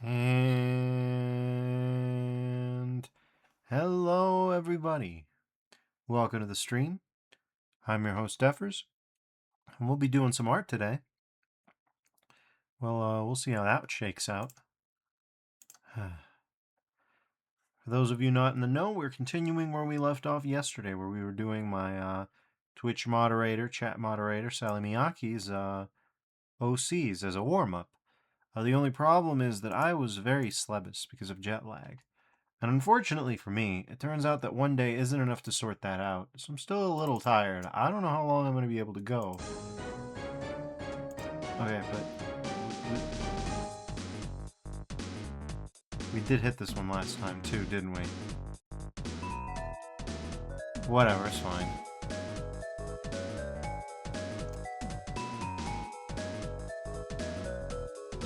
And hello, everybody. Welcome to the stream. I'm your host, Defers, and we'll be doing some art today. Well, we'll see how that shakes out. For those of you not in the know, we're continuing where we left off yesterday, where we were doing my Twitch moderator, chat moderator, Sally Miyake's OCs as a warm-up. The only problem is that I was very slebus because of jet lag. And unfortunately for me, it turns out that one day isn't enough to sort that out, so I'm still a little tired. I don't know how long I'm going to be able to go. Okay, but we did hit this one last time too, didn't we? Whatever, it's fine.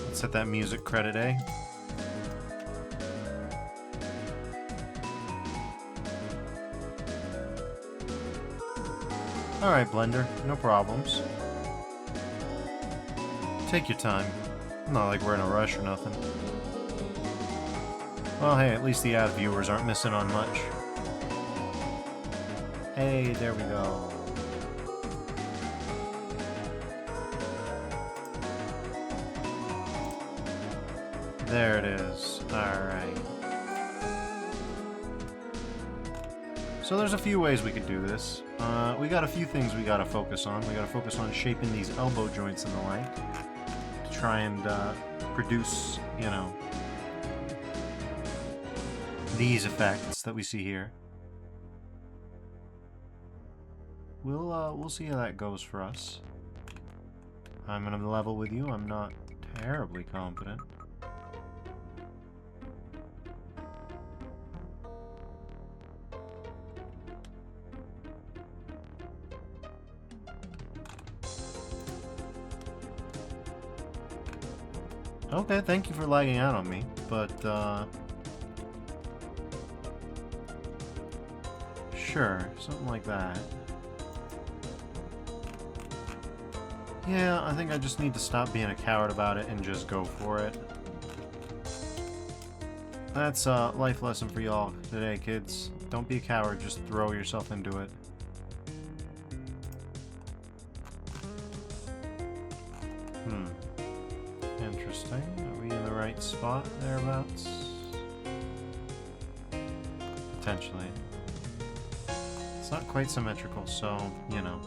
Let's set that music credit, eh? Alright, Blender, no problems. Take your time. Not like we're in a rush or nothing. Well, hey, at least the ad viewers aren't missing on much. Hey, there we go. There it is. Alright. So there's a few ways we could do this. We got a few things we gotta focus on. We gotta focus on shaping these elbow joints and the like to try and produce, you know, these effects that we see here. We'll see how that goes for us. I'm gonna level with you. I'm not terribly confident. Okay, thank you for lagging out on me, but, sure, something like that. Yeah, I think I just need to stop being a coward about it and just go for it. That's a life lesson for y'all today, kids. Don't be a coward, just throw yourself into it. Interesting. Are we in the right spot thereabouts? Potentially. It's not quite symmetrical, so, you know.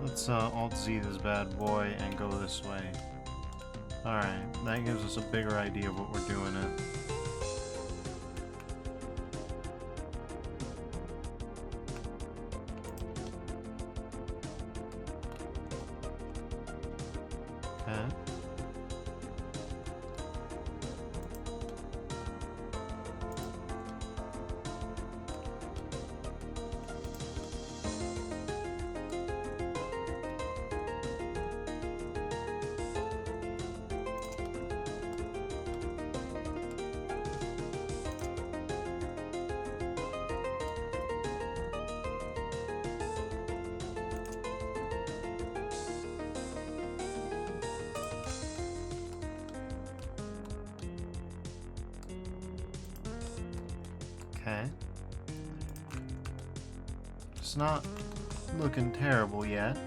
Let's Alt-Z this bad boy and go this way. Alright, that gives us a bigger idea of what we're doing it. Okay. It's not looking terrible yet.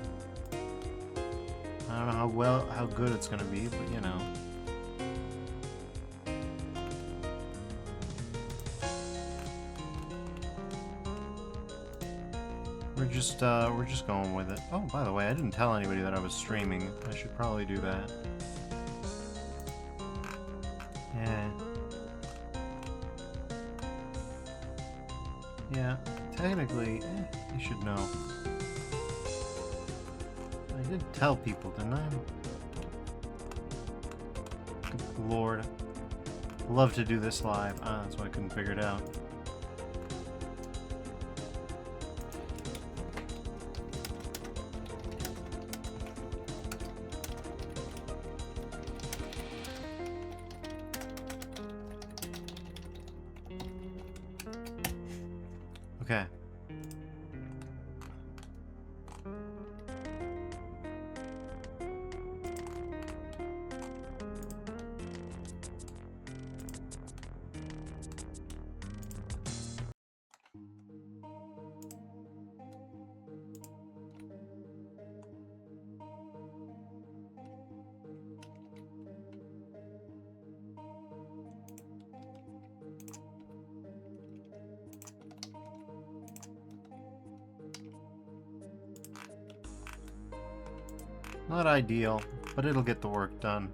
I don't know how good it's gonna be, but you know. We're just going with it. Oh, by the way, I didn't tell anybody that I was streaming. I should probably do that. Yeah. Yeah, technically, you should know. I did tell people, didn't I? Good Lord. Love to do this live. Ah, that's why I couldn't figure it out. Okay. Not ideal, but it'll get the work done.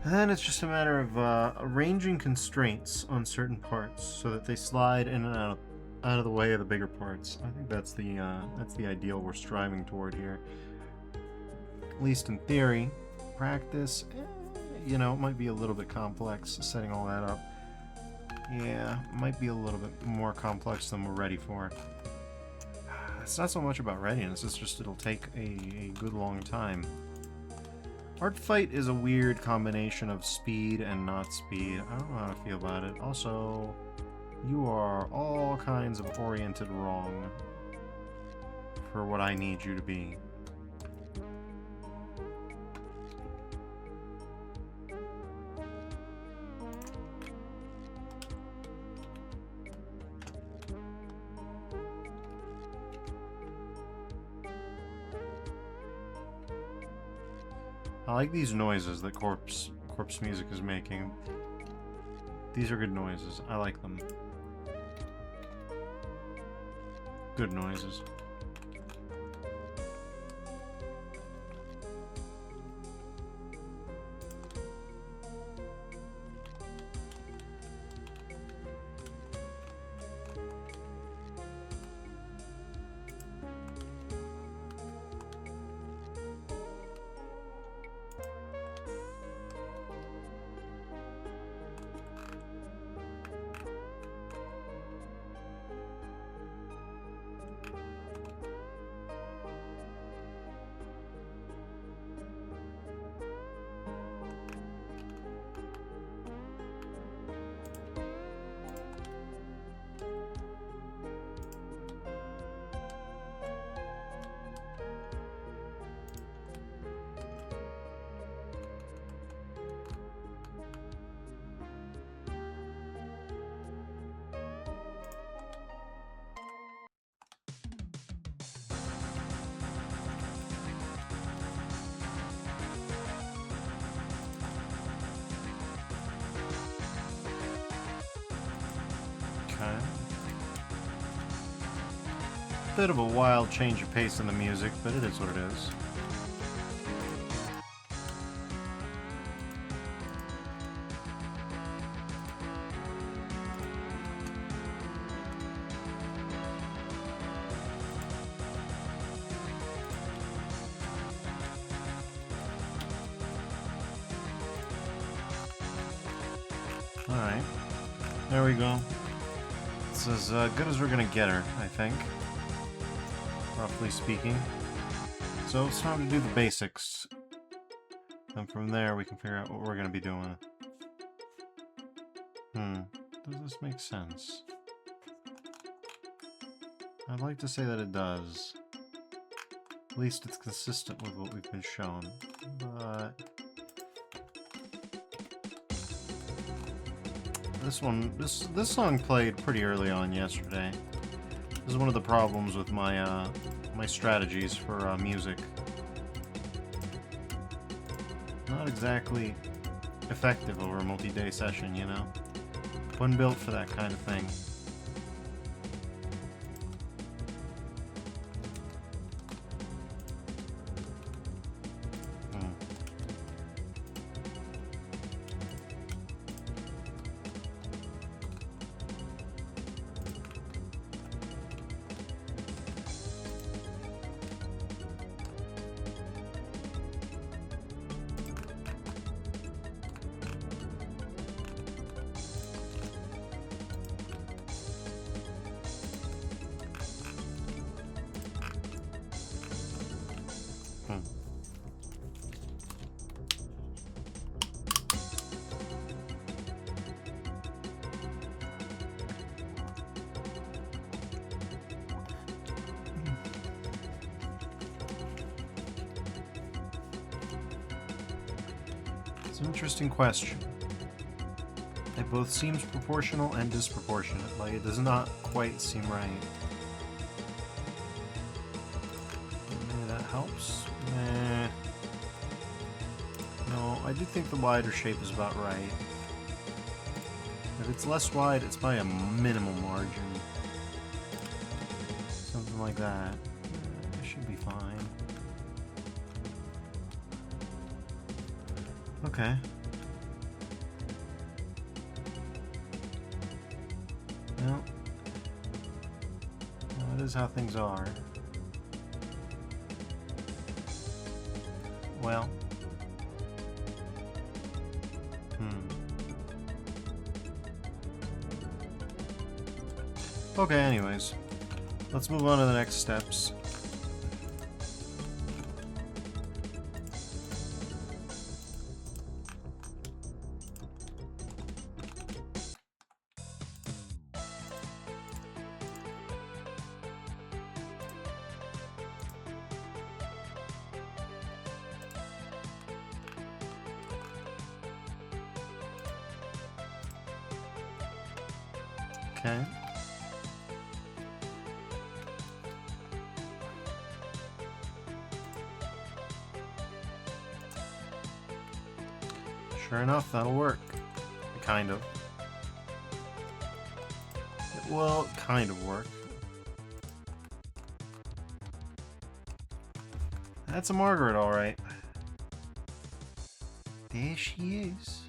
And then it's just a matter of arranging constraints on certain parts so that they slide in and out of the way of the bigger parts. I think that's the ideal we're striving toward here. At least in theory. Practice, you know, it might be a little bit complex setting all that up. Yeah, it might be a little bit more complex than we're ready for. It's not so much about readiness, it's just it'll take a good long time. Artfight is a weird combination of speed and not speed. I don't know how to feel about it. Also, you are all kinds of oriented wrong for what I need you to be. I like these noises that corpse music is making. These are good noises. I like them. Good noises. Bit of a wild change of pace in the music, but it is what it is. Alright. There we go. It's as good as we're gonna get her, I think. Roughly speaking. So it's time to do the basics. And from there we can figure out what we're going to be doing. Does this make sense? I'd like to say that it does. At least it's consistent with what we've been shown. But this song played pretty early on yesterday. This is one of the problems with my my strategies for music. Not exactly effective over a multi-day session, you know? Wasn't built for that kind of thing. It's an interesting question. It both seems proportional and disproportionate. Like, it does not quite seem right. Maybe that helps? Nah. No, I do think the wider shape is about right. If it's less wide, it's by a minimal margin. Something like that. It should be fine. Okay. Well, that is how things are. Well. Okay, anyways. Let's move on to the next steps. Okay. Sure enough, that'll work. Kind of. It will kind of work. That's a Margaret, alright. There she is.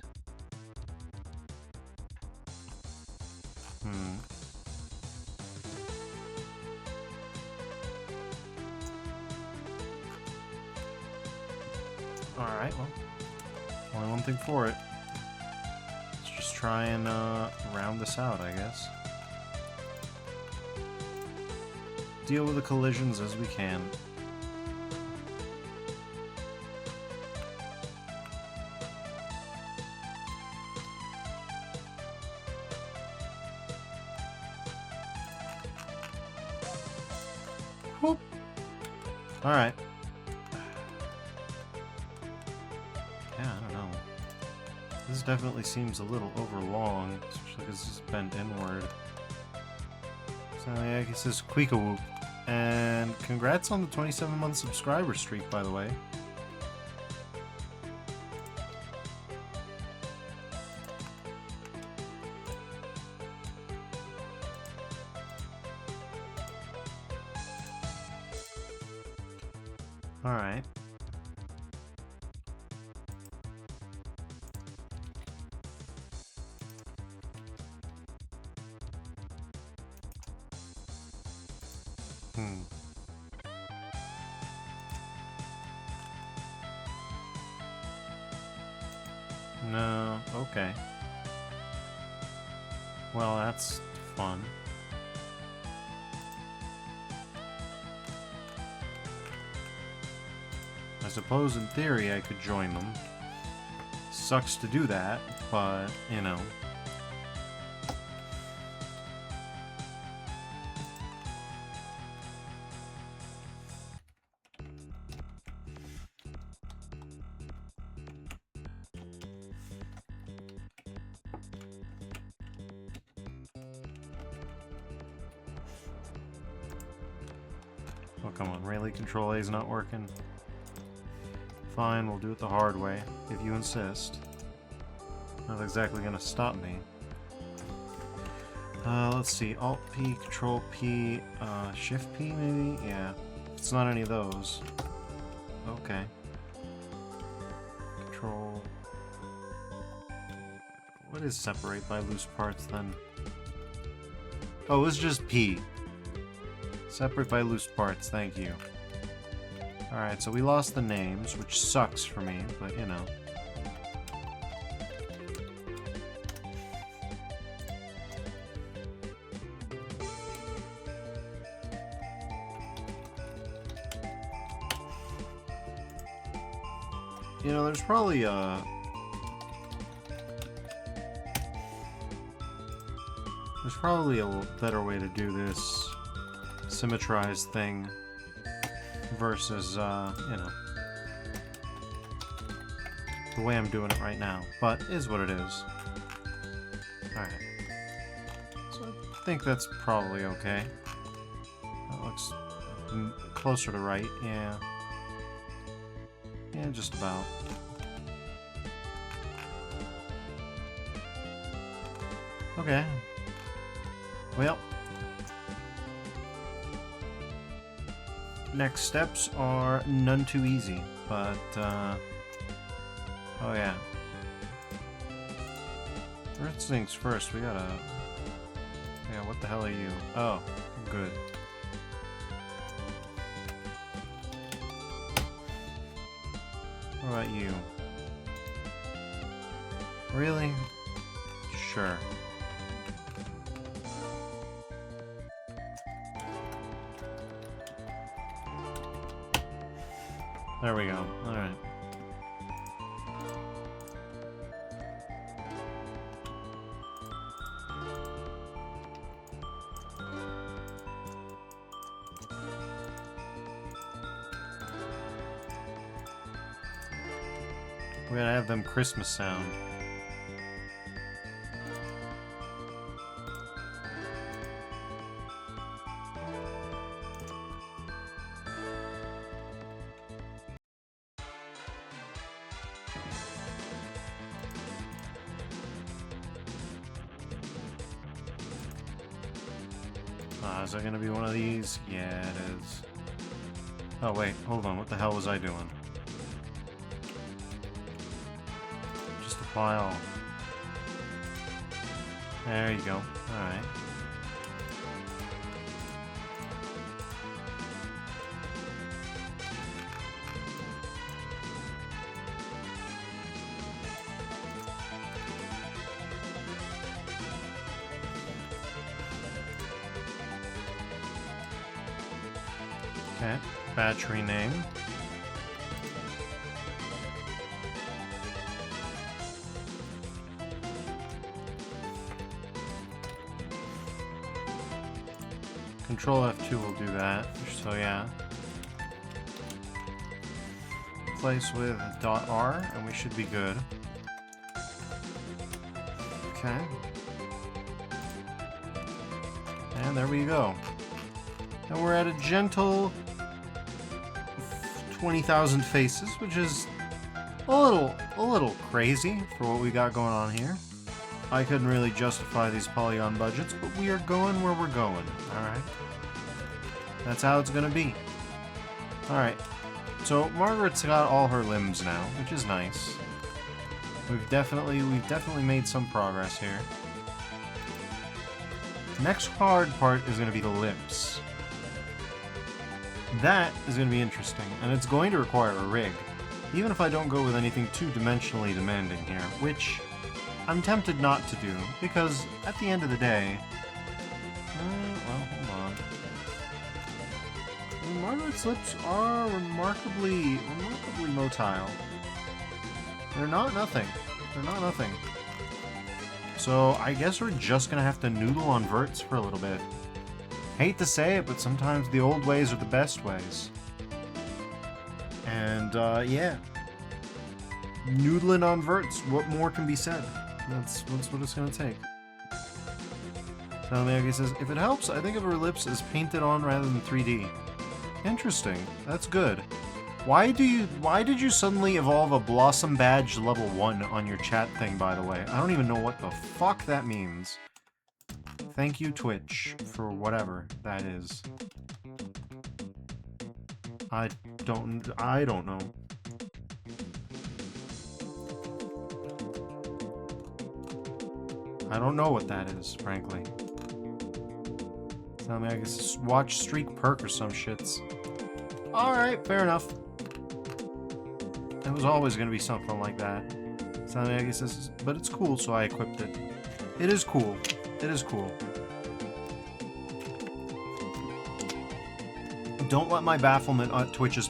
Alright, well. Only one thing for it. Let's just try and round this out, I guess. Deal with the collisions as we can. Whoop. Alright. Yeah, I don't know. This definitely seems a little overlong, especially because this is bent inward. So yeah, I guess this is Queekawhoop. And congrats on the 27-month subscriber streak, by the way. Alright. No, okay. Well, that's fun. I suppose in theory I could join them. Sucks to do that, but, you know. Oh, come on, really? Control A is not working? Fine, we'll do it the hard way, if you insist. Not exactly gonna stop me. Let's see, Alt-P, Control-P, Shift-P maybe? Yeah, it's not any of those. Okay. Control... What is separate by loose parts then? Oh, it's just P. Separate by loose parts, thank you. Alright, so we lost the names, which sucks for me, but you know. You know, there's probably a... There's probably a better way to do this symmetrized thing versus, you know, the way I'm doing it right now. But it is what it is. Alright. So I think that's probably okay. That looks closer to right, yeah. Yeah, just about. Okay. Well, next steps are none too easy, but Oh yeah. First things first, we gotta... Yeah, what the hell are you? Oh, good. What about you? Really? Sure. There we go. Alright. We gotta have them Christmas sound. Is that gonna be one of these? Yeah, it is. Oh wait, hold on. What the hell was I doing? Just apply all. There you go. Alright. Okay, battery name. Control F2 will do that, so yeah. Replace with .r and we should be good. Okay. And there we go. And we're at a gentle 20,000 faces, which is a little crazy for what we got going on here. I couldn't really justify these polygon budgets, but we are going where we're going, alright? That's how it's gonna be. Alright, so Margaret's got all her limbs now, which is nice. We've definitely made some progress here. Next hard part is gonna be the lips. That is going to be interesting, and it's going to require a rig, even if I don't go with anything too dimensionally demanding here, which I'm tempted not to do, because at the end of the day... well, hold on. Margaret's lips are remarkably motile. They're not nothing. They're not nothing. So I guess we're just going to have to noodle on verts for a little bit. Hate to say it, but sometimes the old ways are the best ways. And, yeah. Noodling on verts, what more can be said? That's what it's gonna take. Salamaga says, if it helps, I think of her lips as painted on rather than 3D. Interesting. That's good. Why did you suddenly evolve a Blossom Badge level 1 on your chat thing, by the way? I don't even know what the fuck that means. Thank you, Twitch, for whatever that is. I don't know. I don't know what that is, frankly. Tell me I guess watch Streak Perk or some shits. Alright, fair enough. It was always gonna be something like that. Tell me I guess but it's cool, so I equipped it. It is cool. It is cool. Don't let my bafflement at Twitch's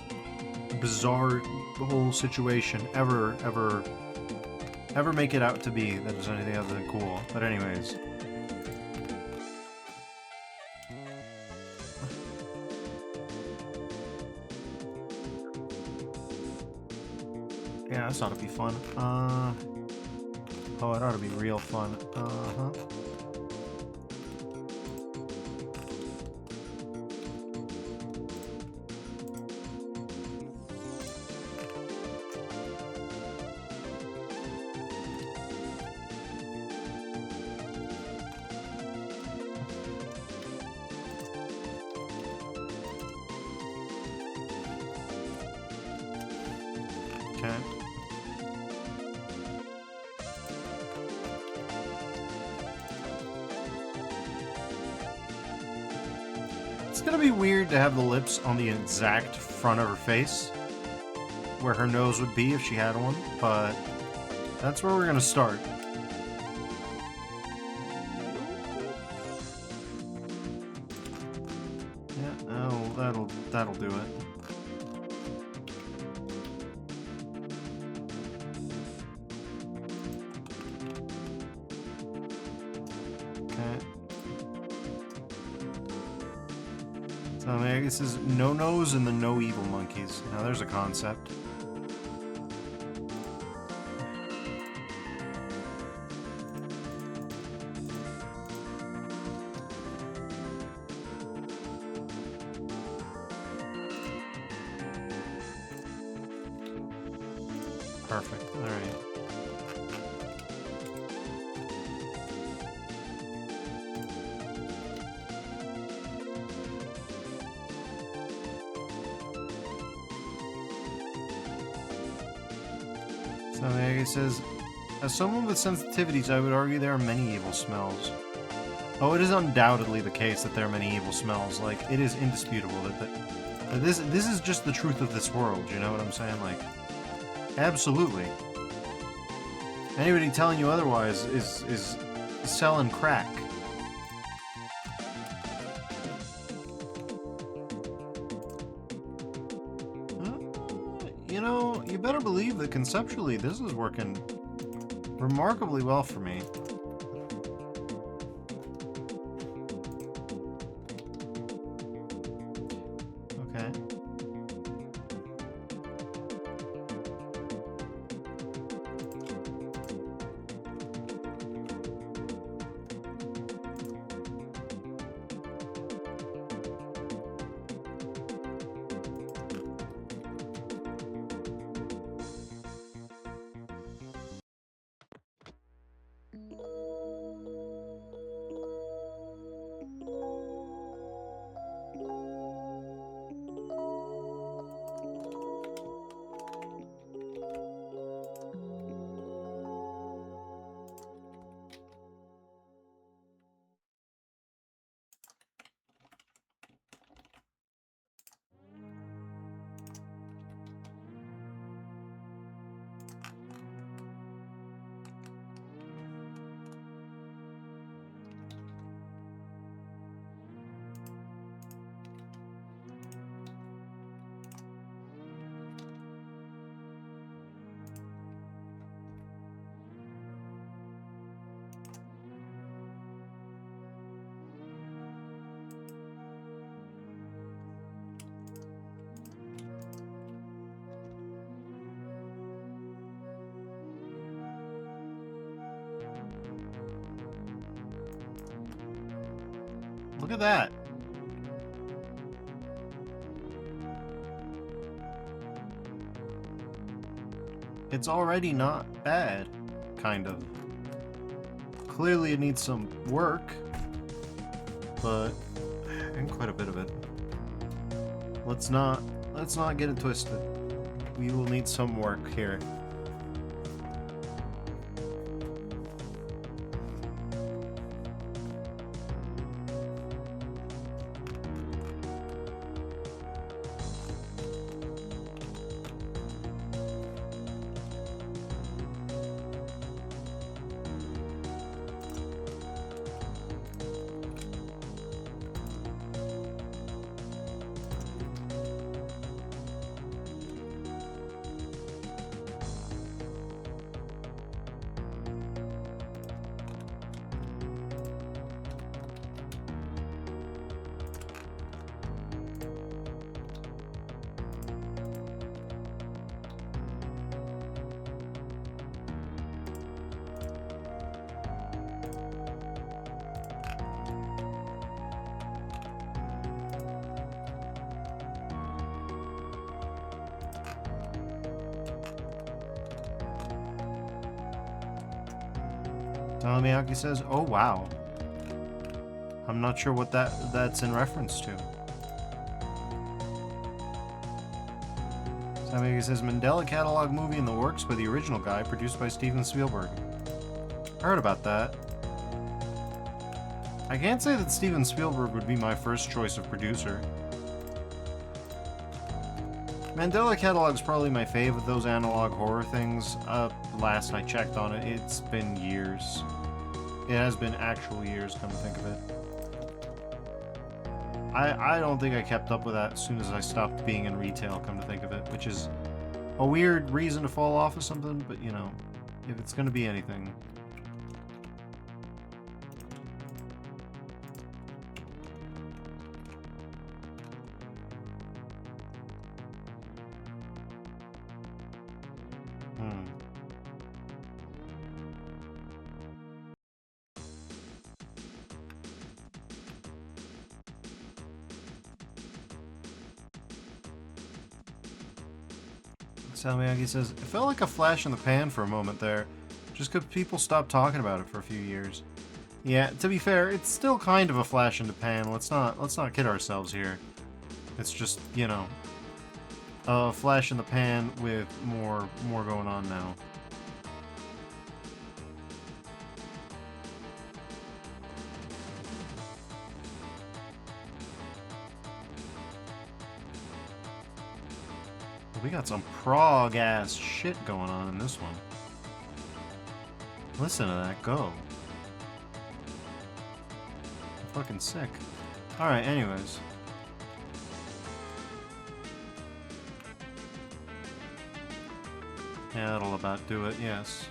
bizarre whole situation ever make it out to be that it's anything other than cool. But anyways. Yeah, this ought to be fun. Oh, it ought to be real fun. Uh-huh. It's gonna be weird to have the lips on the exact front of her face, where her nose would be if she had one, but that's where we're gonna start. Yeah, oh, that'll do it. So I guess this is No Nose and the No Evil Monkeys. Now there's a concept. Perfect. All right. So Maggie says, as someone with sensitivities, I would argue there are many evil smells. Oh, it is undoubtedly the case that there are many evil smells. Like, it is indisputable that this is just the truth of this world, you know what I'm saying? Like, absolutely. Anybody telling you otherwise is selling crack. You know, you better believe that conceptually this is working remarkably well for me. Okay. Look at that. It's already not bad, kind of. Clearly it needs some work, but and quite a bit of it. Let's not get it twisted. We will need some work here. Miyaki says, "Oh wow." I'm not sure what that's in reference to. Miyaki says, Mandela catalog movie in the works by the original guy, produced by Steven Spielberg. I heard about that. I can't say that Steven Spielberg would be my first choice of producer. Mandela Catalog's probably my fave of those analog horror things. Last I checked on it, it's been years. It has been actual years, come to think of it. I don't think I kept up with that as soon as I stopped being in retail, come to think of it, which is a weird reason to fall off of something, but you know, if it's gonna be anything. Salmiyagi says, it felt like a flash in the pan for a moment there, just because people stopped talking about it for a few years. Yeah, to be fair, it's still kind of a flash in the pan. Let's not kid ourselves here. It's just, you know, a flash in the pan with more going on now. We got some prog-ass shit going on in this one. Listen to that go. I'm fucking sick. Alright, anyways. Yeah, that'll about do it, yes.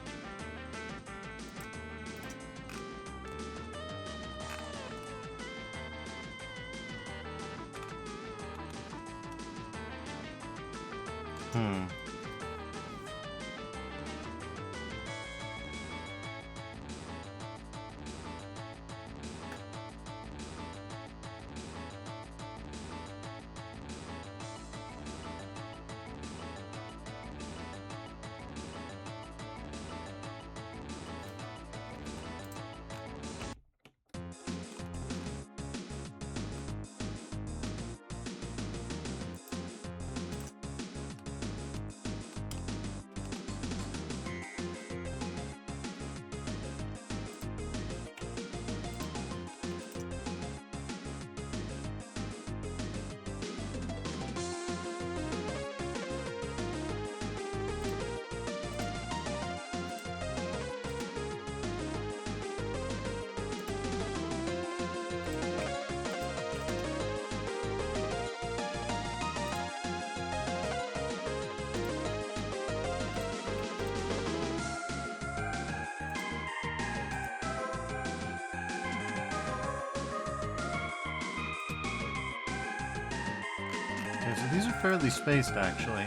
Okay, so these are fairly spaced, actually.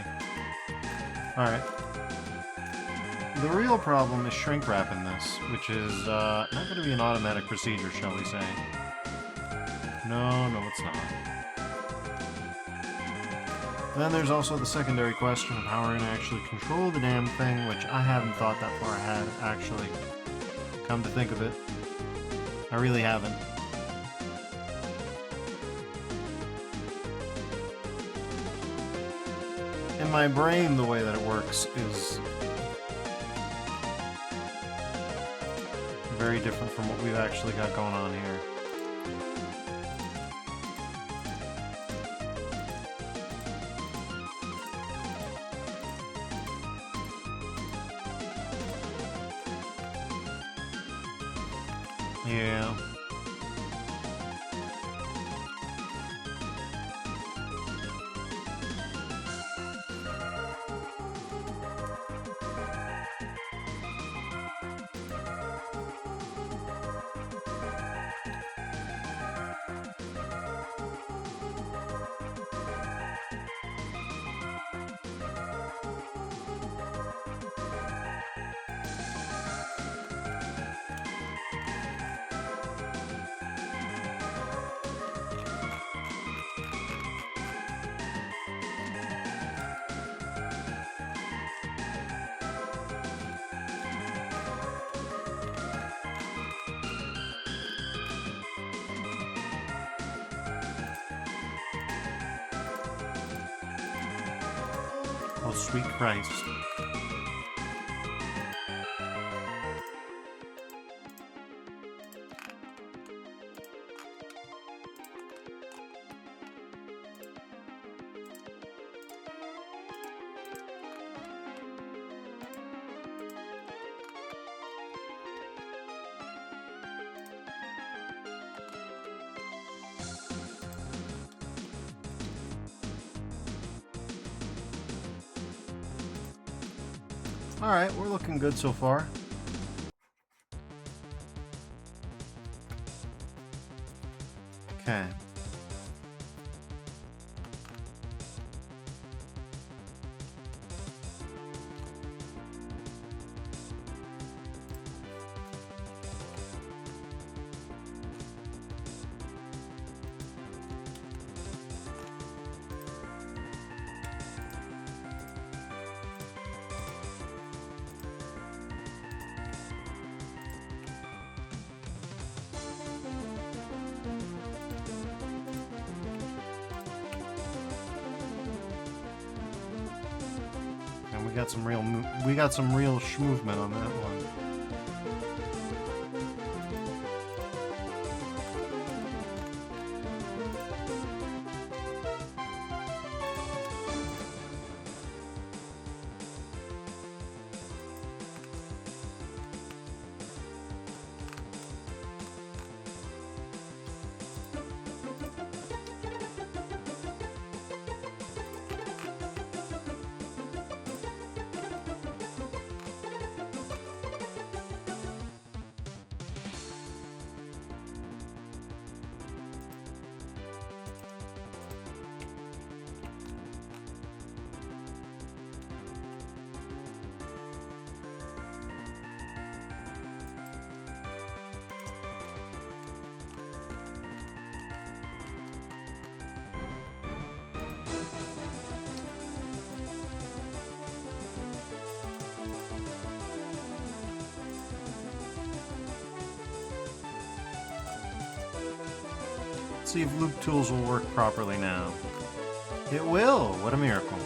Alright. The real problem is shrink wrapping this, which is not going to be an automatic procedure, shall we say. No, it's not. And then there's also the secondary question of how we're going to actually control the damn thing, which I haven't thought that far ahead, actually. Come to think of it. I really haven't. In my brain, the way that it works is very different from what we've actually got going on here. Yeah. Oh, sweet Christ. Alright, we're looking good so far. Okay. And we got some real schmovement on that one. Let's see if loop tools will work properly now. It will! What a miracle.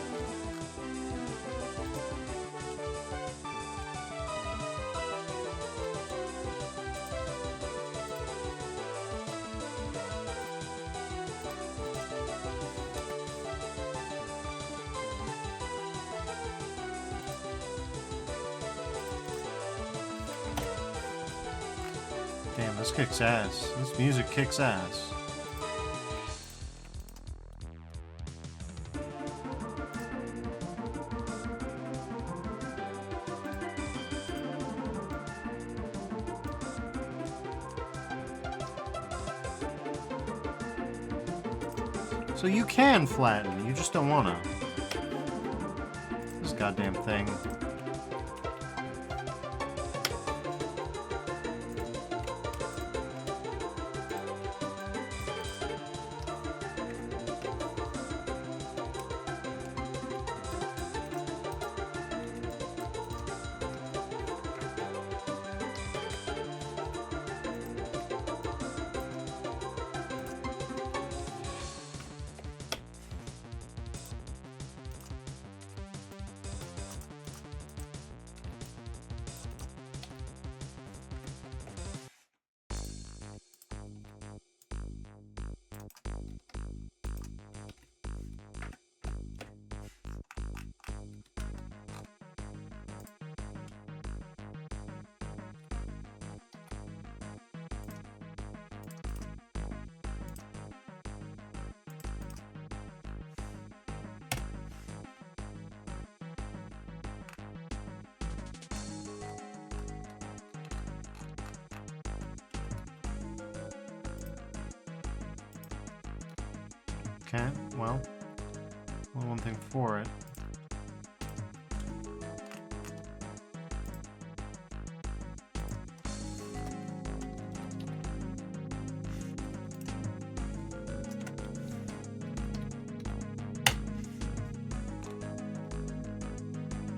Damn, this kicks ass. This music kicks ass. So you can flatten, you just don't wanna. This goddamn thing. Okay, well, only one thing for it.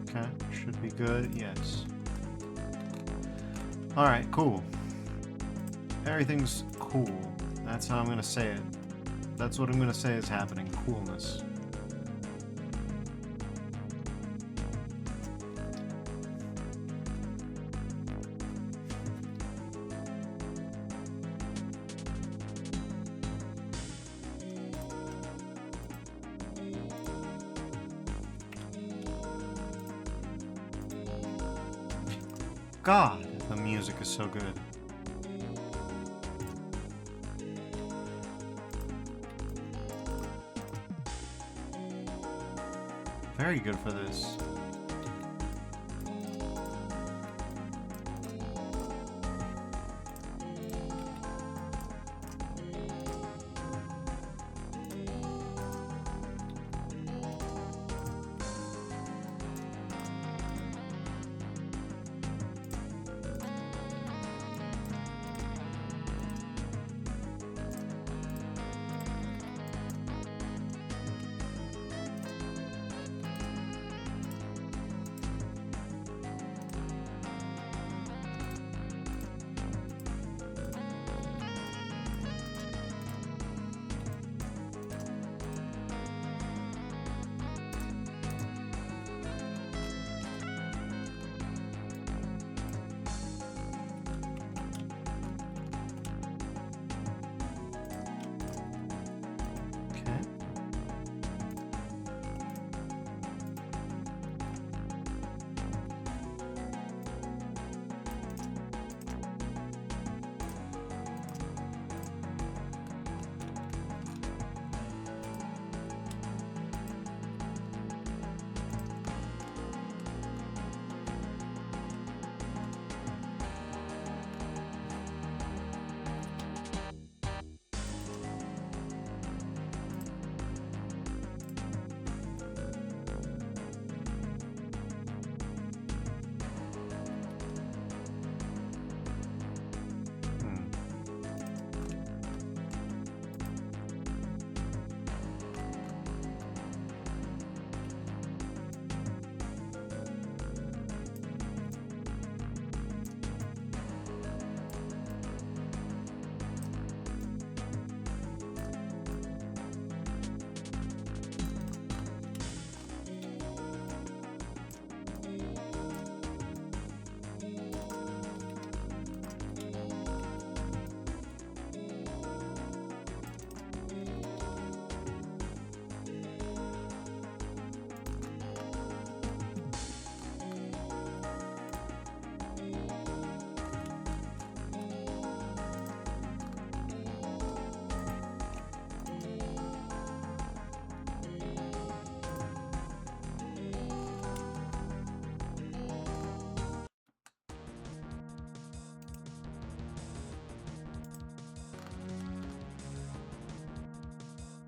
Okay, should be good, yes. Alright, cool. Everything's cool. That's how I'm gonna say it. That's what I'm gonna say is happening. Coolness. God, the music is so good. Very good for this.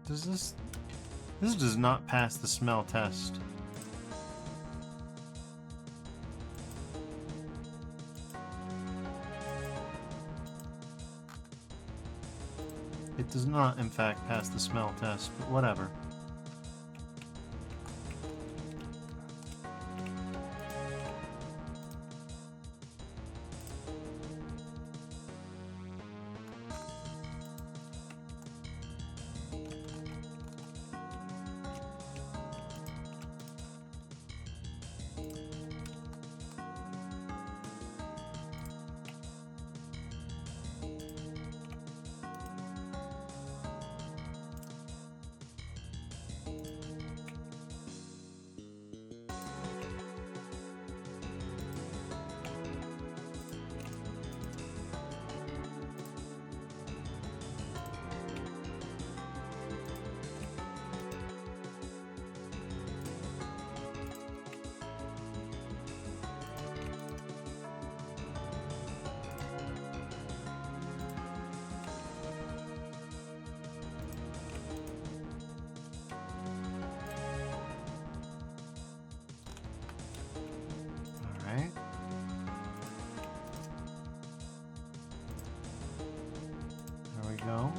Does this... This does not pass the smell test. It does not, in fact, pass the smell test, but whatever. Alright. There we go.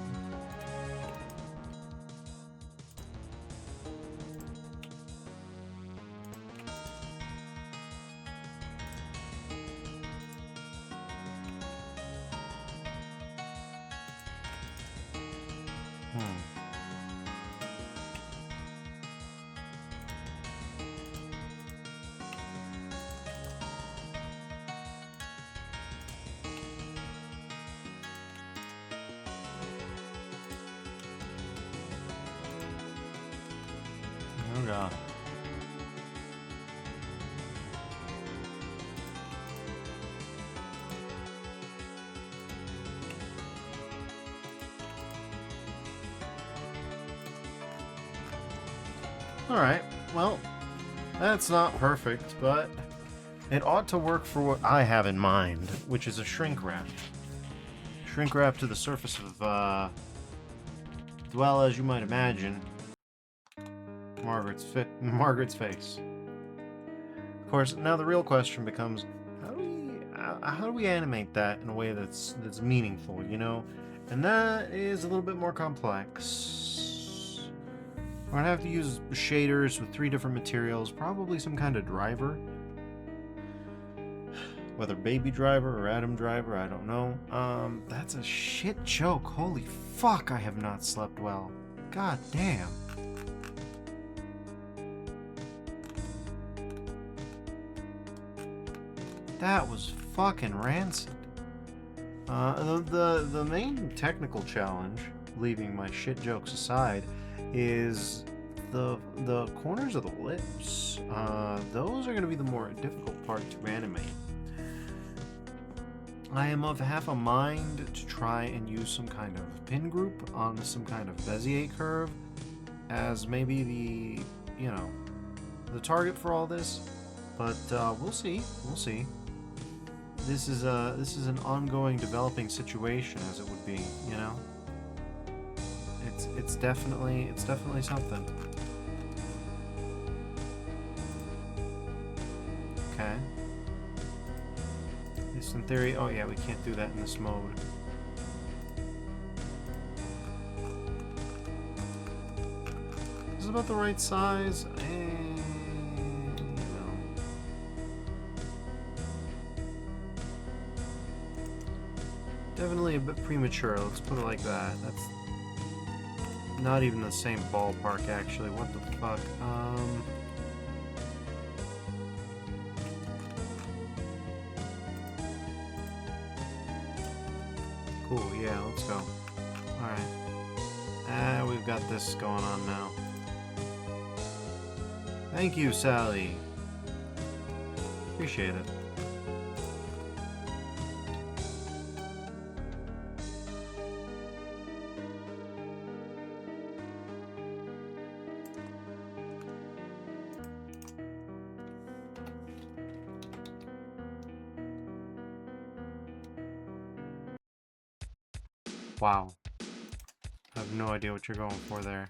Oh god. Alright, well, that's not perfect, but it ought to work for what I have in mind, which is a shrink wrap. Shrink wrap to the surface of, well, as you might imagine, Margaret's face. Of course, now the real question becomes, how do we animate that in a way that's meaningful, you know? And that is a little bit more complex. We're gonna have to use shaders with 3 different materials, probably some kind of driver. Whether baby driver or Atom driver, I don't know. That's a shit joke. Holy fuck, I have not slept well. God damn. That was fucking rancid. The main technical challenge, leaving my shit jokes aside, is the corners of the lips. Those are going to be the more difficult part to animate. I am of half a mind to try and use some kind of pin group on some kind of Bezier curve as maybe the, you know, the target for all this, but we'll see. This is an ongoing developing situation, as it would be, you know. It's definitely something. Okay. This in theory. Oh yeah, we can't do that in this mode. Is this about the right size? Definitely a bit premature, let's put it like that. That's not even the same ballpark, actually. What the fuck? Cool, yeah, let's go. Alright. We've got this going on now. Thank you, Sally. Appreciate it. Wow. I have no idea what you're going for there.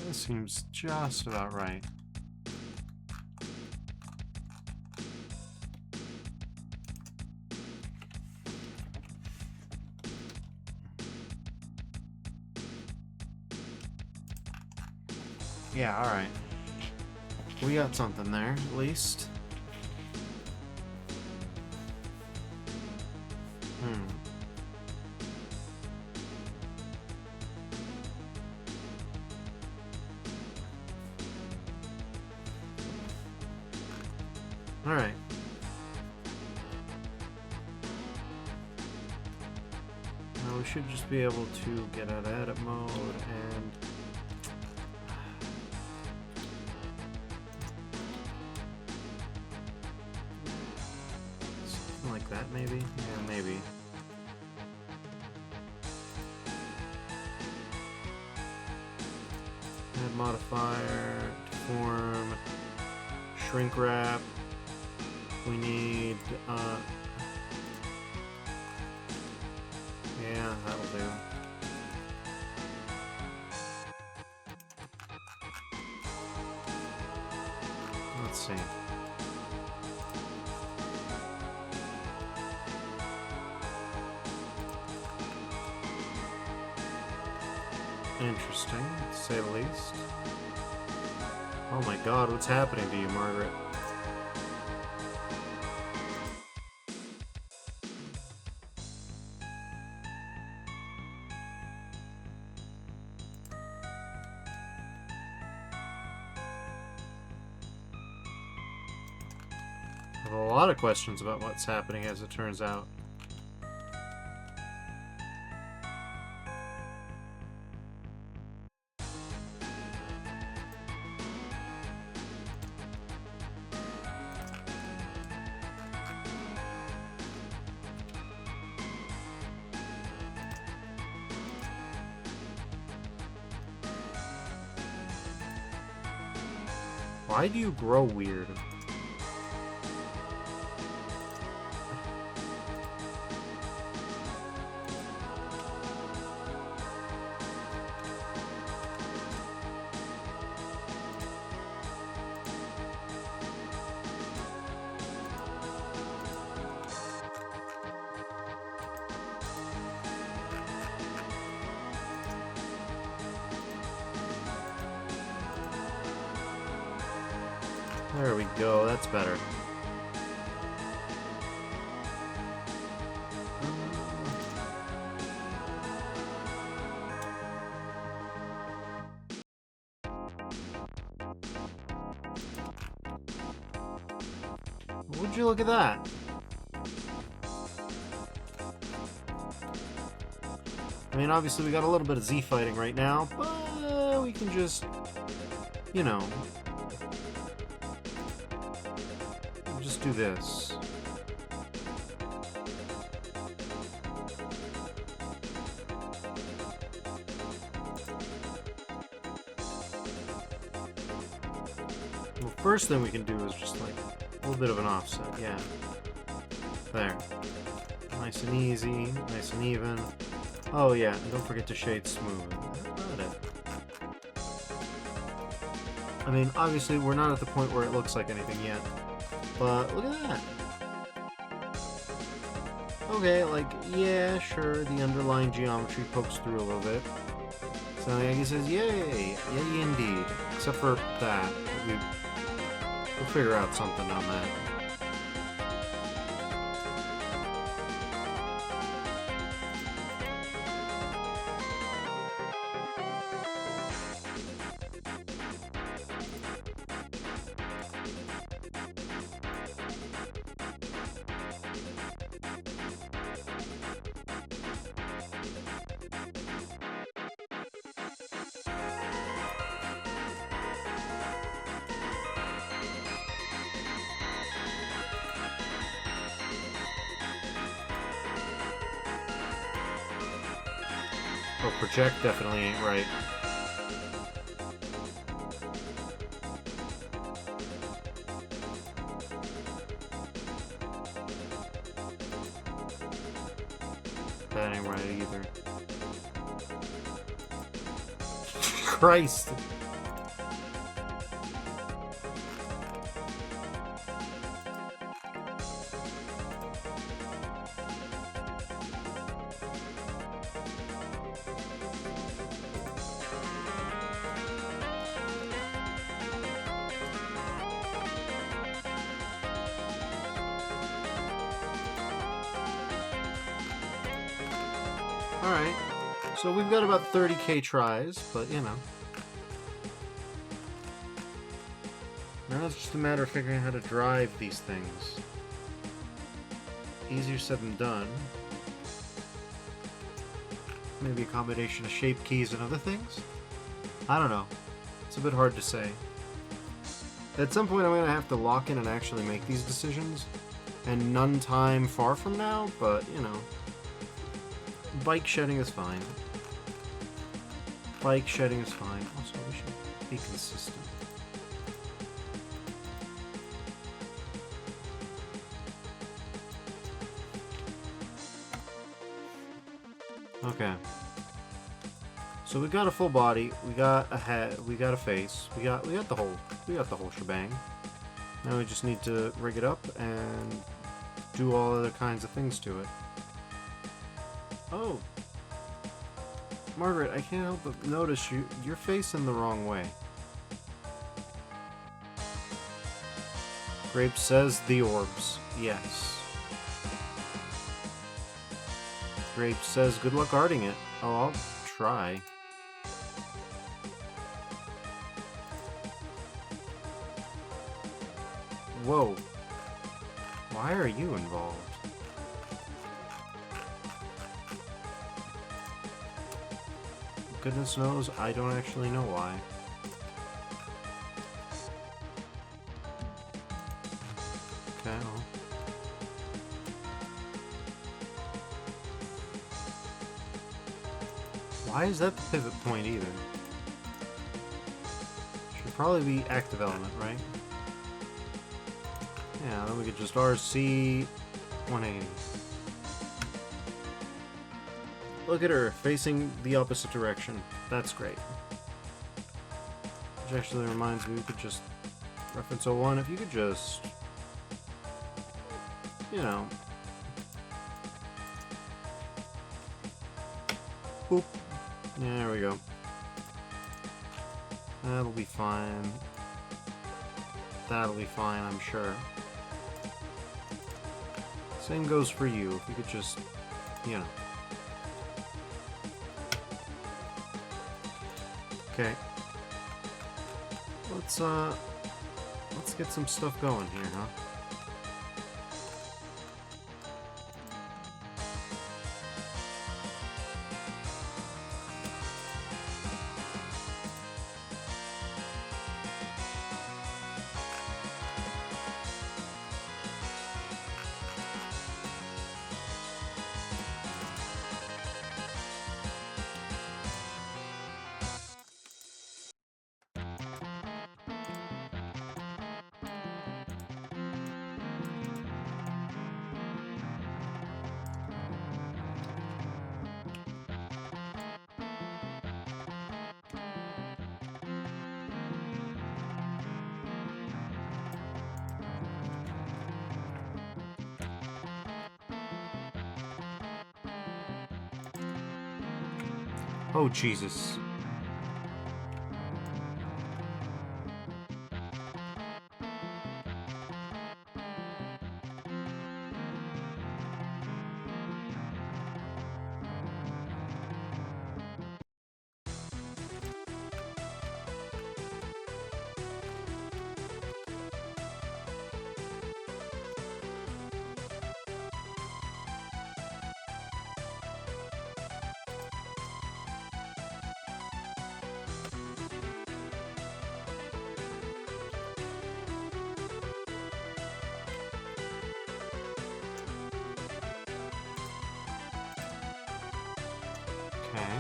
This seems just about right. Yeah, alright. We got something there, at least. Alright. Now we should just be able to get out of edit mode and... something like that, maybe? Yeah, maybe. Add modifier, deform, shrink wrap. We need, yeah, that'll do. Let's see. Interesting, to say the least. Oh my god, what's happening to you, Margaret? I have a lot of questions about what's happening, as it turns out. Why do you grow weird? There we go, that's better. Would you look at that? I mean, obviously we got a little bit of Z fighting right now, but we can just, you know, just do this. Well, first thing we can do is just like a little bit of an offset, yeah. There. Nice and easy, nice and even. Oh yeah, and don't forget to shade smooth. That's about it. I mean, obviously we're not at the point where it looks like anything yet. But look at that. Okay, like, yeah, sure, the underlying geometry pokes through a little bit. So he says, yay, yay indeed. Except for that. We'll figure out something on that. Oh, project definitely ain't right. That ain't right either. Christ! Alright, so we've got about 30k tries, but you know. Now it's just a matter of figuring out how to drive these things. Easier said than done. Maybe a combination of shape keys and other things? I don't know. It's a bit hard to say. At some point I'm going to have to lock in and actually make these decisions. And none time far from now, but, you know. Bike shedding is fine. Bike shedding is fine. Also, we should be consistent. Okay. So we got a full body, we got a head, we got a face, we got the whole shebang. Now we just need to rig it up and do all other kinds of things to it. Oh, Margaret, I can't help but notice you're facing the wrong way. Grape says the orbs. Yes. Grape says good luck arting it. Oh, I'll try. Whoa. Why are you involved? Goodness knows, I don't actually know why. Okay, well. Why is that the pivot point either? Should probably be active element, right? Yeah, then we could just RC 180. Look at her, facing the opposite direction. That's great. Which actually reminds me, we could just reference 01. If you could just, you know, boop. There we go. That'll be fine. That'll be fine, I'm sure. Same goes for you. If you could just, you know. Okay. Let's get some stuff going here, huh? Oh, Jesus. Okay.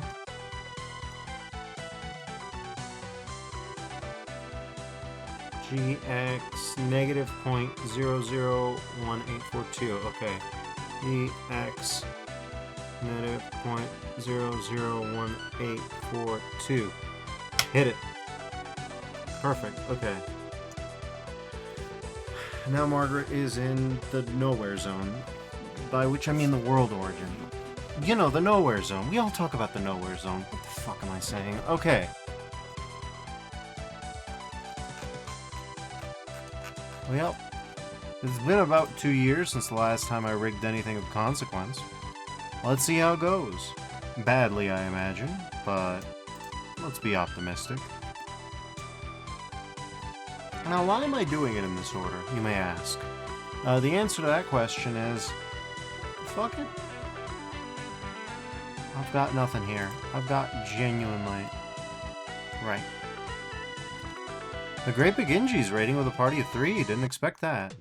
GX negative 0.001842. Okay. GX negative 0.001842. Hit it. Perfect. Okay. Now Margaret is in the nowhere zone, by which I mean the world origin. You know, the nowhere zone. We all talk about the nowhere zone. What the fuck am I saying? Okay. Well, it's been about 2 years since the last time I rigged anything of consequence. Let's see how it goes. Badly, I imagine, but let's be optimistic. Now, why am I doing it in this order, you may ask? The answer to that question is... fuck it. I've got nothing here. I've got genuinely... right. The Great Beginji's rating with a party of 3. Didn't expect that.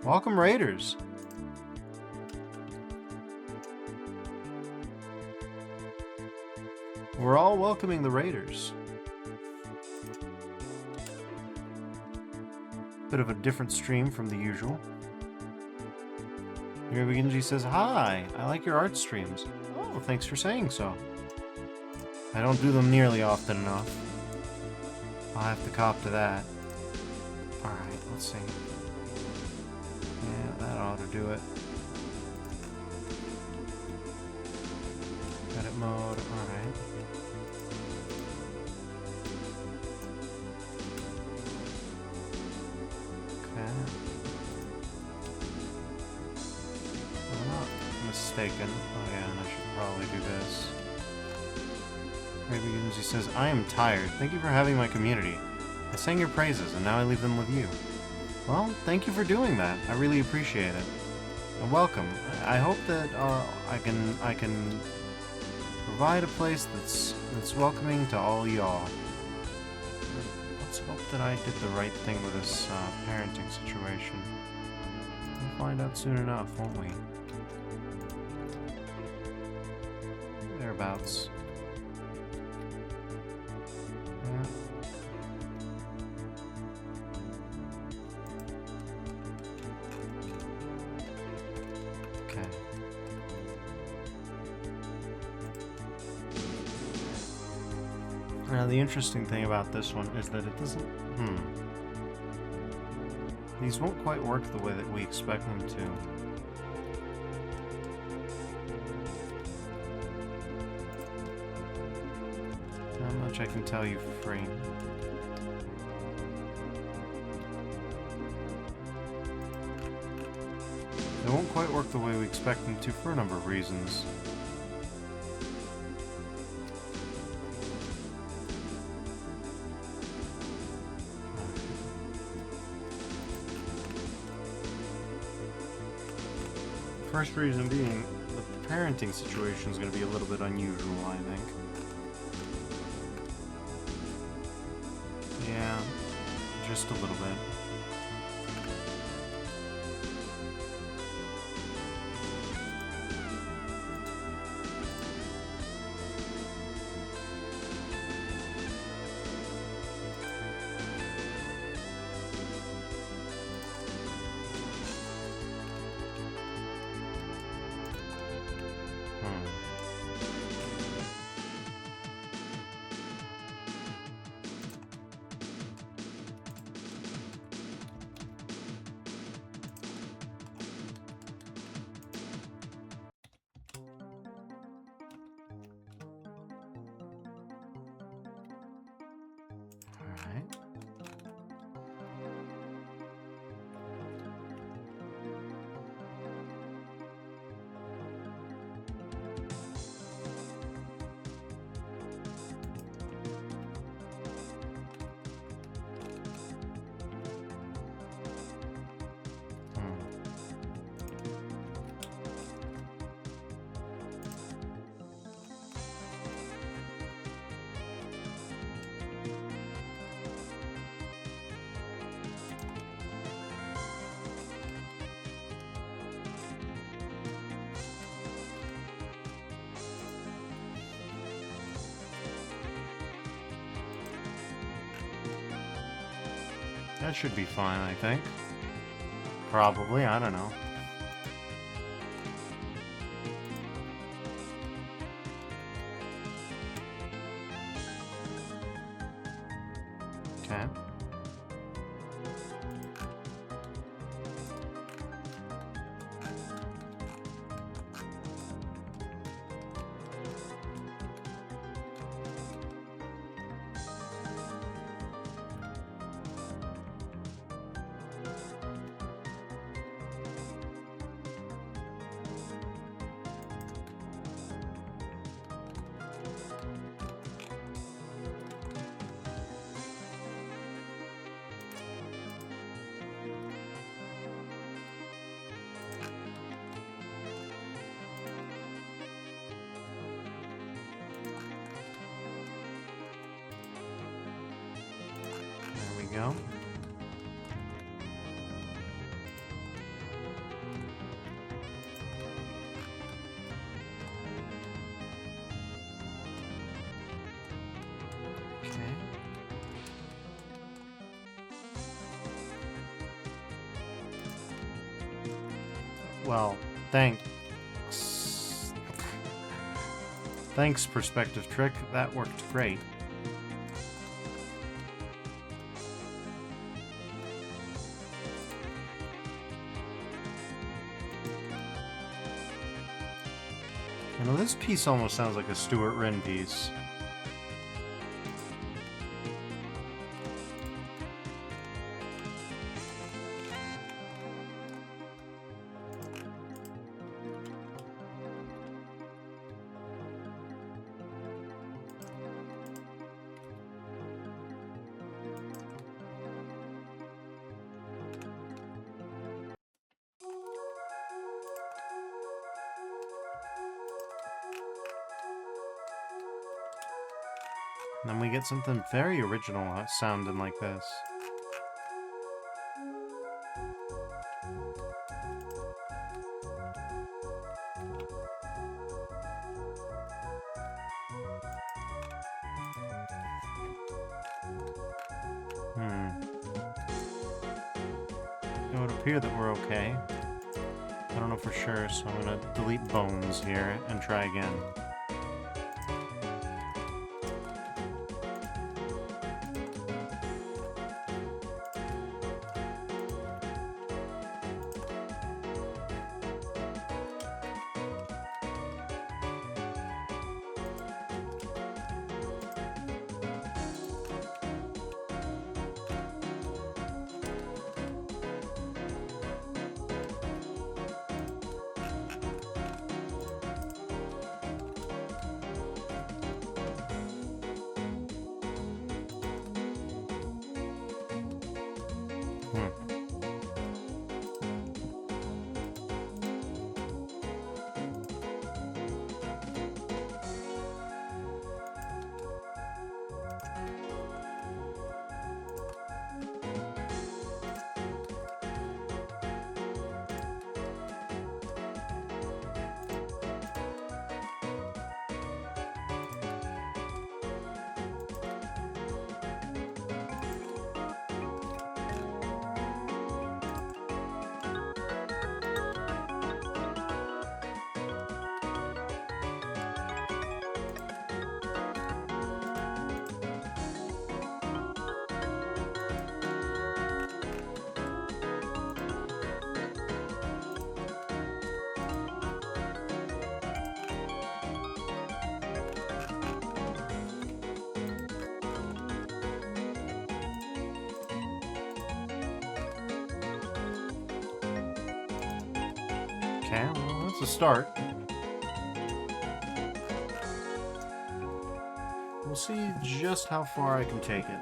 Welcome, Raiders. We're all welcoming the Raiders. Bit of a different stream from the usual. Here Beginji says, "Hi, I like your art streams." Oh, thanks for saying so. I don't do them nearly often enough. I'll have to cop to that. Alright, let's see. Yeah, that ought to do it. Edit mode, alright. Okay. I'm not mistaken. Oh yeah, and I should probably do this. Ray Begins, he says, "I am tired. Thank you for having my community. I sang your praises, and now I leave them with you." Well, thank you for doing that. I really appreciate it. And welcome. I hope that I can provide a place that's welcoming to all y'all. Let's hope that I did the right thing with this parenting situation. We'll find out soon enough, won't we? Thereabouts. Yeah. Okay. Now the interesting thing about this one is that it doesn't... These won't quite work the way that we expect them to. Not much I can tell you for free. They won't quite work the way we expect them to for a number of reasons. First reason being that the parenting situation is going to be a little bit unusual, I think. Yeah, just a little bit. That should be fine, I think. Probably, I don't know. Okay. Go. Okay. Well, thanks. Thanks, Perspective Trick. That worked great. You know, this piece almost sounds like a Stuart Wren piece. And then we get something very original sounding like this. It would appear that we're okay. I don't know for sure, so I'm gonna delete bones here and try again. Okay, well, that's a start. We'll see just how far I can take it.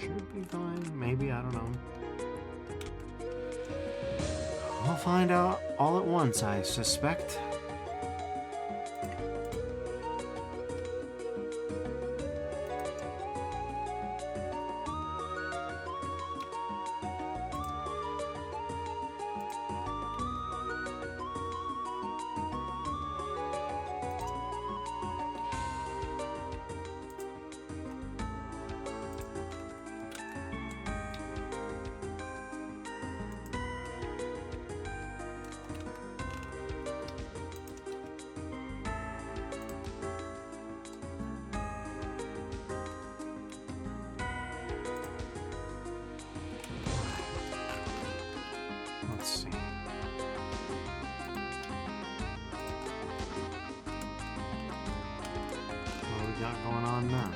Should be fine. Maybe, I don't know. We'll find out all at once, I suspect. Let's see. What do we got going on now?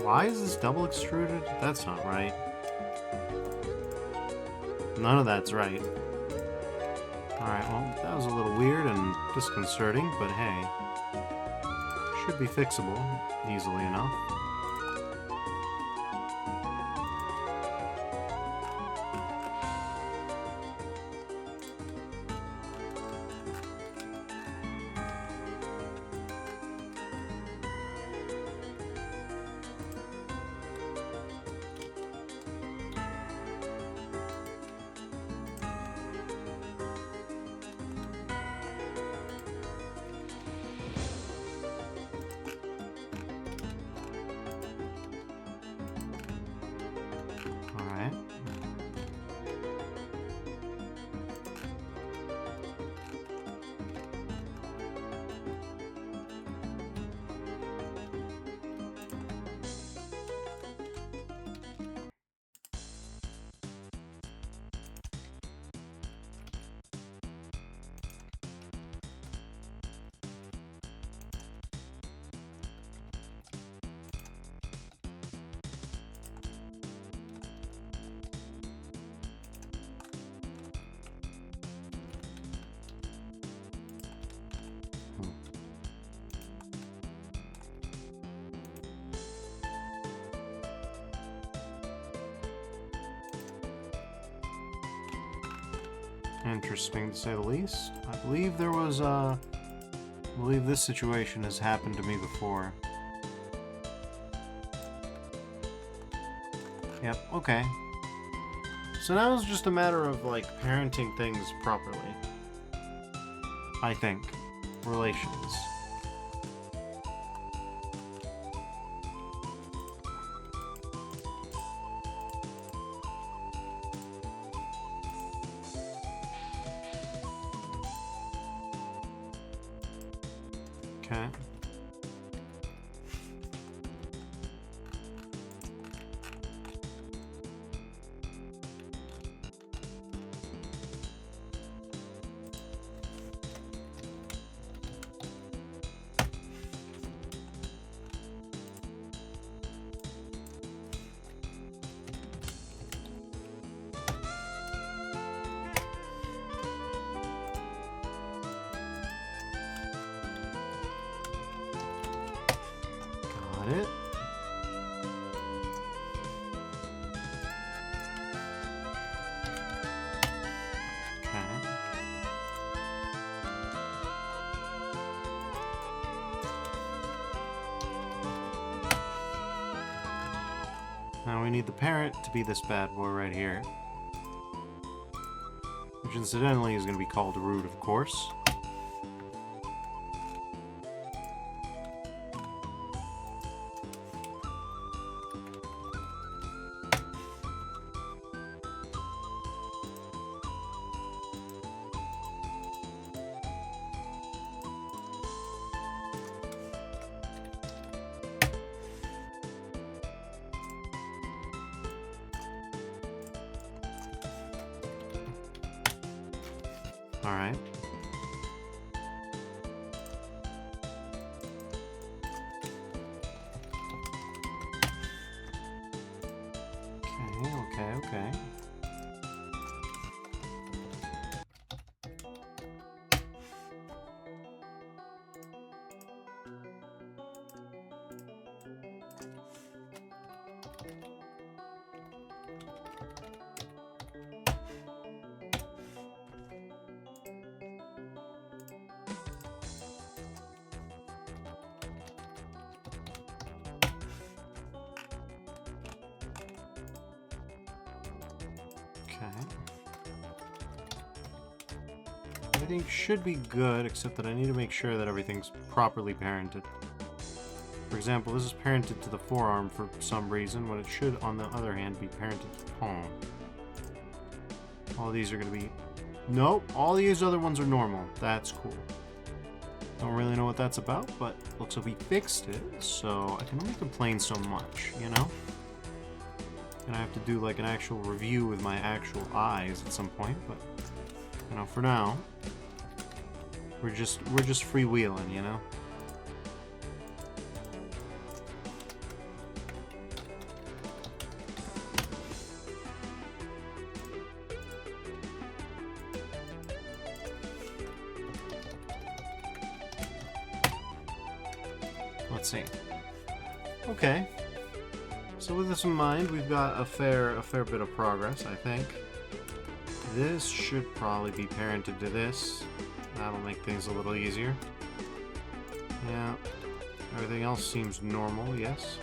Why is this double extruded? That's not right. None of that's right. Alright, well, that was a little weird and disconcerting, but hey. Should be fixable easily enough. Interesting to say the least. I believe there was I believe this situation has happened to me before. Yep, okay. So now it's just a matter of, like, parenting things properly. I think. Relations. Okay. Got it. Okay. Now we need the parent to be this bad boy right here. Which incidentally is going to be called root, of course. Alright. Okay. Everything should be good, except that I need to make sure that everything's properly parented. For example, this is parented to the forearm for some reason, when it should, on the other hand, be parented to the palm. All these are going to be... Nope, all these other ones are normal. That's cool. Don't really know what that's about, but looks like we fixed it, so I can only complain so much, you know? Gonna have to do like an actual review with my actual eyes at some point, but you know, for now, we're just freewheeling, you know? Let's see. Okay. So with this in mind, we've got a fair bit of progress, I think. This should probably be parented to this. That'll make things a little easier. Yeah. Everything else seems normal, yes.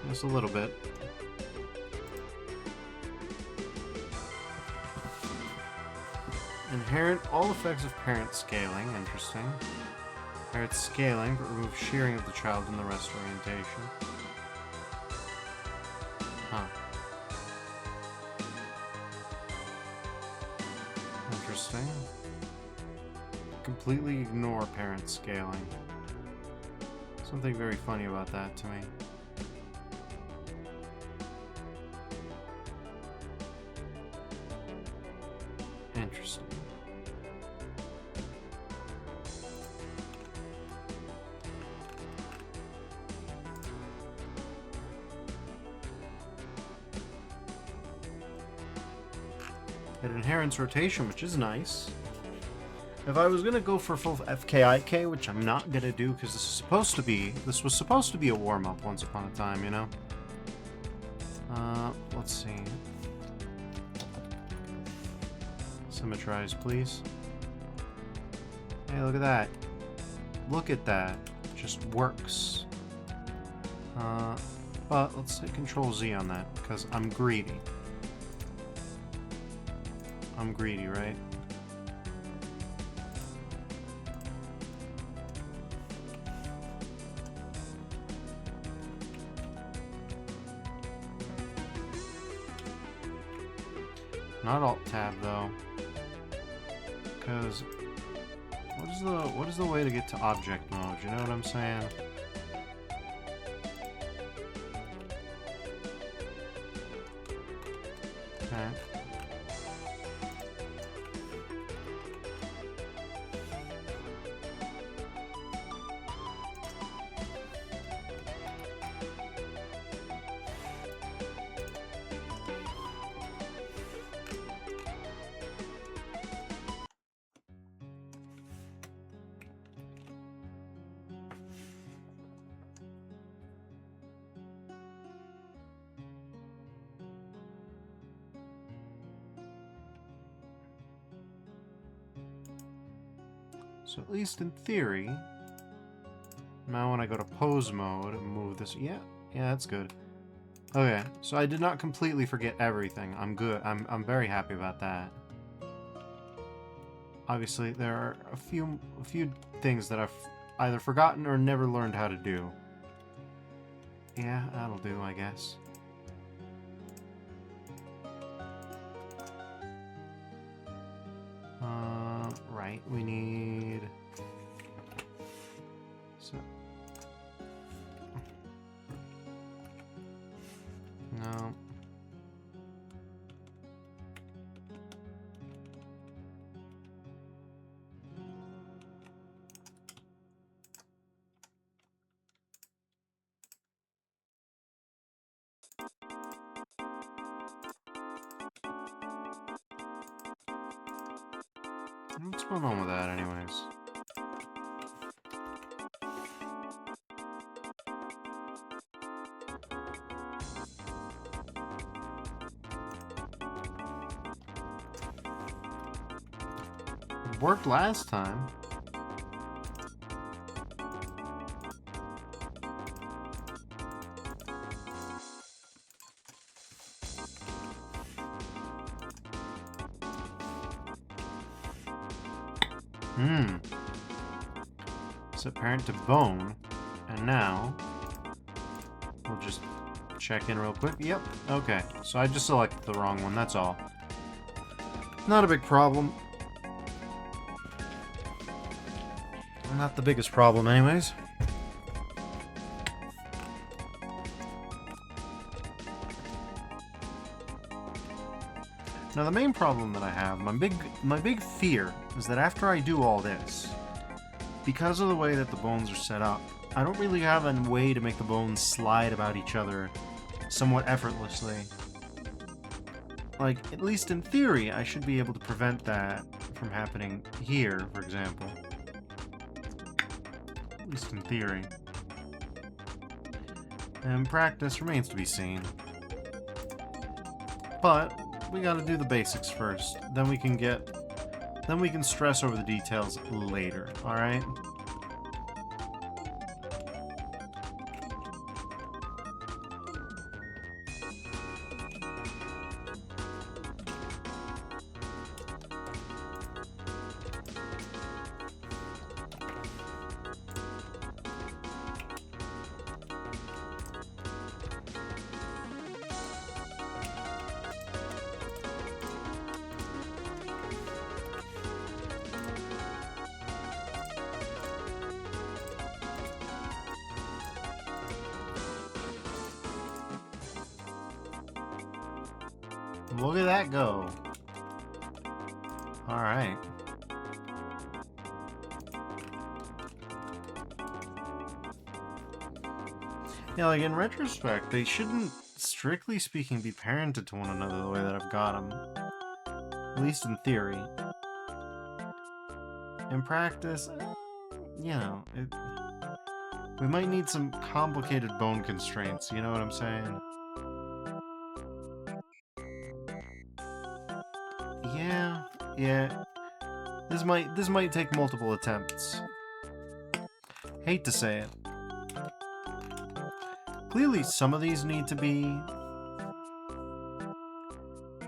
Just a little bit. Inherit all effects of parent scaling. Interesting. Inherit scaling, but remove shearing of the child in the rest orientation. Huh. Interesting. Completely ignore parent scaling. Something very funny about that to me. Interesting. It inherits rotation, which is nice. If I was gonna go for full FKIK, which I'm not gonna do because this was supposed to be a warm-up once upon a time, you know? Let's see. Symmetrize, please. Hey, look at that. Look at that. It just works. But let's hit Control Z on that, because I'm greedy. I'm greedy, right? Not Alt-Tab, though. Because what is the way to get to object mode? You know what I'm saying? Okay. So at least in theory, now when I go to pose mode and move this, yeah, that's good. Okay, so I did not completely forget everything. I'm good. I'm very happy about that. Obviously, there are a few things that I've either forgotten or never learned how to do. Yeah, that'll do, I guess. Right, we need... So... No. Let's move on with that anyways. It worked last time. Set parent to bone, and now we'll just check in real quick. Yep, okay. So I just selected the wrong one, that's all. Not a big problem. Not the biggest problem anyways. Now the main problem that I have, my big fear, is that after I do all this, because of the way that the bones are set up, I don't really have a way to make the bones slide about each other somewhat effortlessly. Like, at least in theory, I should be able to prevent that from happening here, for example. At least in theory. And practice remains to be seen. But we gotta do the basics first. Then we can stress over the details later, alright? Look at that go. Alright. Yeah, like in retrospect, they shouldn't, strictly speaking, be parented to one another the way that I've got them. At least in theory. In practice, you know, we might need some complicated bone constraints, you know what I'm saying? Yeah. This might take multiple attempts. Hate to say it. Clearly some of these need to be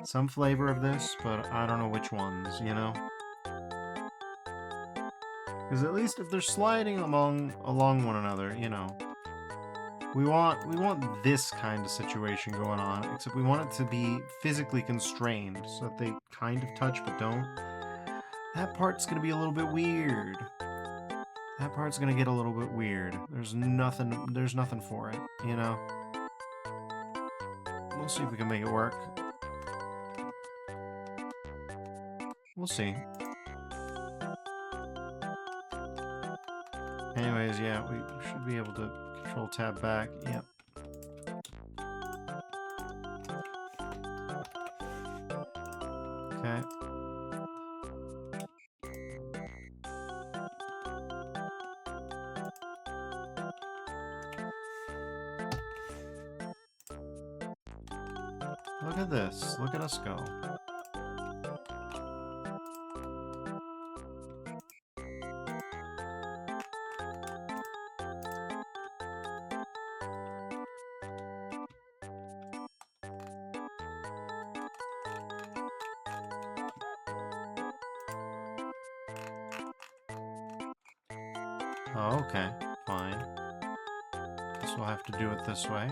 some flavor of this, but I don't know which ones, you know? Because at least if they're sliding along one another, you know, we want this kind of situation going on, except we want it to be physically constrained so that they kind of touch but don't. That part's gonna be a little bit weird. That part's gonna get a little bit weird. There's nothing for it, you know? We'll see if we can make it work. We'll see. Anyways, yeah, we should be able to control tab back. Yep. Okay. Look at this. Look at us go. Oh, okay. Fine. Guess we'll have to do it this way.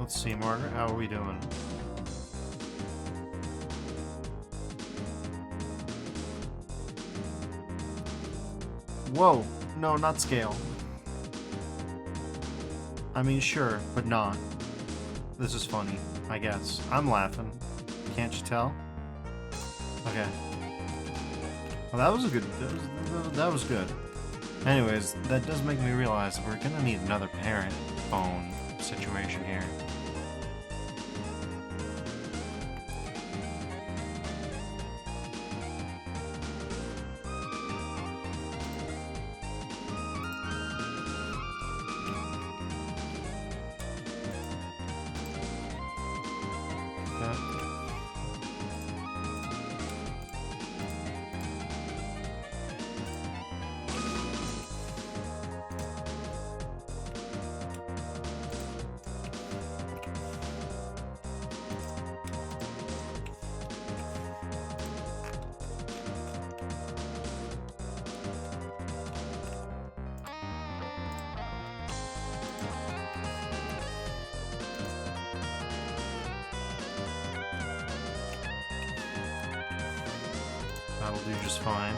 Let's see, Margaret, how are we doing? Whoa, no, not scale. I mean, sure, but not. This is funny, I guess. I'm laughing. Can't you tell? Okay. Well, that was a good... That was good. Anyways, that does make me realize that we're gonna need another parent phone situation here. That'll do just fine.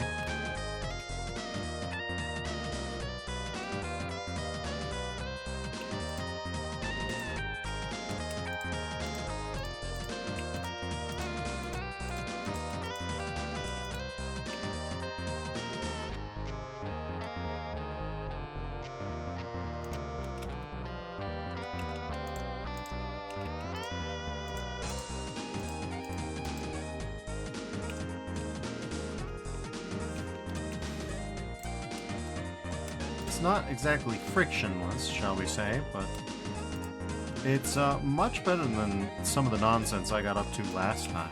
It's not exactly frictionless, shall we say, but it's much better than some of the nonsense I got up to last time.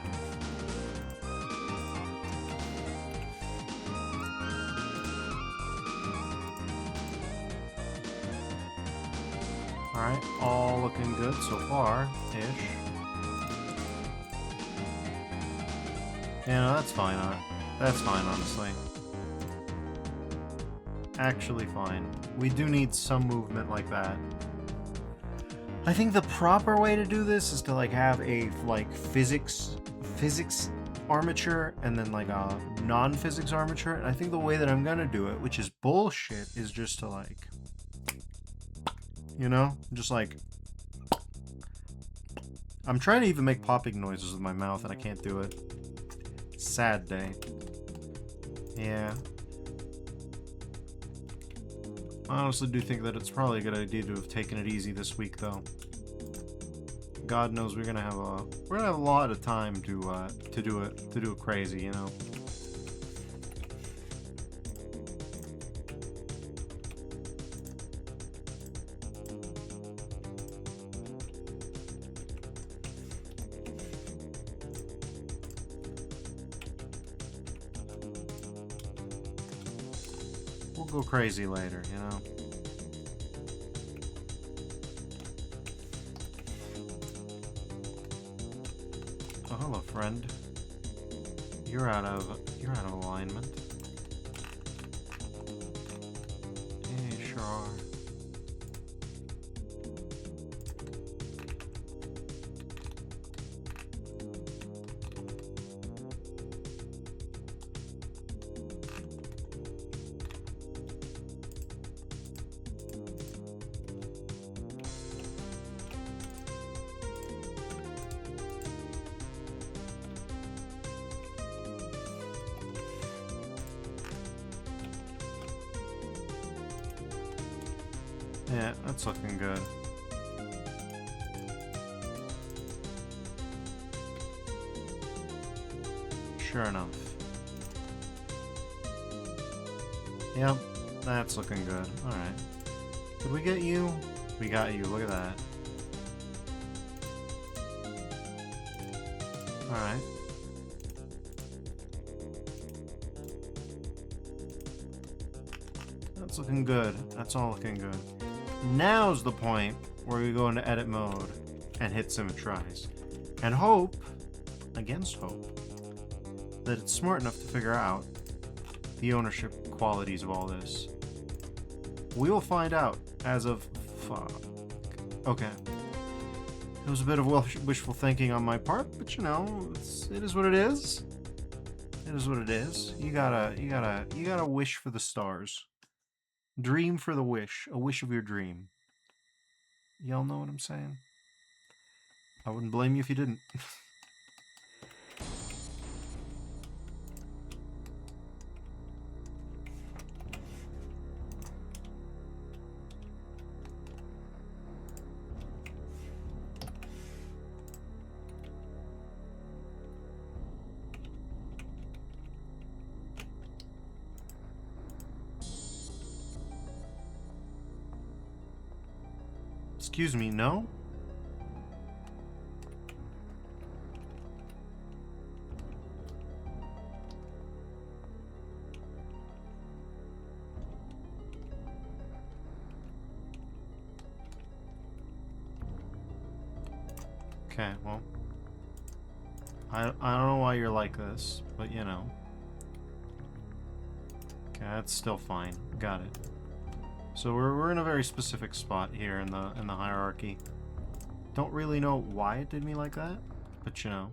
Alright, all looking good so far-ish. Yeah, no, that's fine, that's fine, honestly. Actually fine. We do need some movement like that. I think the proper way to do this is to like have a like physics armature and then like a non-physics armature. And I think the way that I'm gonna do it, which is bullshit, is just to like, you know, just like, I'm trying to even make popping noises with my mouth and I can't do it. Sad day. Yeah. I honestly do think that it's probably a good idea to have taken it easy this week, though. God knows we're gonna have a lot of time to do it crazy, you know. We'll go crazy later, you know. Oh, hello, friend. You're out of alignment. Yeah, you sure are. Yeah, that's looking good. Sure enough. Yep, that's looking good. Alright. Did we get you? We got you, look at that. Alright. That's looking good. That's all looking good. Now's the point where we go into edit mode and hit symmetrize. And hope, against hope, that it's smart enough to figure out the ownership qualities of all this. We will find out as of... Fuck. Okay. It was a bit of wishful thinking on my part, but you know, it is what it is. It is what it is. You gotta wish for the stars. Dream for the wish. A wish of your dream. Y'all know what I'm saying? I wouldn't blame you if you didn't. Excuse me, no? Okay, well, I don't know why you're like this, but you know. Okay, that's still fine. Got it. So we're in a very specific spot here in the hierarchy. Don't really know why it did me like that, but you know.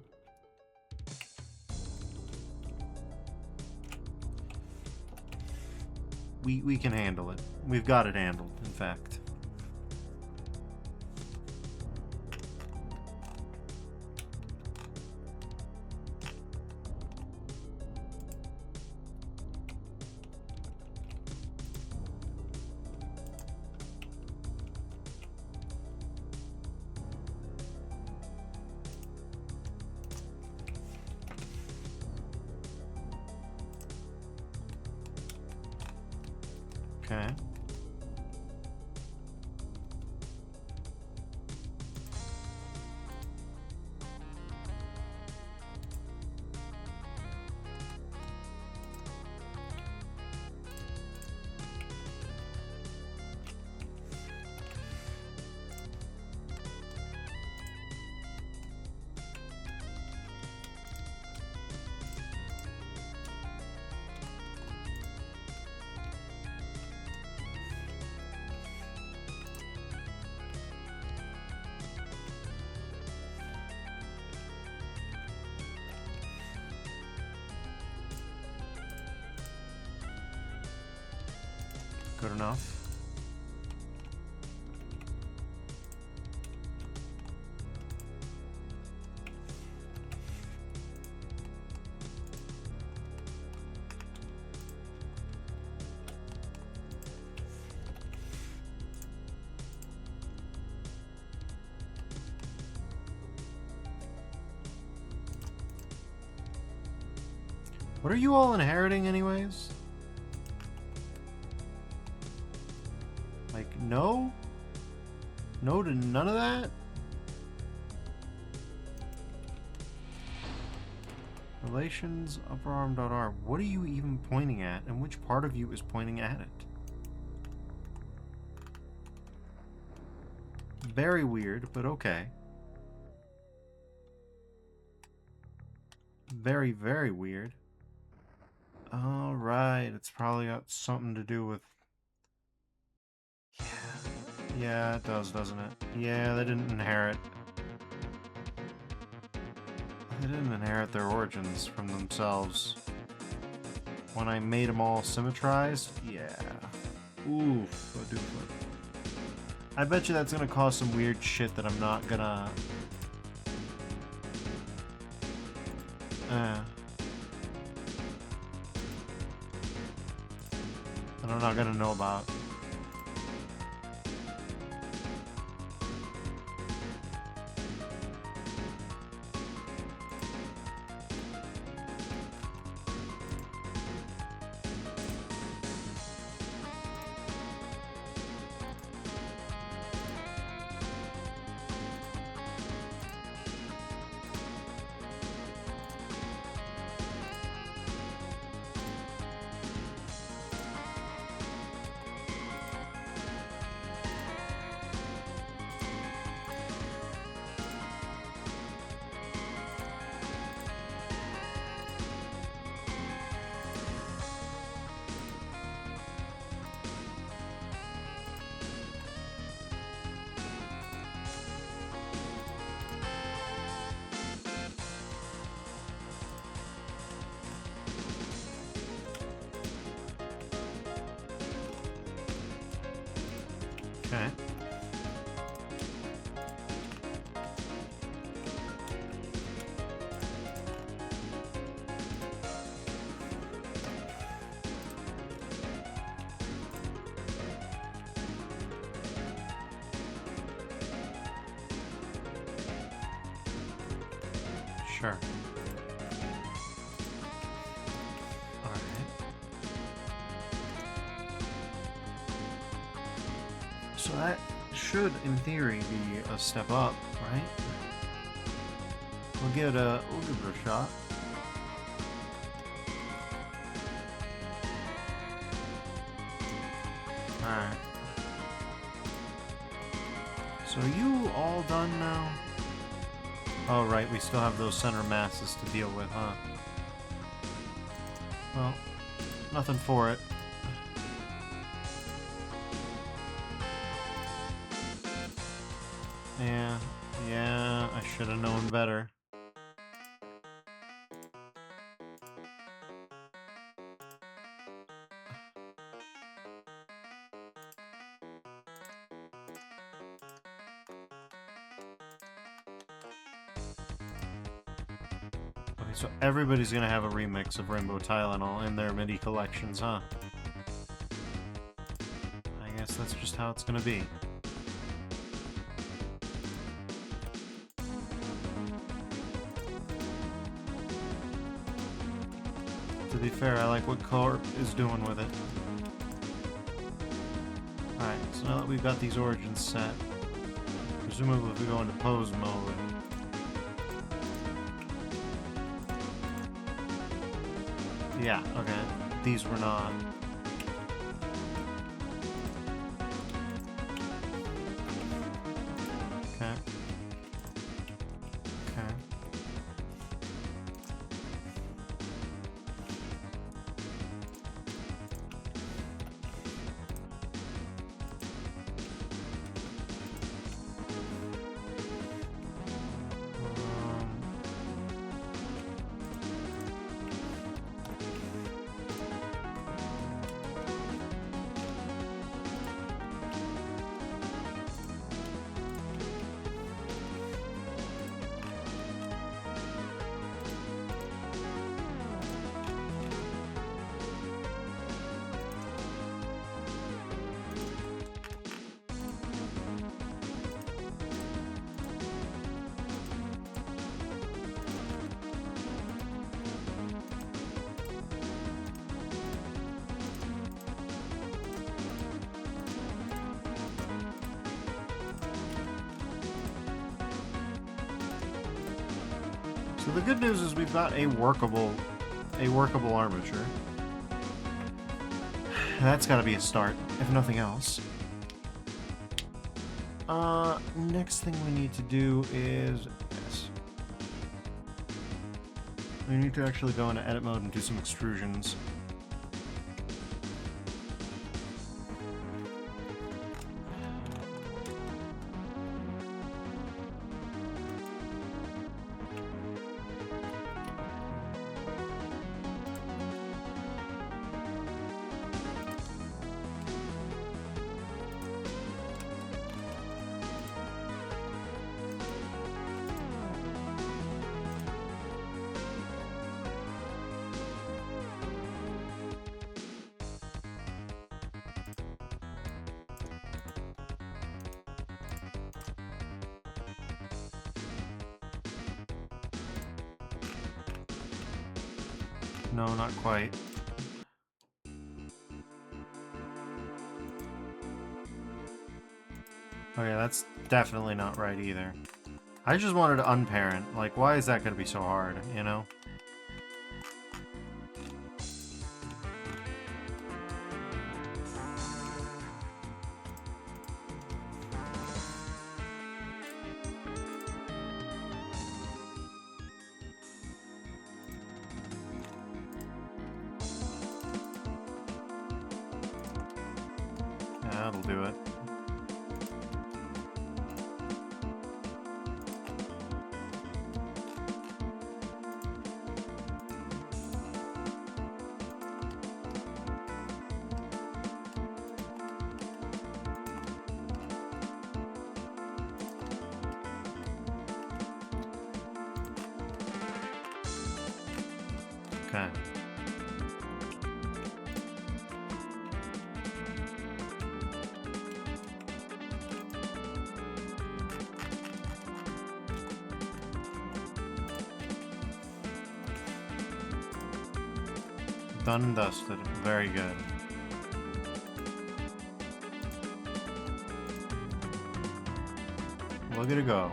We can handle it. We've got it handled, in fact. Okay. Good enough. What are you all inheriting anyways? Like, no? No to none of that? Relations, upperarm.r. What are you even pointing at? And which part of you is pointing at it? Very weird, but okay. Very, very weird. Alright, it's probably got something to do with... Yeah, it does, doesn't it? Yeah, they didn't inherit. They didn't inherit their origins from themselves. When I made them all symmetrized? Yeah. Oof, a doof. I bet you that's gonna cause some weird shit that I'm not gonna... that I'm not gonna know about. Sure. Alright. So that should, in theory, be a step up, right? We'll give it a shot. Alright. So are you all done now? Oh, right, we still have those center masses to deal with, huh? Well, nothing for it. Yeah, I should have known better. Okay, so everybody's gonna have a remix of Rainbow Tylenol in their MIDI collections, huh? I guess that's just how it's gonna be. To be fair, I like what Corp is doing with it. Alright, so now that we've got these origins set, presumably if we go into pose mode, yeah, okay, these were not. Okay. Okay. So the good news is we've got a workable armature. That's got to be a start, if nothing else. Next thing we need to do is this. We need to actually go into edit mode and do some extrusions. No, not quite. Okay, that's definitely not right either. I just wanted to unparent. Like, why is that going to be so hard, you know? That'll do it. Okay. Done and dusted. Very good. Look at it go.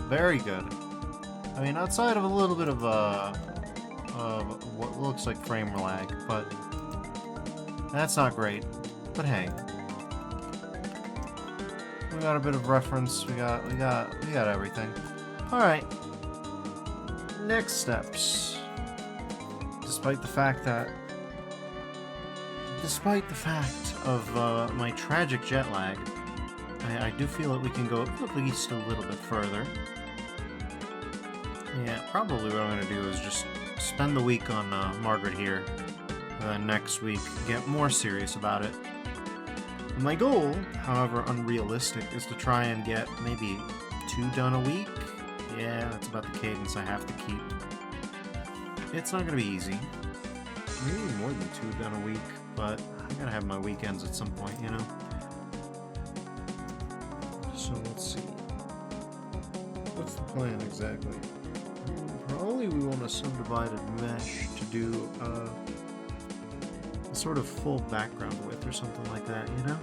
Very good. I mean, outside of a little bit of what looks like frame lag, but that's not great. But hey, we got a bit of reference. We got everything. All right. Next steps. Despite the fact of my tragic jet lag, I do feel that we can go at least a little bit further. Yeah, probably what I'm going to do is just spend the week on Margaret here, and then next week get more serious about it. My goal, however unrealistic, is to try and get maybe 2 done a week. Yeah, that's about the cadence I have to keep. It's not going to be easy. Maybe more than 2 done a week, but I gotta have my weekends at some point, you know? So let's see. What's the plan exactly? Probably we want a subdivided mesh to do a sort of full background width or something like that, you know?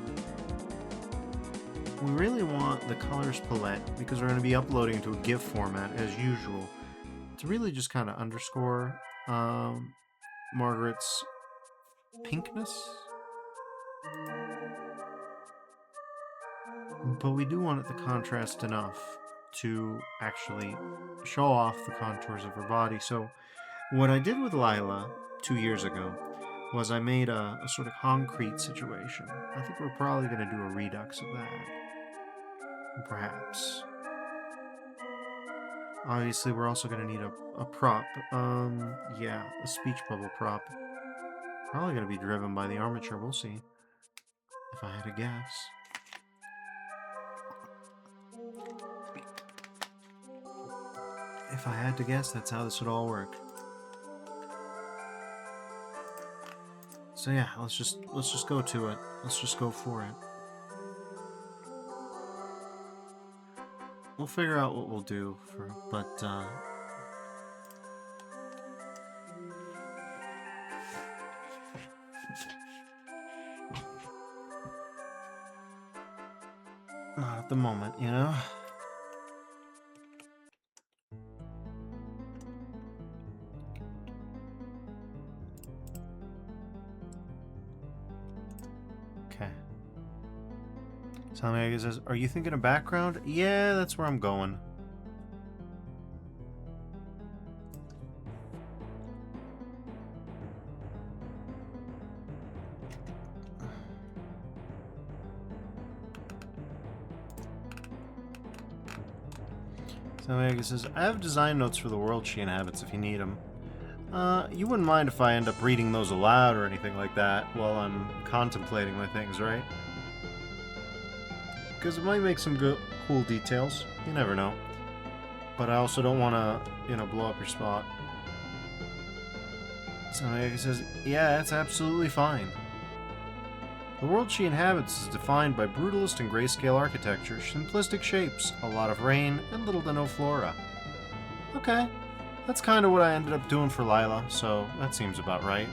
We really want the colors palette, because we're going to be uploading to a GIF format as usual, to really just kind of underscore Margaret's pinkness. But we do want it to contrast enough to actually show off the contours of her body. So what I did with Lila 2 years ago was I made a sort of concrete situation. I think we're probably going to do a redux of that. Perhaps. Obviously, we're also going to need a prop. Yeah, a speech bubble prop. Probably going to be driven by the armature. We'll see. If I had to guess. If I had to guess, that's how this would all work. So yeah, let's just go to it. Let's just go for it. We'll figure out what we'll do but not at the moment, you know? Okay. Somebody says, are you thinking of background? Yeah, that's where I'm going. Somebody says, I have design notes for the world she inhabits if you need them. You wouldn't mind if I end up reading those aloud or anything like that while I'm contemplating my things, right? Because it might make some good, cool details. You never know. But I also don't want to, you know, blow up your spot. Somebody says, yeah, that's absolutely fine. The world she inhabits is defined by brutalist and grayscale architecture, simplistic shapes, a lot of rain, and little to no flora. Okay. That's kind of what I ended up doing for Lila, so that seems about right.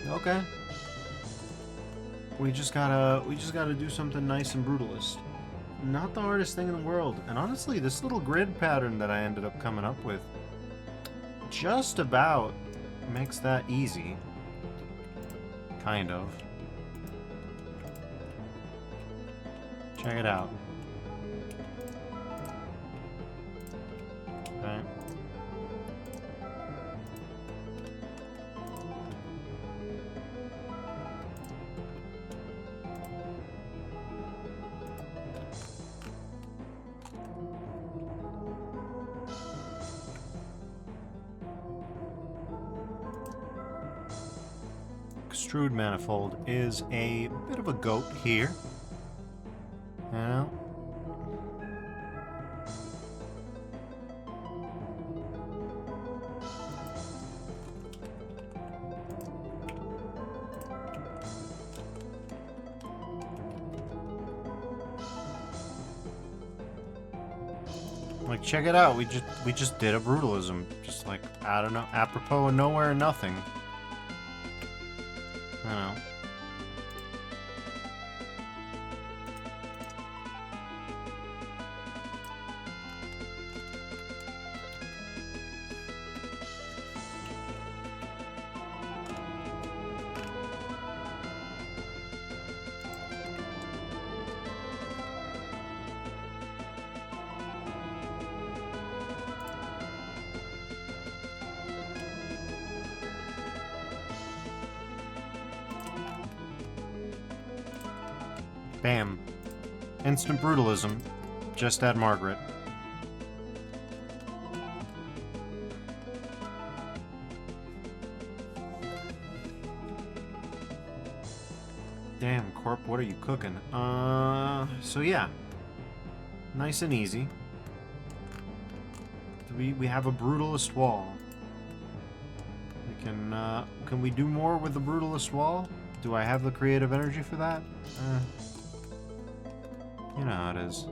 Okay. We just gotta do something nice and brutalist. Not the hardest thing in the world. And honestly, this little grid pattern that I ended up coming up with just about makes that easy. Kind of. Check it out. Okay. Extrude manifold is a bit of a goat here. You know? Like, check it out. We just did a brutalism. Just like, I don't know, apropos of nowhere and nothing. I don't know. Bam. Instant brutalism. Just add Margaret. Damn, Corp, what are you cooking? So yeah. Nice and easy. We have a Brutalist wall. We can we do more with the Brutalist wall? Do I have the creative energy for that? You know how it is.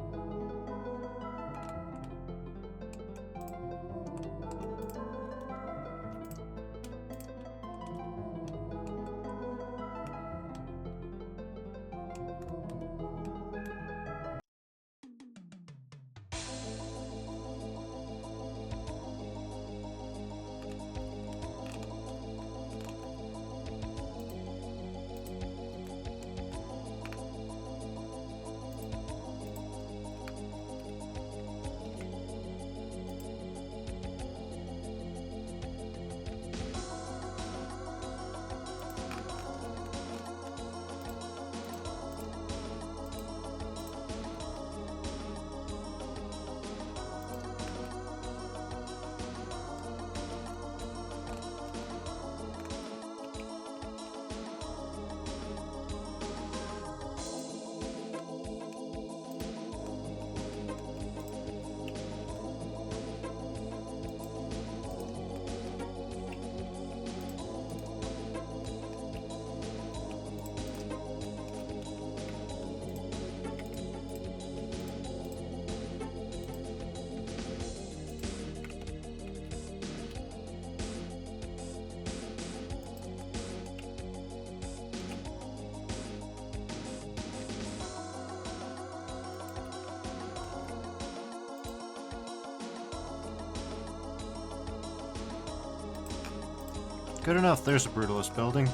Good enough, there's a Brutalist building.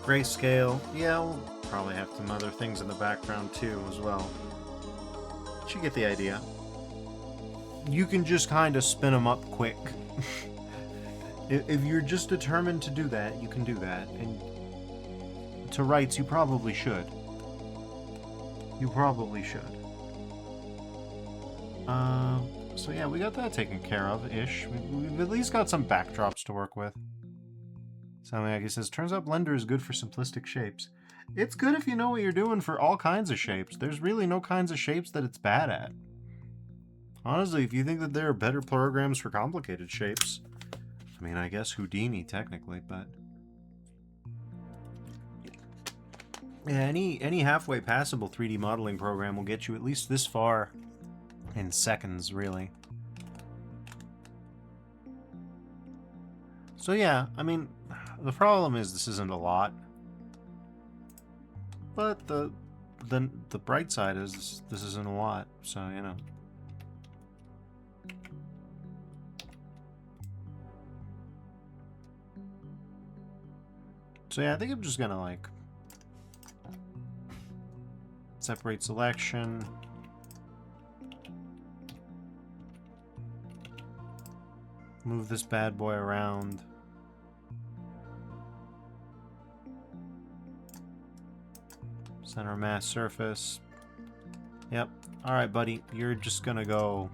Grayscale, yeah, we'll probably have some other things in the background too as well. But you get the idea. You can just kind of spin them up quick. If you're just determined to do that, you can do that. And to rights, you probably should. You probably should. So yeah, we got that taken care of-ish. We've at least got some backdrops to work with. Samyagi says, turns out Blender is good for simplistic shapes. It's good if you know what you're doing for all kinds of shapes. There's really no kinds of shapes that it's bad at. Honestly, if you think that there are better programs for complicated shapes, I mean, I guess Houdini, technically, but... yeah, any halfway passable 3D modeling program will get you at least this far in seconds, really. So yeah, I mean, the problem is this isn't a lot. But the bright side is this isn't a lot, so, you know. So yeah, I think I'm just gonna, like, separate selection. Move this bad boy around. Center mass surface. Yep. Alright, buddy. You're just gonna go...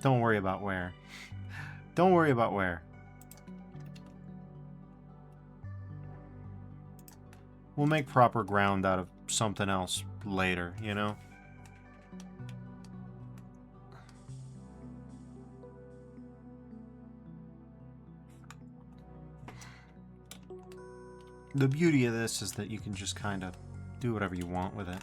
don't worry about where. Don't worry about where. We'll make proper ground out of something else later, you know? The beauty of this is that you can just kind of do whatever you want with it.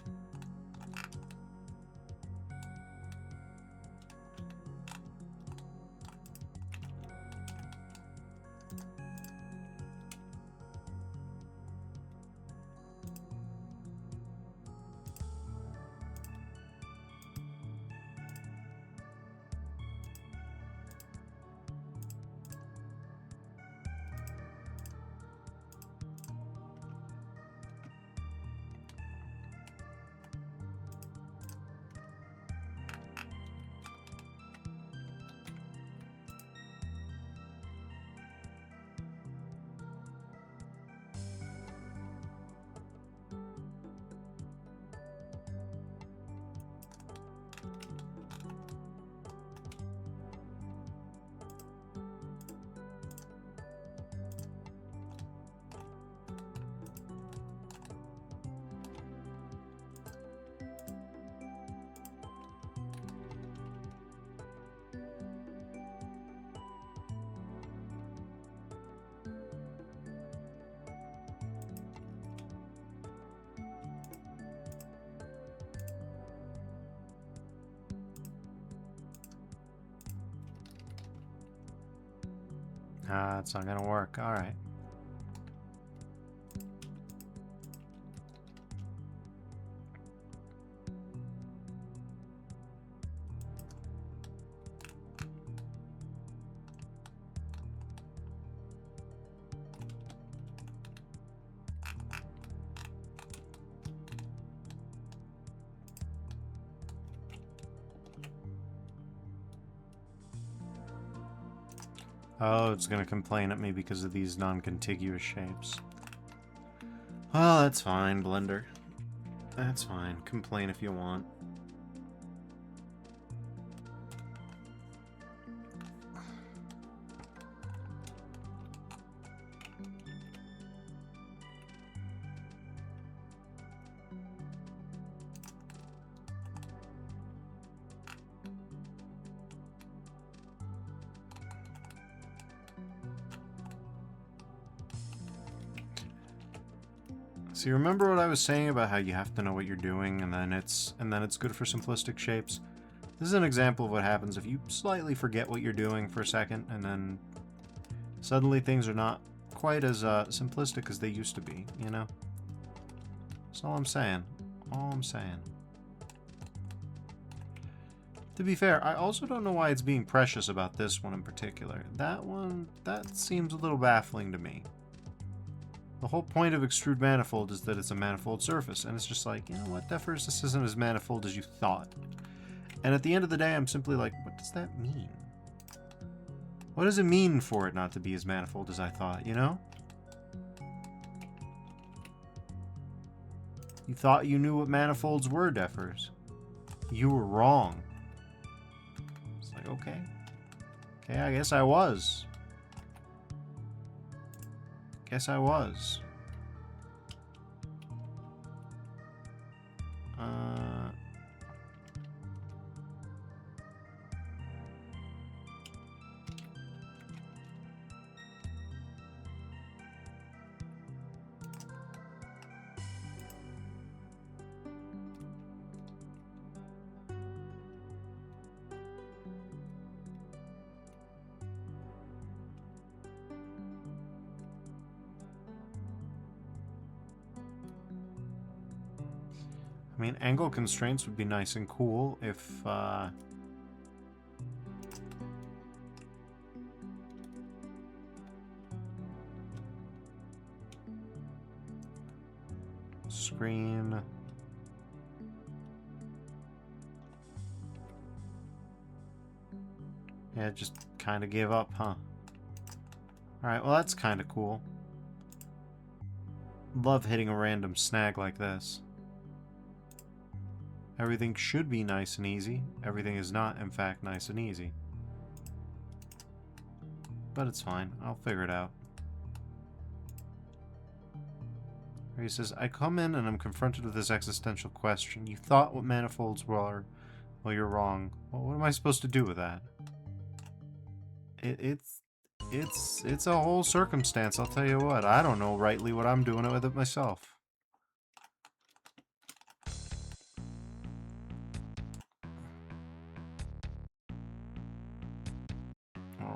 Ah, it's not gonna work. Alright. Oh, it's gonna complain at me because of these non-contiguous shapes. Well, that's fine, Blender. That's fine. Complain if you want. See, remember what I was saying about how you have to know what you're doing, and then it's good for simplistic shapes? This is an example of what happens if you slightly forget what you're doing for a second, and then suddenly things are not quite as simplistic as they used to be, you know? That's all I'm saying. All I'm saying. To be fair, I also don't know why it's being precious about this one in particular. That one, that seems a little baffling to me. The whole point of extrude manifold is that it's a manifold surface, and it's just like, you know what, Defers, this isn't as manifold as you thought. And at the end of the day, I'm simply like, what does that mean? What does it mean for it not to be as manifold as I thought, you know? You thought you knew what manifolds were, Defers. You were wrong. It's like, okay. Okay, I guess I was. Guess I was. I mean, angle constraints would be nice and cool if, screen. Yeah, just kind of gave up, huh? Alright, well that's kind of cool. Love hitting a random snag like this. Everything should be nice and easy. Everything is not, in fact, nice and easy. But it's fine. I'll figure it out. He says, I come in and I'm confronted with this existential question. You thought what manifolds were. Well, you're wrong. Well, what am I supposed to do with that? It's a whole circumstance, I'll tell you what. I don't know rightly what I'm doing with it myself.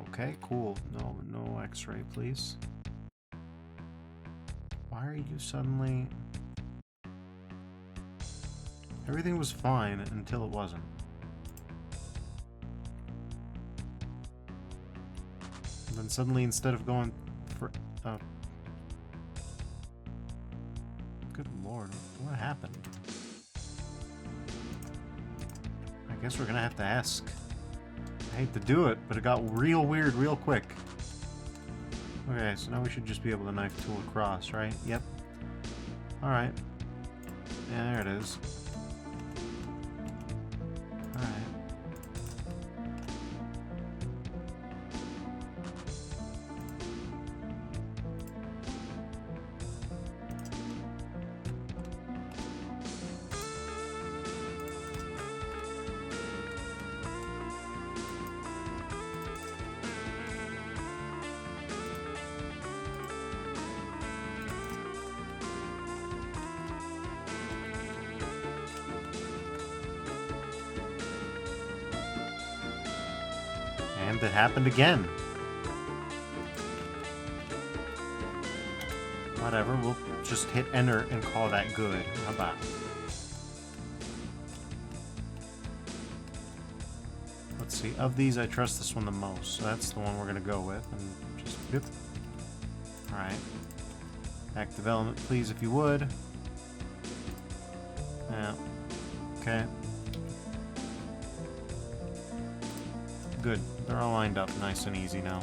Okay, cool. No x-ray, please. Why are you suddenly... Everything was fine until it wasn't. And then suddenly, instead of going for... Good lord, what happened? I guess we're gonna have to ask. I hate to do it, but it got real weird real quick. Okay, so now we should just be able to knife tool across, right? Yep. Alright. Yeah, there it is. Alright. And it happened again. Whatever, we'll just hit enter and call that good. How about? Let's see, of these I trust this one the most, so that's the one we're gonna go with, and just, yep. Alright. Back development, please, if you would. Yeah. Okay. Good. They're all lined up nice and easy now.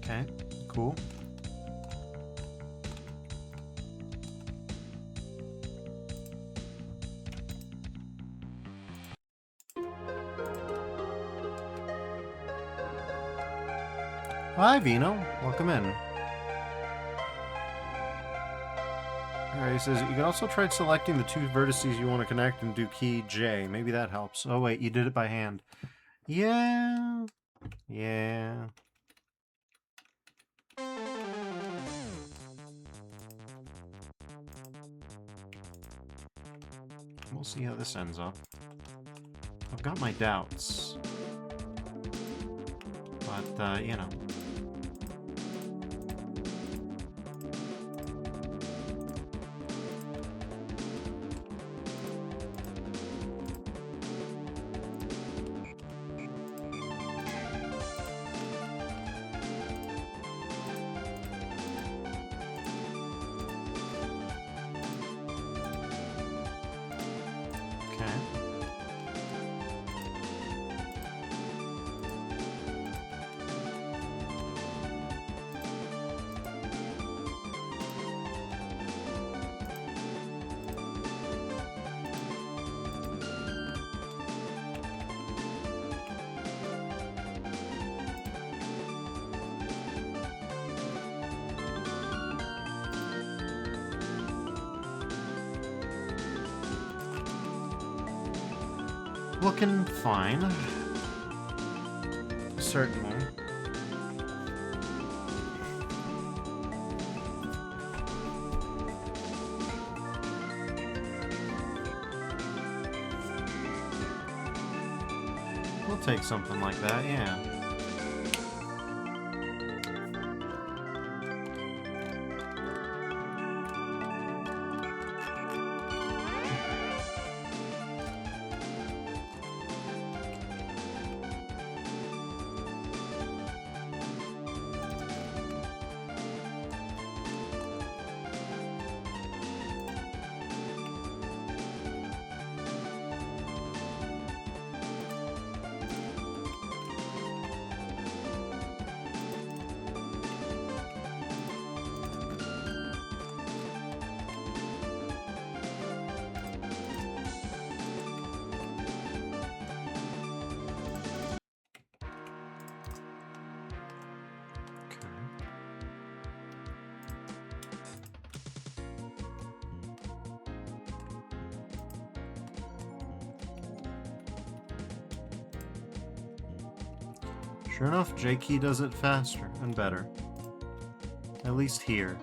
Okay, cool. Hi, Vino. Welcome in. Alright, he says, you can also try selecting the 2 vertices you want to connect and do key J. Maybe that helps. Oh, wait, you did it by hand. Yeah. Yeah. We'll see how this ends up. I've got my doubts. But, you know. Looking fine. Certainly. We'll take something like that, yeah. Sure enough, J-Key does it faster and better. At least here.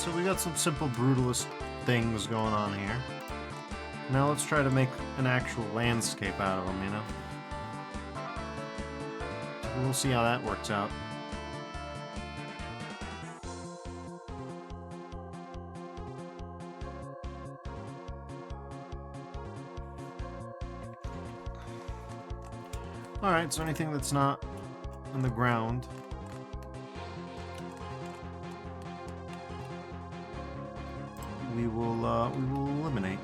so we got some simple brutalist things going on here. Now let's try to make an actual landscape out of them, you know? We'll see how that works out. Alright, so anything that's not on the ground, we will eliminate.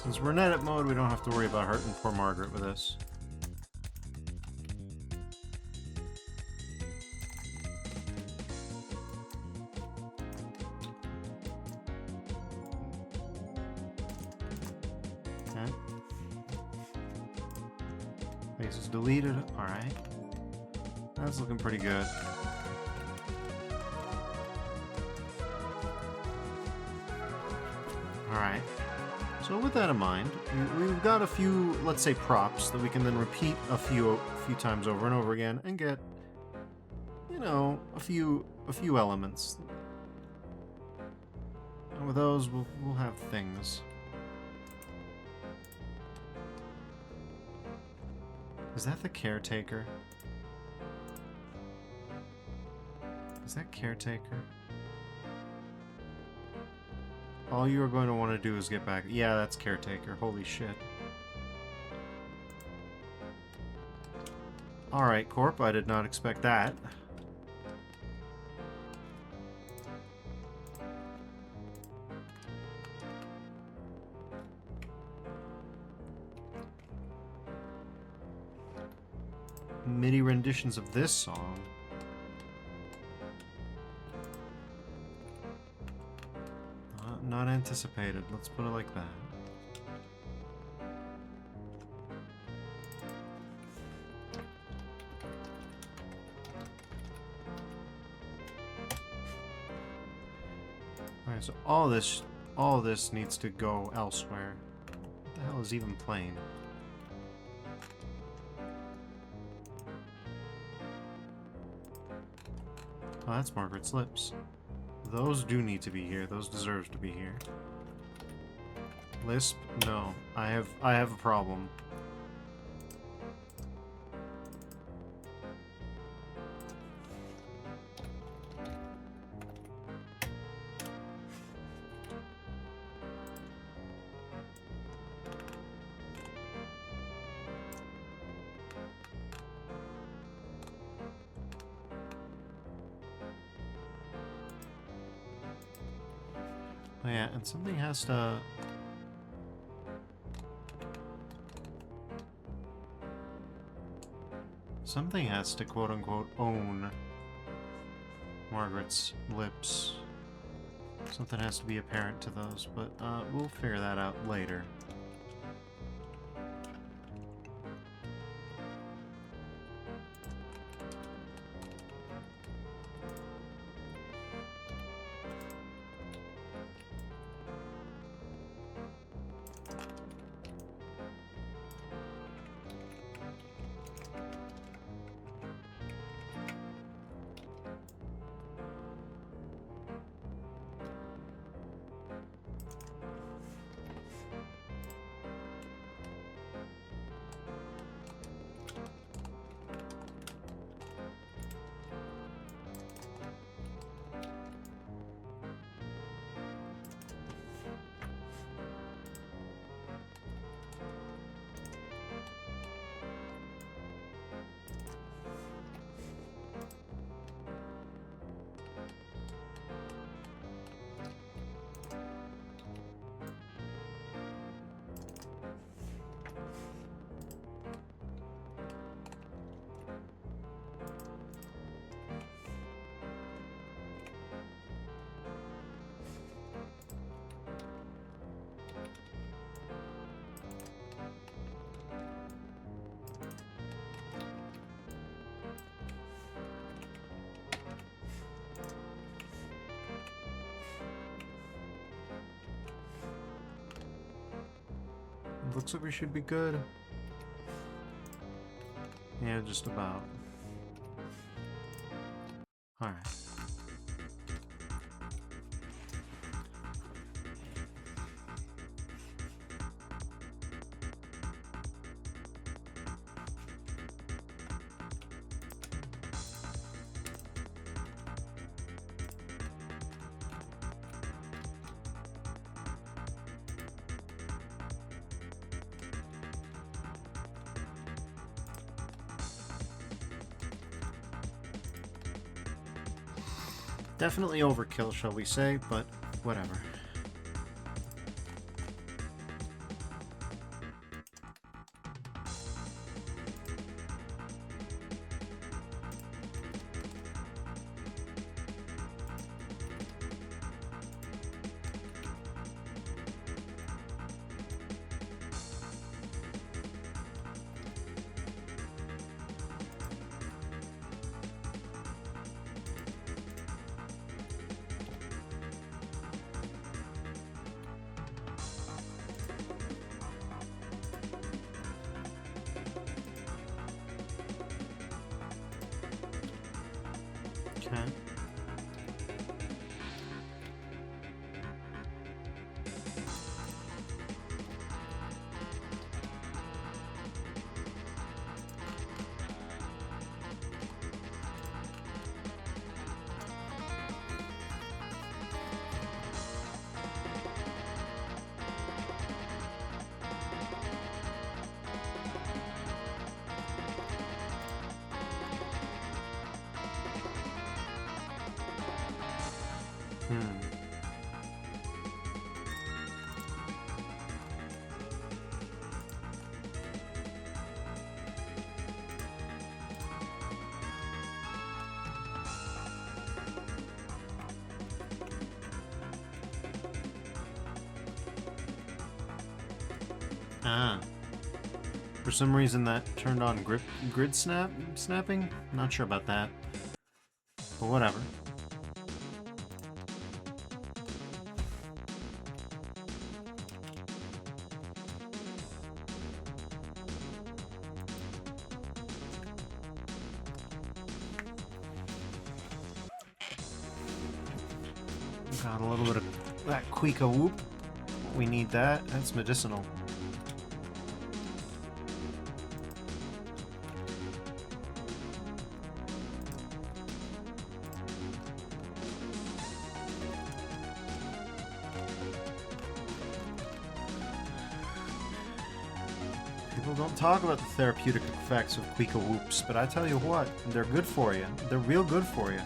Since we're in edit mode, we don't have to worry about hurting poor Margaret with this. Okay. Face is deleted. Alright. That's looking pretty good. Alright. So with that in mind, we've got a few, let's say, props that we can then repeat a few times over and over again and get, you know, a few elements. And with those, we'll have things. Is that the caretaker? Is that caretaker? All you are going to want to do is get back. Yeah, that's caretaker. Holy shit. Alright, Corp. I did not expect that. MIDI renditions of this song. Not anticipated. Let's put it like that. Alright, so all this needs to go elsewhere. What the hell is even playing? Oh, that's Margaret's lips. Those do need to be here. Those deserve to be here. Lisp? No. I have a problem. Oh yeah, and something has to... Something has to quote-unquote own Margaret's lips. Something has to be apparent to those, but we'll figure that out later. looks like we should be good. Yeah, just about. Alright. Definitely overkill, shall we say, but whatever. Okay. Ah. For some reason that turned on grid snapping? Not sure about that. But whatever. Got a little bit of that Quika whoop. We need that. That's medicinal. People don't talk about the therapeutic effects of Quika whoops, but I tell you what, they're good for you. They're real good for you.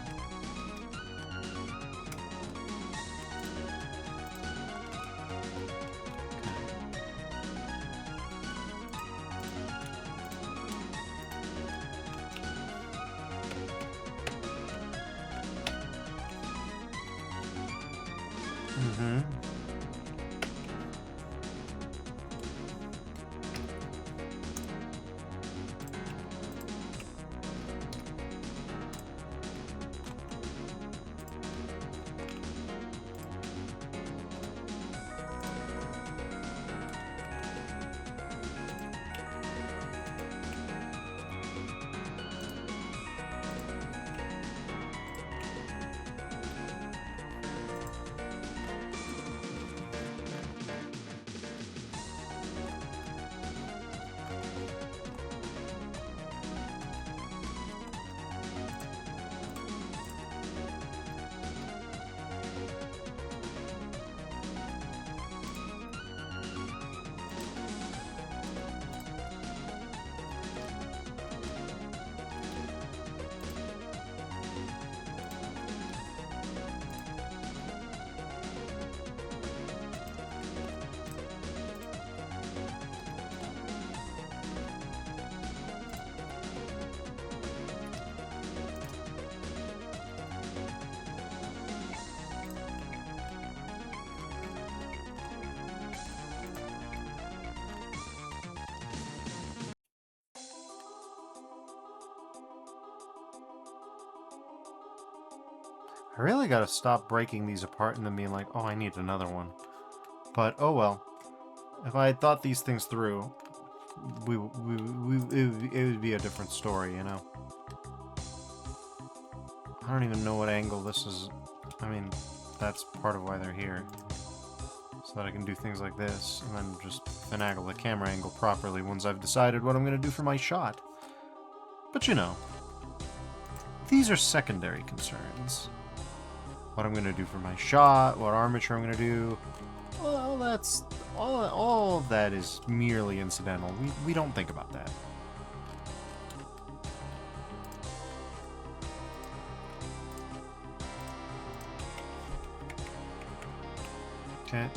I really gotta stop breaking these apart and then being like, oh, I need another one. But, oh well. If I had thought these things through, it would be a different story, you know? I don't even know what angle this is. I mean, that's part of why they're here. So that I can do things like this, and then just finagle the camera angle properly once I've decided what I'm going to do for my shot. But you know, these are secondary concerns. What I'm going to do for my shot, what armature I'm going to do, well, that's... all of that is merely incidental. We don't think about that. Okay.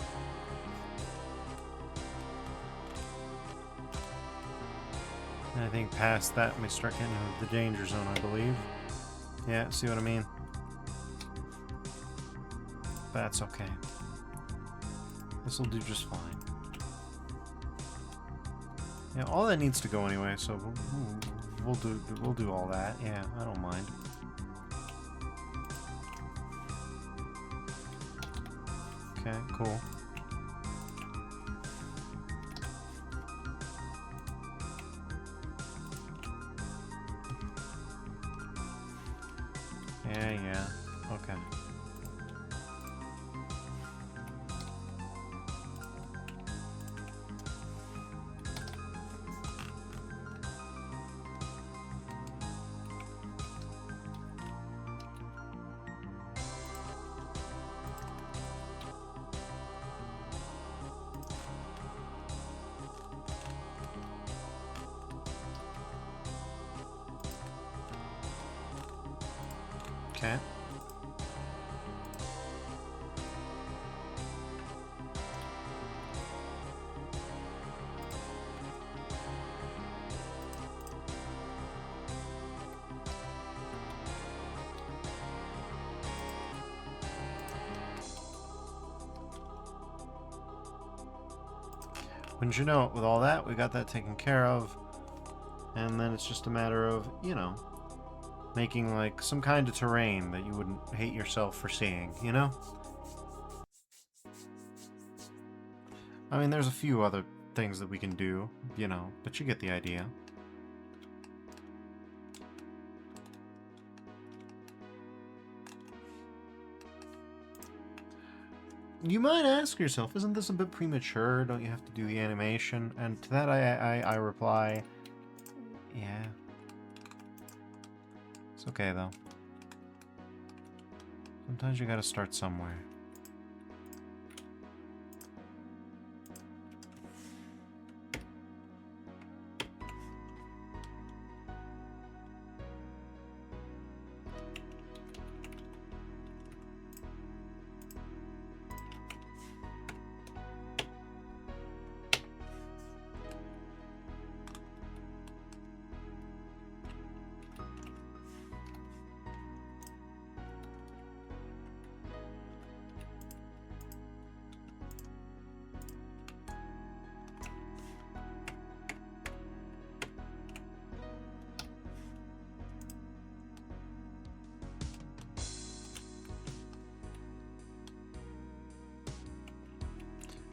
And I think past that we start getting into the danger zone, I believe. Yeah, see what I mean? That's okay. This will do just fine. Yeah, all that needs to go anyway, so we'll do all that. Yeah, I don't mind. Okay, cool. Yeah, okay. Okay. Wouldn't you know it, with all that, we got that taken care of. And then it's just a matter of, you know, making like some kind of terrain that you wouldn't hate yourself for seeing, you know? I mean, there's a few other things that we can do, you know, but you get the idea. You might ask yourself, isn't this a bit premature? Don't you have to do the animation? And to that I reply, yeah. It's okay, though. Sometimes you gotta start somewhere.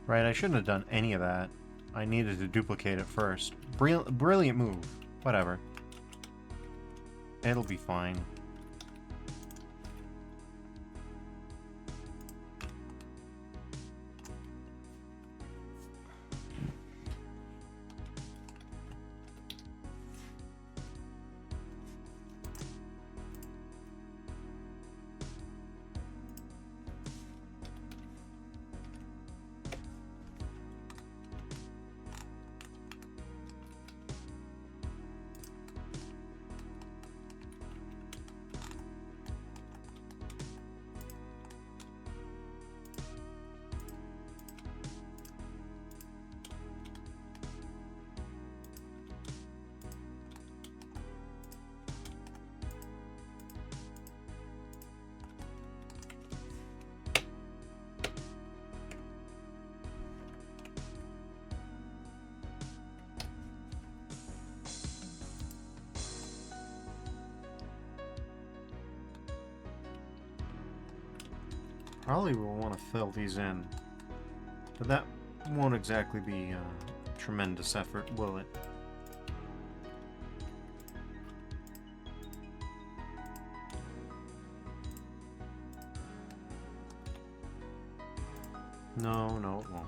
Right, I shouldn't have done any of that. I needed to duplicate it first. Brilliant move. Whatever. It'll be fine. Probably will want to fill these in. But Won't exactly be tremendous effort, will it? No, no, it won't.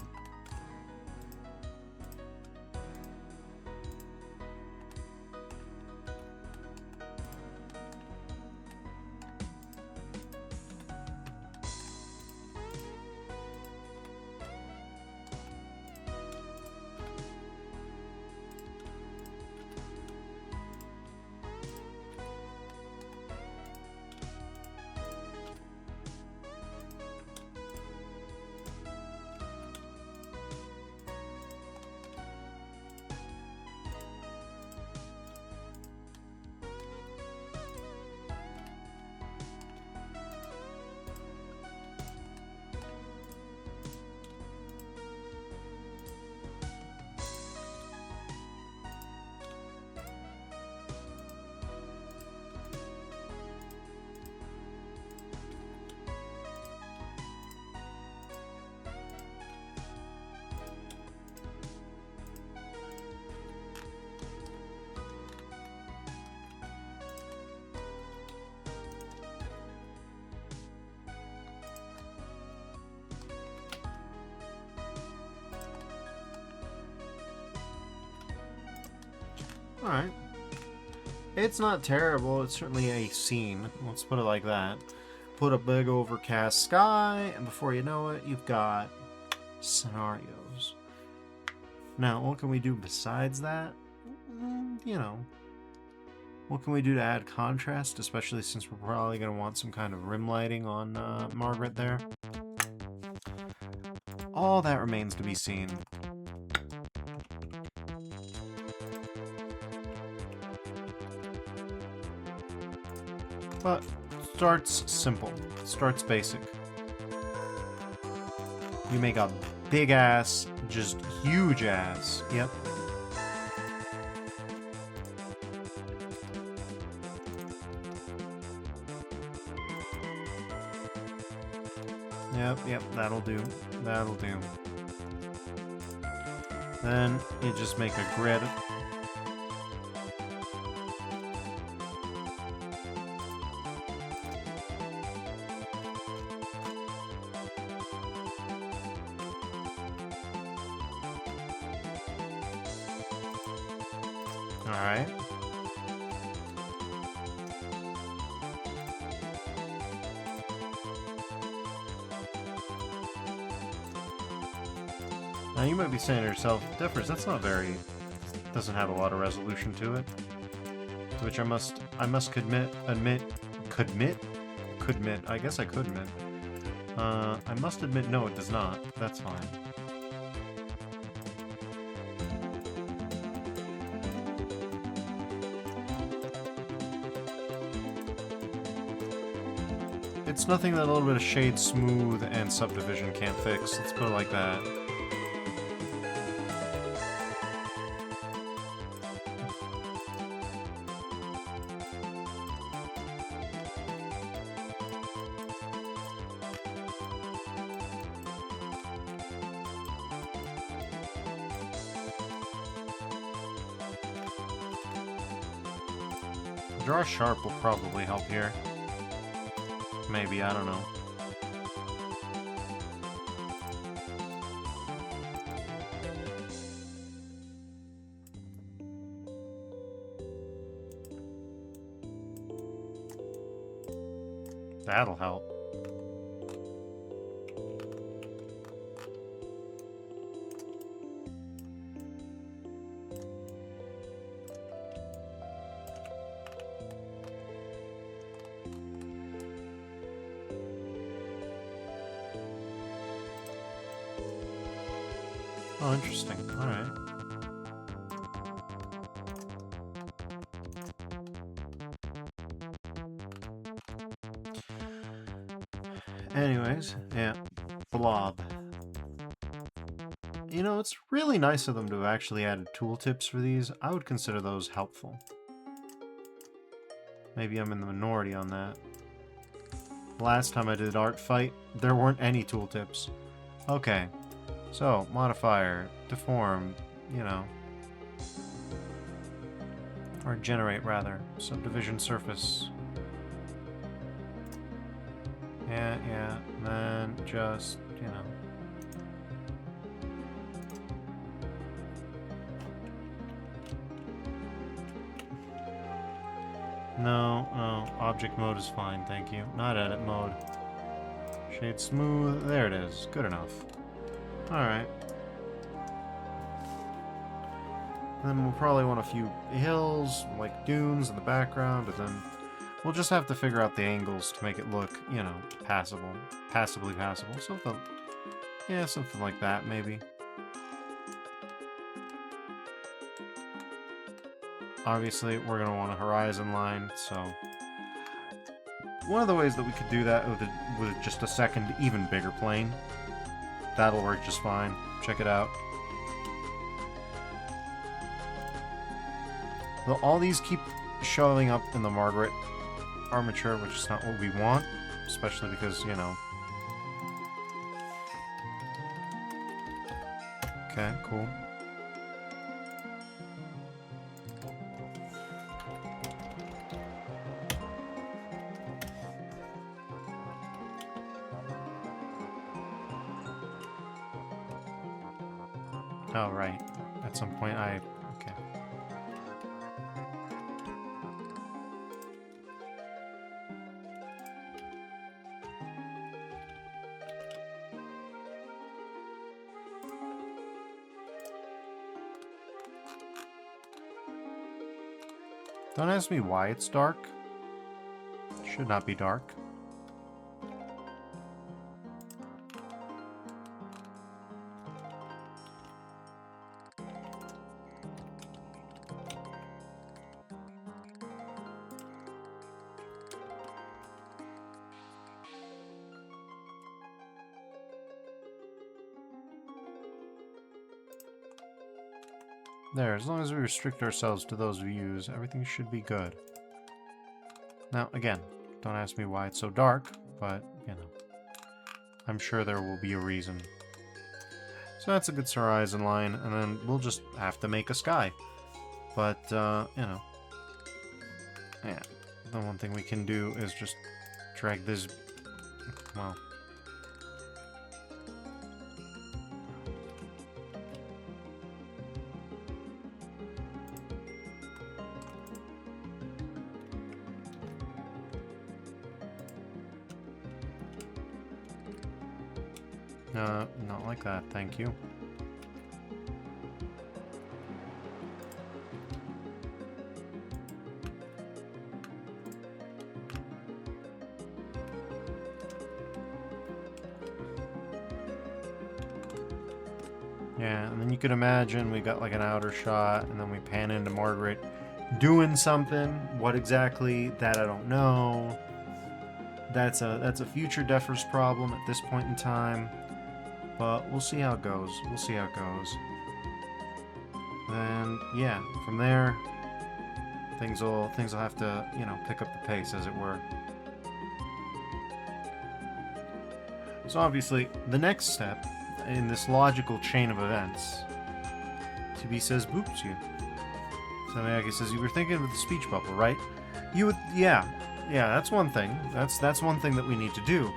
Alright. It's not terrible. It's certainly a scene. Let's put it like that. Put a big overcast sky, and before you know it, you've got scenarios. Now, what can we do besides that? You know, what can we do to add contrast, especially since we're probably going to want some kind of rim lighting on Margaret there? All that remains to be seen. But starts simple, starts basic. You make a big ass, just huge ass. Yep. Yep, that'll do. That'll do. Then you just make a grid. Alright. Now you might be saying to yourself, Differs, that's not very... doesn't have a lot of resolution to it. To which I must admit, I guess I could admit. I must admit, no, it does not. That's fine. It's nothing that a little bit of shade smooth and subdivision can't fix. Let's put it like that. Draw sharp will probably help here. Maybe, I don't know. That'll help. Oh, interesting. Alright. Anyways, yeah. Blob. You know, it's really nice of them to have actually added tooltips for these. I would consider those helpful. Maybe I'm in the minority on that. Last time I did Artfight, there weren't any tooltips. Okay. So, modifier, deform, you know. Or generate, rather. Subdivision surface. Yeah, and then just, you know. No, object mode is fine, thank you. Not edit mode. Shade smooth, there it is, good enough. Alright. Then we'll probably want a few hills, like dunes in the background, and then we'll just have to figure out the angles to make it look, you know, passably passable. Something, yeah, something like that, maybe. Obviously, we're going to want a horizon line, so one of the ways that we could do that with just a second, even bigger plane, that'll work just fine. Check it out. Though all these keep showing up in the Margaret armature, which is not what we want, especially because, you know. Okay, cool. Oh, right. At some point okay. Don't ask me why it's dark. It should not be dark. There, as long as we restrict ourselves to those views, everything should be good. Now, again, don't ask me why it's so dark, but, you know, I'm sure there will be a reason. So that's a good horizon line, and then we'll just have to make a sky. But, you know, yeah, the one thing we can do is just drag this, well... not like that, thank you. Yeah, and then you could imagine we got like an outer shot, and then we pan into Margaret doing something. What exactly? That I don't know. That's a future Defers problem at this point in time. But we'll see how it goes. We'll see how it goes. And yeah, from there, things will have to, you know, pick up the pace, as it were. So obviously, the next step in this logical chain of events, TB says boops you. So Miyagi says, you were thinking of the speech bubble, right? You would, yeah, that's one thing. That's one thing that we need to do.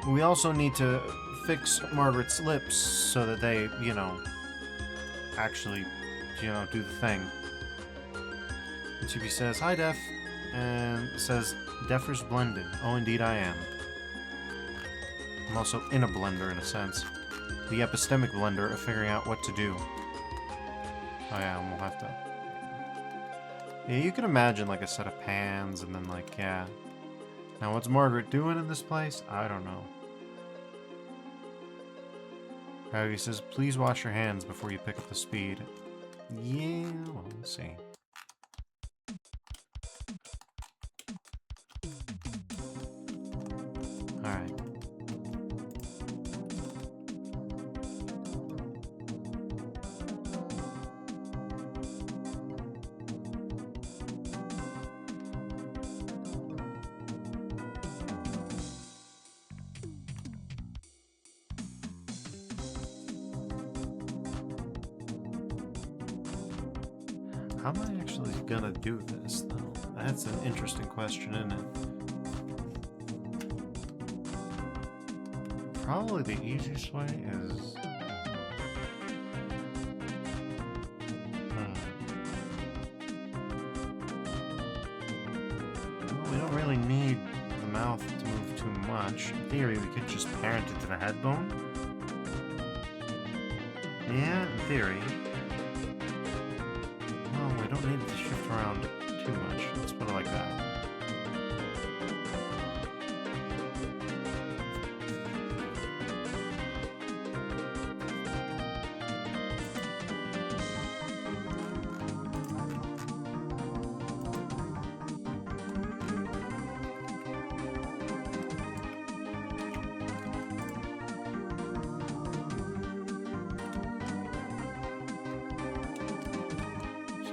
We also need to fix Margaret's lips so that they, you know, actually, you know, do the thing. And TB says, hi, Def, and says, Deffer's blended. Oh, indeed I am. I'm also in a blender, in a sense. The epistemic blender of figuring out what to do. Oh yeah, and we'll have to... Yeah, you can imagine, like, a set of pans, and then, like, yeah. Now, what's Margaret doing in this place? I don't know. He says, please wash your hands before you pick up the speed. Yeah, well, we'll see. Alright. How am I actually gonna do this, though? That's an interesting question, isn't it? Probably the easiest way is... Well, we don't really need the mouth to move too much. In theory, we could just parent it to the head bone. Yeah, in theory. Well, we don't need it to shift around too much. Let's put it like that.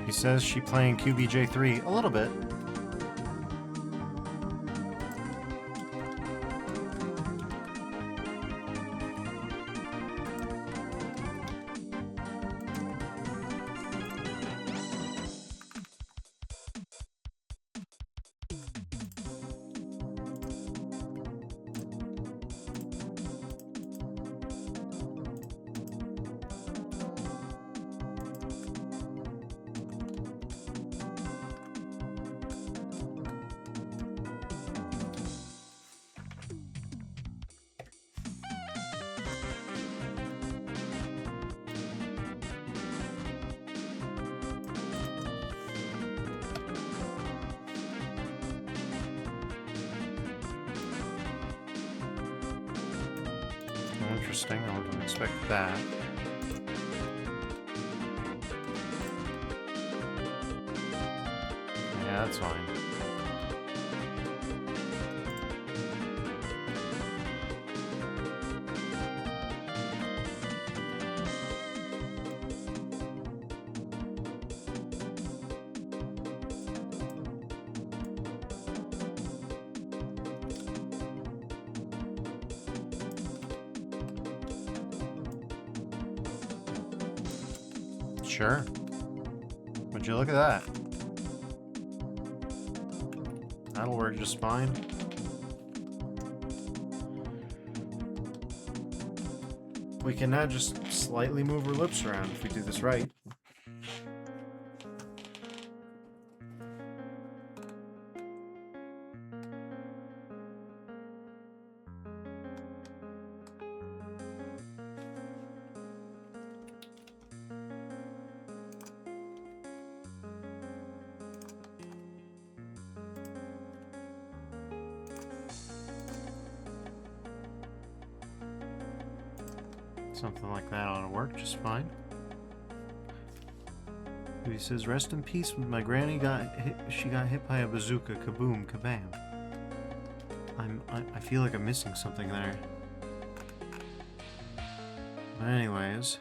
He says she playing QBJ3 a little bit. Interesting, I wouldn't expect that. Yeah, that's fine. Sure. Would you look at that? That'll work just fine. We can now just slightly move her lips around if we do this right. Something like that ought to work just fine. He says, "Rest in peace. My granny got hit. She got hit by a bazooka. Kaboom, kabam." I feel like I'm missing something there. But anyways.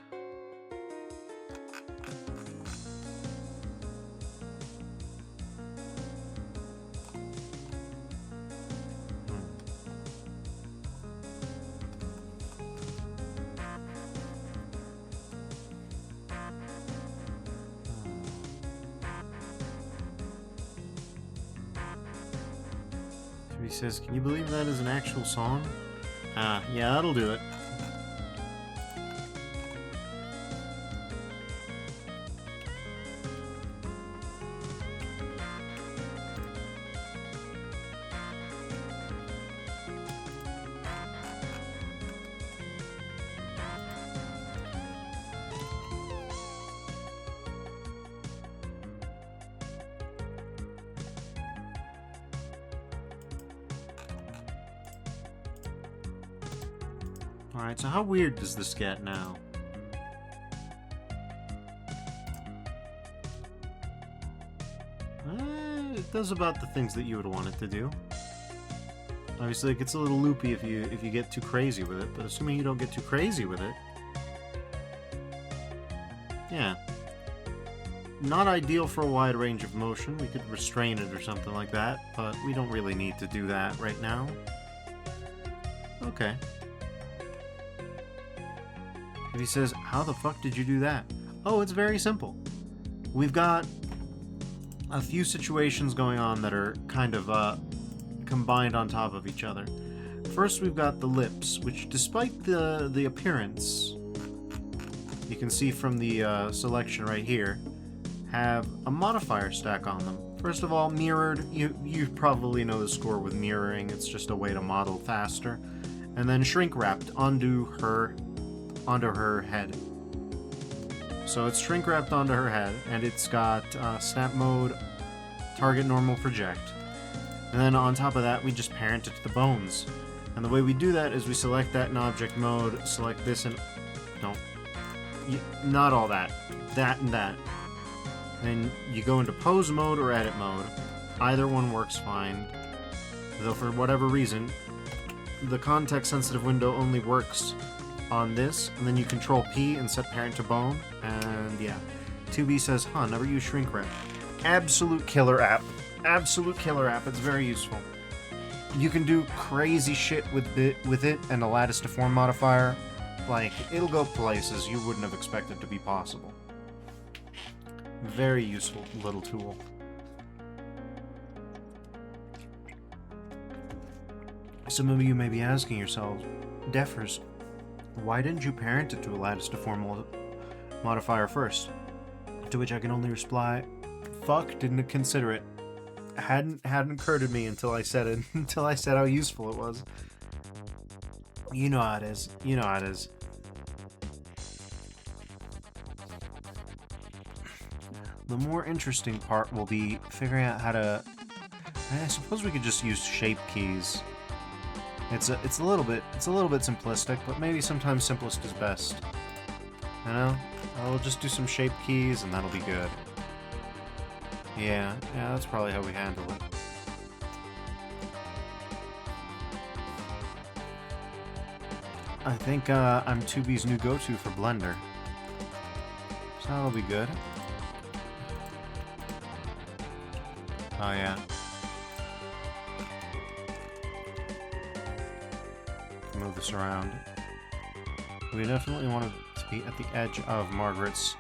He says, "Can you believe that is an actual song?" Yeah, that'll do it. Alright, so how weird does this get now? It does about the things that you would want it to do. Obviously, it gets a little loopy if you get too crazy with it, but assuming you don't get too crazy with it... Yeah. Not ideal for a wide range of motion. We could restrain it or something like that, but we don't really need to do that right now. Okay. If he says, "How the fuck did you do that?" Oh, it's very simple. We've got a few situations going on that are kind of combined on top of each other. First, we've got the lips, which, despite the appearance, you can see from the selection right here, have a modifier stack on them. First of all, mirrored. You probably know the score with mirroring. It's just a way to model faster. And then shrink wrapped onto her head. So it's shrink wrapped onto her head, and it's got snap mode, target, normal, project. And then on top of that, we just parent it to the bones. And the way we do that is we select that in object mode, select this and... No. Not all that. That and that. And you go into pose mode or edit mode. Either one works fine. Though for whatever reason, the context-sensitive window only works on this, and then you control P and set parent to bone, and yeah. 2B says, huh, never use shrink wrap. Absolute killer app. Absolute killer app. It's very useful. You can do crazy shit with it and a lattice deform modifier. Like, it'll go places you wouldn't have expected to be possible. Very useful little tool. Some of you may be asking yourselves, Defers, why didn't you parent it to a lattice deform modifier first? To which I can only reply, fuck, didn't consider it. Hadn't occurred to me until I said it, until I said how useful it was. You know how it is. You know how it is. The more interesting part will be figuring out how to... I suppose we could just use shape keys. It's a little bit simplistic, but maybe sometimes simplest is best. You know? I'll just do some shape keys and that'll be good. Yeah, that's probably how we handle it. I think I'm 2B's new go-to for Blender. So that'll be good. Oh yeah. Move this around. We definitely want to be at the edge of Margaret's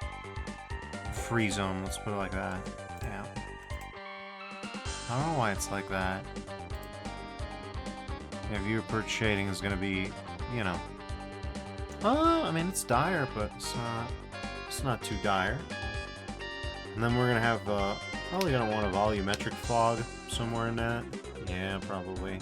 free zone, let's put it like that. Yeah. I don't know why it's like that. Yeah, viewer perch shading is gonna be, you know. I mean, it's dire, but it's not too dire. And then we're gonna have, probably gonna want a volumetric fog somewhere in that. Yeah, probably.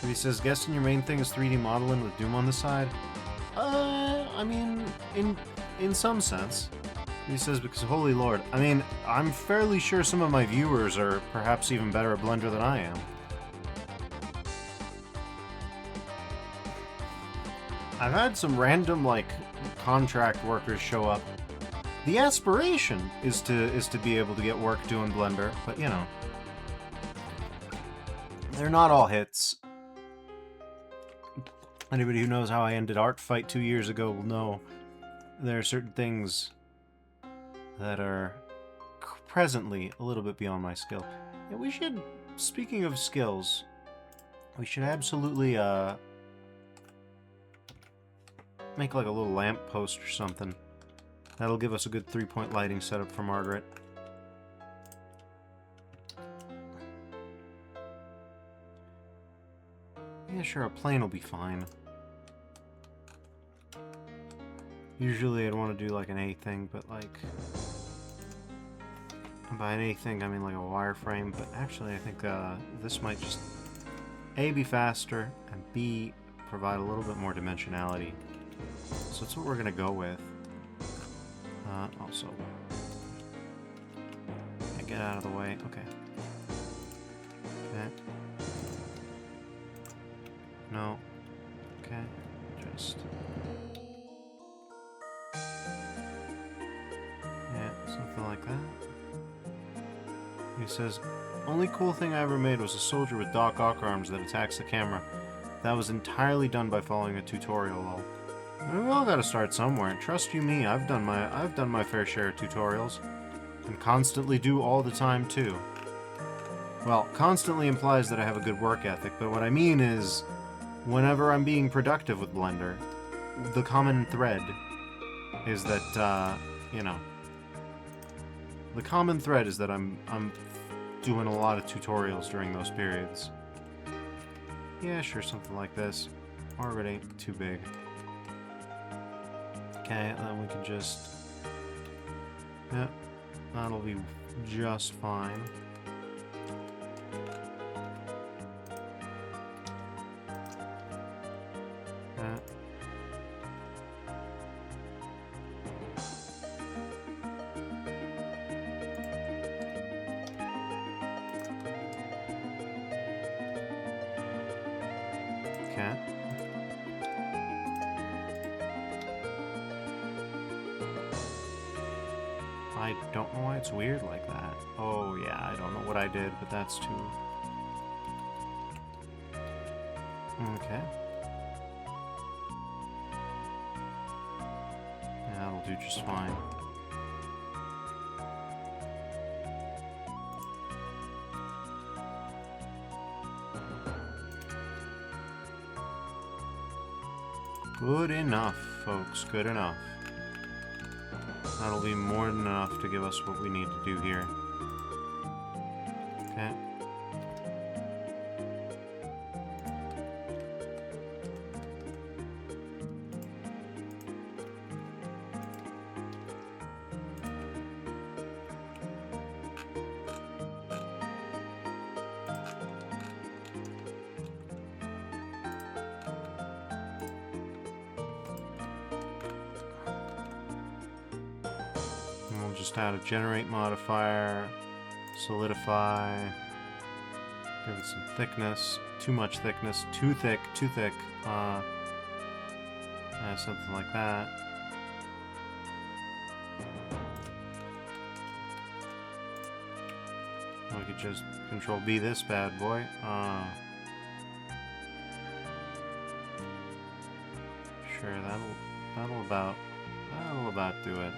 He says, guessing your main thing is 3D modeling with Doom on the side? I mean, in some sense. He says, because holy lord, I mean, I'm fairly sure some of my viewers are perhaps even better at Blender than I am. I've had some random, like, contract workers show up. The aspiration is to be able to get work doing Blender, but you know. They're not all hits. Anybody who knows how I ended Artfight 2 years ago will know there are certain things that are presently a little bit beyond my skill. Yeah, we should, speaking of skills, we should absolutely make like a little lamp post or something. That'll give us a good 3-point lighting setup for Margaret. Yeah, sure, a plane will be fine. Usually I'd want to do like an A thing, but like... by an A thing, I mean like a wireframe, but actually I think this might just A, be faster, and B, provide a little bit more dimensionality. So that's what we're going to go with. Also... get out of the way. Okay. Okay. No. Okay. Just... yeah, something like that. He says, only cool thing I ever made was a soldier with Doc Ock arms that attacks the camera. That was entirely done by following a tutorial, lol. We all gotta start somewhere. Trust you me, I've done my fair share of tutorials. And constantly do all the time, too. Well, constantly implies that I have a good work ethic, but what I mean is, whenever I'm being productive with Blender, the common thread is that, you know, the common thread is that I'm doing a lot of tutorials during those periods. Yeah, sure, something like this. Margaret ain't too big. Okay, then we can just... Yep, that'll be just fine. Okay. I don't know why it's weird like that. Oh yeah, I don't know what I did, but that's too... Okay. Yeah, that'll do just fine. Good enough, folks. Good enough. That'll be more than enough to give us what we need to do here. Okay. Just add a generate modifier, solidify, give it some thickness, too much thickness, too thick, something like that. We could just control B this bad boy. Sure, that'll about do it.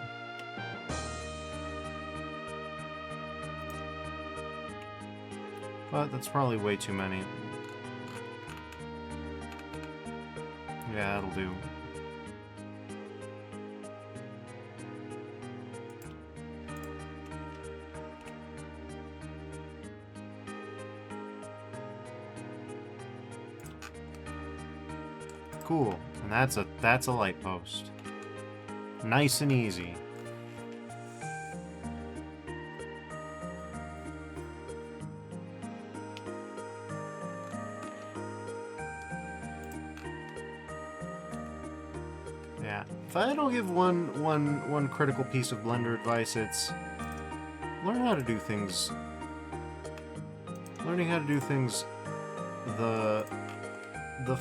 But that's probably way too many. Yeah, that'll do. Cool. And that's a light post. Nice and easy. Yeah. If I don't give one critical piece of Blender advice, it's learn how to do things. Learning how to do things the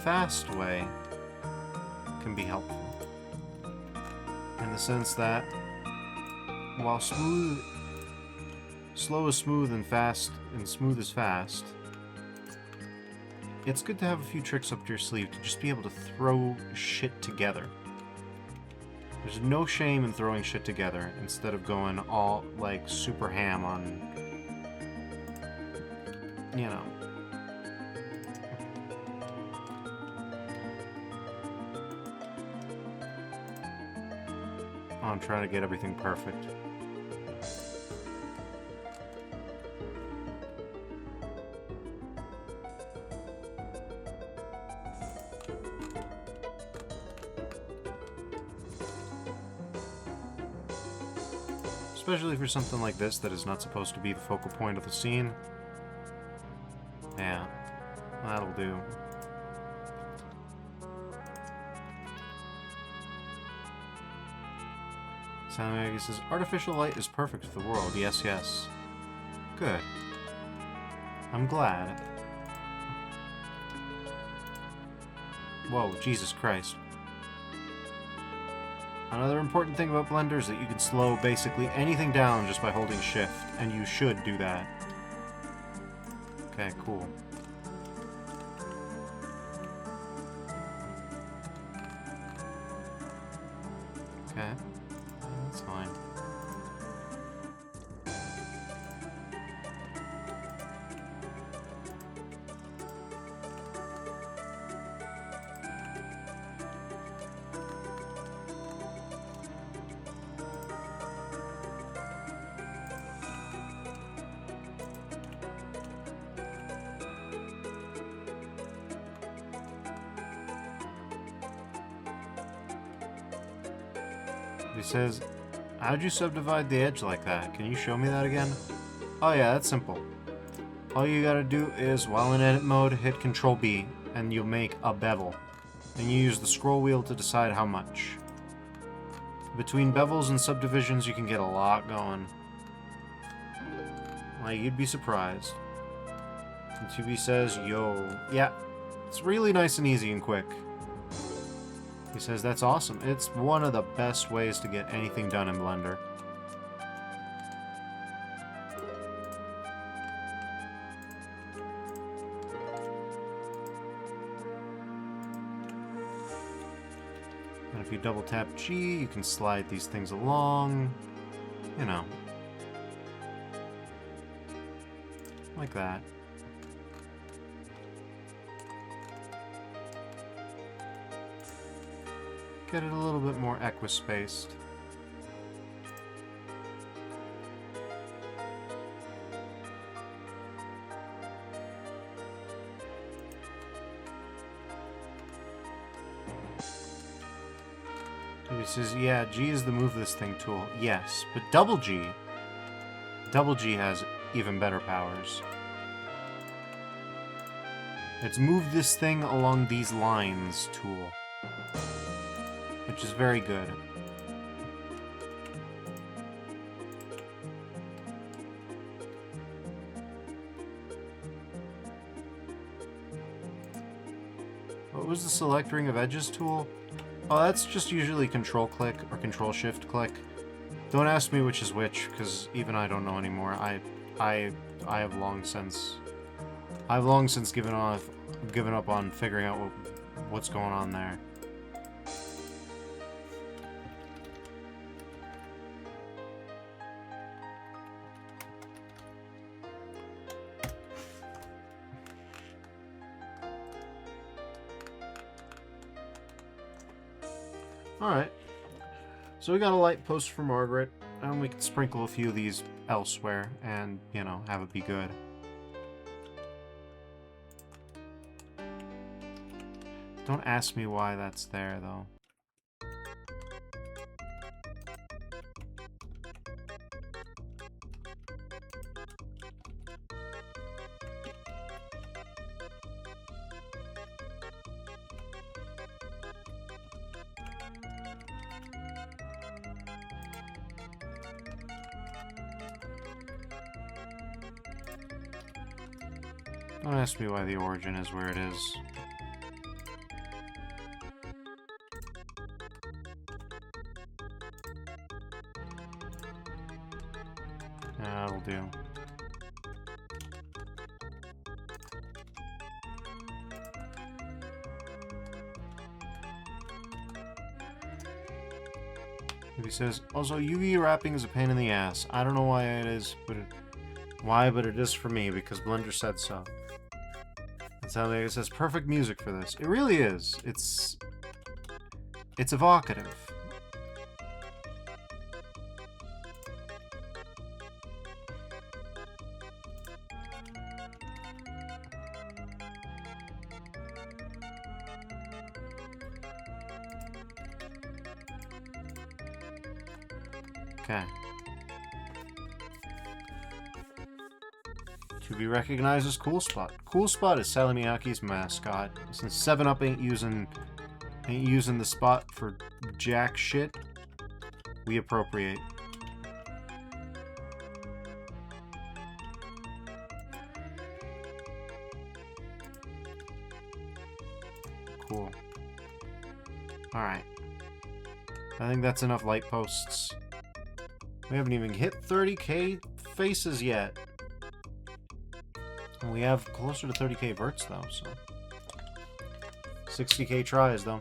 fast way can be helpful. In the sense that while slow is smooth and fast and smooth is fast, it's good to have a few tricks up your sleeve to just be able to throw shit together. There's no shame in throwing shit together instead of going all, like, super ham on, you know. I'm trying to get everything perfect. Especially for something like this that is not supposed to be the focal point of the scene. Yeah, that'll do. Sammy says, artificial light is perfect for the world. Yes, yes. Good. I'm glad. Whoa, Jesus Christ. Another important thing about Blender is that you can slow basically anything down just by holding shift, and you should do that. Okay, cool. Okay, that's fine. He says, how'd you subdivide the edge like that? Can you show me that again? Oh yeah, that's simple. All you gotta do is, while in edit mode, hit Control B, and you'll make a bevel. And you use the scroll wheel to decide how much. Between bevels and subdivisions, you can get a lot going. Like, you'd be surprised. And 2B says, yo. Yeah, it's really nice and easy and quick. He says, that's awesome. It's one of the best ways to get anything done in Blender. And if you double tap G, you can slide these things along. You know. Like that. Get it a little bit more equispaced. He says, yeah, G is the move this thing tool. Yes, but double G has even better powers. It's move this thing along these lines tool, which is very good. What was the select ring of edges tool? Oh, that's just usually control click or control shift click. Don't ask me which is which, because even I don't know anymore. I have long since given up on figuring out what's going on there. Alright, so we got a light post for Margaret, and we can sprinkle a few of these elsewhere, and, you know, have it be good. Don't ask me why that's there, though. Don't ask me why the origin is where it is. That'll do. He says, also, UV wrapping is a pain in the ass. I don't know why it is, but it is for me, because Blender said so. That's how it says perfect music for this. It really is. It's evocative. Okay. To be recognized as Cool Spot. Cool Spot is Sally Miyake's mascot. Since 7-Up ain't using the spot for jack shit, we appropriate. Cool. Alright. I think that's enough light posts. We haven't even hit 30k faces yet. And we have closer to 30k verts though, so 60k tries though.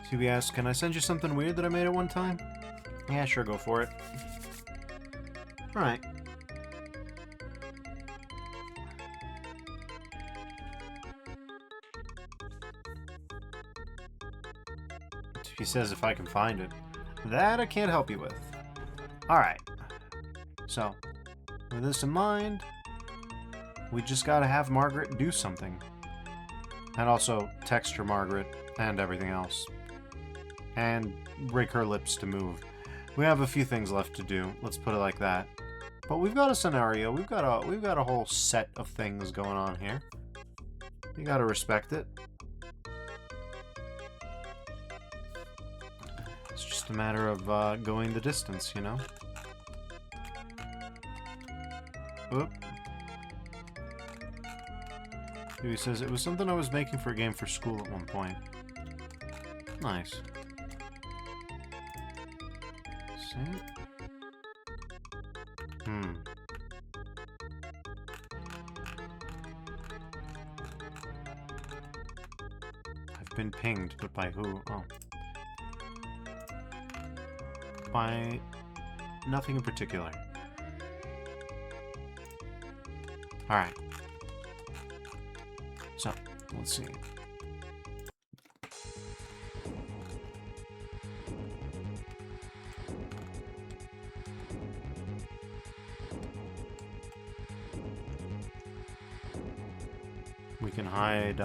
CB asks, can I send you something weird that I made at one time? Yeah, sure, go for it. Alright. He says if I can find it. That I can't help you with. Alright. So, with this in mind, we just gotta have Margaret do something. And also texture Margaret and everything else. And break her lips to move. We have a few things left to do. Let's put it like that. But we've got a scenario. We've got a whole set of things going on here. You gotta respect it. It's just a matter of going the distance, you know? Oop. He says, it was something I was making for a game for school at one point. Nice. See? I've been pinged, but by who? Oh. By nothing in particular. Alright. So, let's see. We can hide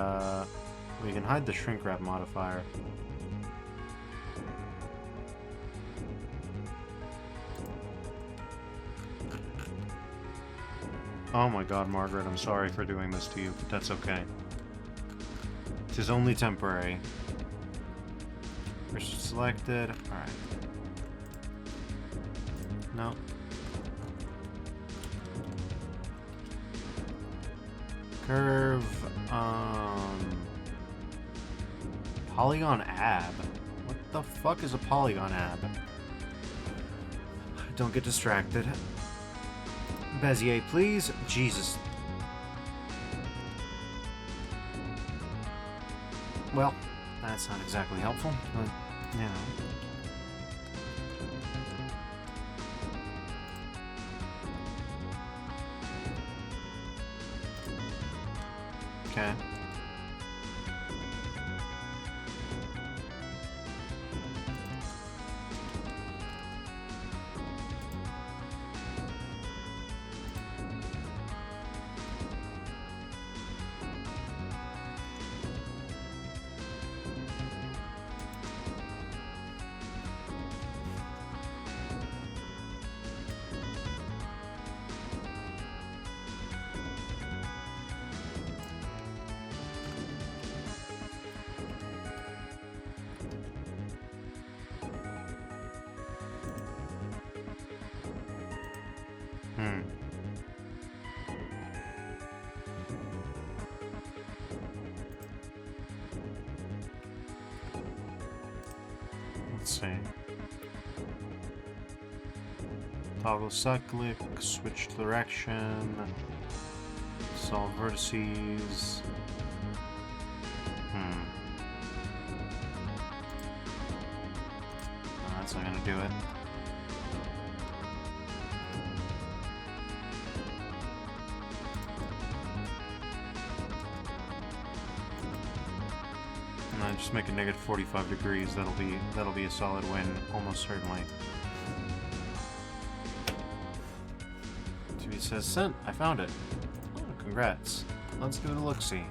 the shrink wrap modifier. Oh my god, Margaret, I'm sorry for doing this to you, but that's okay. It is only temporary. We're selected. Alright. No. Curve, polygon ab? What the fuck is a polygon ab? Don't get distracted. Bezier, please. Jesus. Well, that's not exactly helpful, but, you know. Okay. Let's see. Toggle cyclic, switch direction, solve vertices. No, that's not gonna do it. Just make a negative 45 degrees. That'll be a solid win, almost certainly. TV says sent. I found it. Oh, congrats. Let's give it a look-see.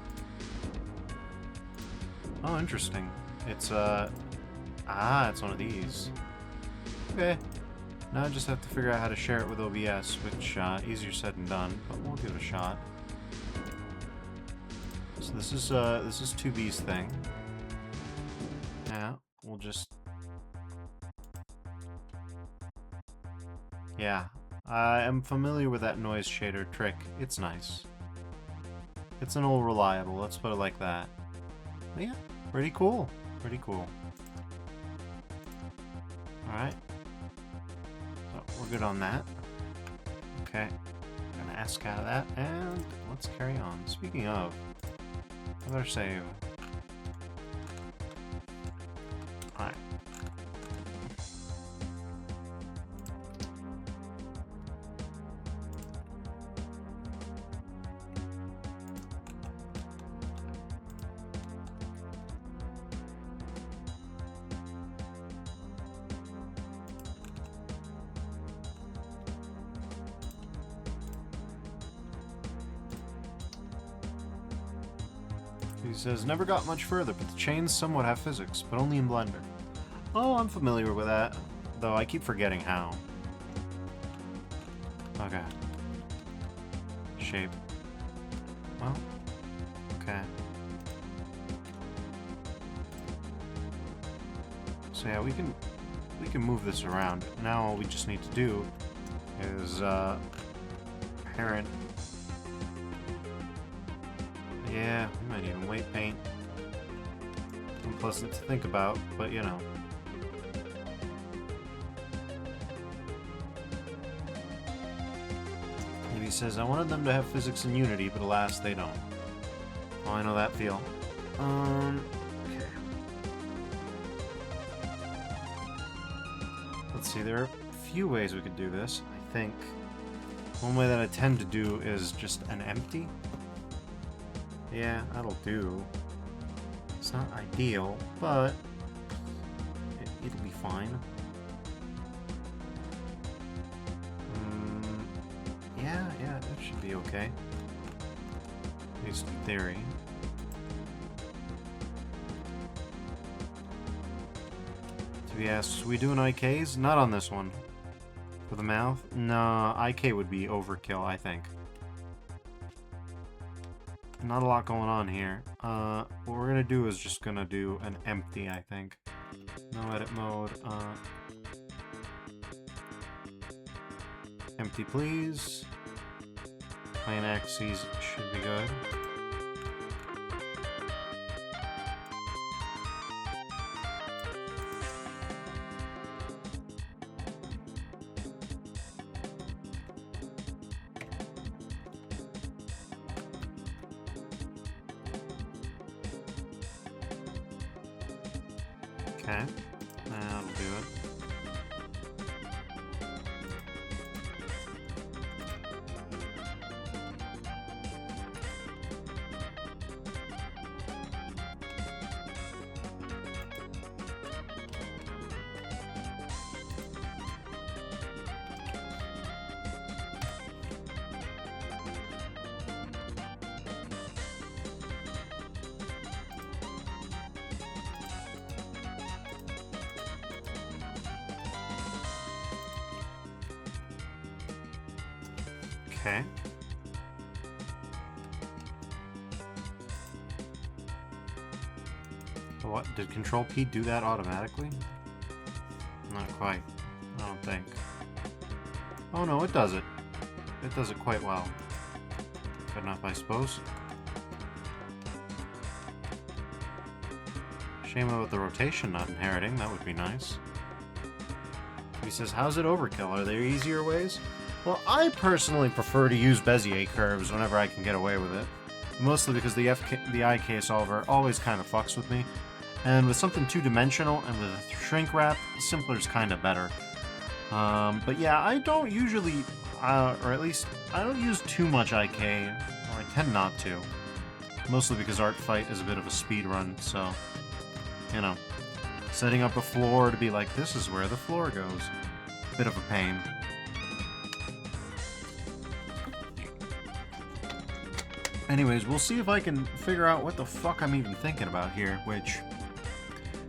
Oh, interesting. It's it's one of these. Okay. Now I just have to figure out how to share it with OBS, which easier said than done, but we'll give it a shot. So this is 2B's thing. Yeah, we'll just... Yeah, I am familiar with that noise shader trick. It's nice. It's an old reliable, let's put it like that. But yeah, pretty cool. Pretty cool. Alright. So, we're good on that. Okay. Gonna ask out of that, and let's carry on. Speaking of, I better save. Alright. He says, never got much further, but the chains somewhat have physics, but only in Blender. Oh, I'm familiar with that, though I keep forgetting how. Okay. Shape. Well, okay. So yeah, we can move this around. Now all we just need to do is parent. Yeah, we might even weight paint. Unpleasant to think about, but you know. Maybe he says, I wanted them to have physics and unity, but alas, they don't. Oh, I know that feel. Okay. Let's see, there are a few ways we could do this. I think one way that I tend to do is just an empty. Yeah, that'll do. It's not ideal, but it'll be fine. Yeah, that should be okay. At least in theory. To be asked, we doing IKs? Not on this one. For the mouth? No, IK would be overkill, I think. Not a lot going on here. What we're gonna do is just gonna do an empty, I think. No edit mode. Empty, please. Plain axes should be good. Okay, that'll do it. Okay. What? Did Control P do that automatically? Not quite. I don't think. Oh no, it does it. It does it quite well. Good enough, I suppose. Shame about the rotation not inheriting. That would be nice. He says, how's it overkill? Are there easier ways? Well, I personally prefer to use Bezier curves whenever I can get away with it. Mostly because the IK solver always kind of fucks with me. And with something two-dimensional and with a shrink wrap, simpler is kind of better. But yeah, I don't usually, or at least, I don't use too much IK, or I tend not to. Mostly because Artfight is a bit of a speed run, so, you know. Setting up a floor to be like, this is where the floor goes. Bit of a pain. Anyways, we'll see if I can figure out what the fuck I'm even thinking about here, which...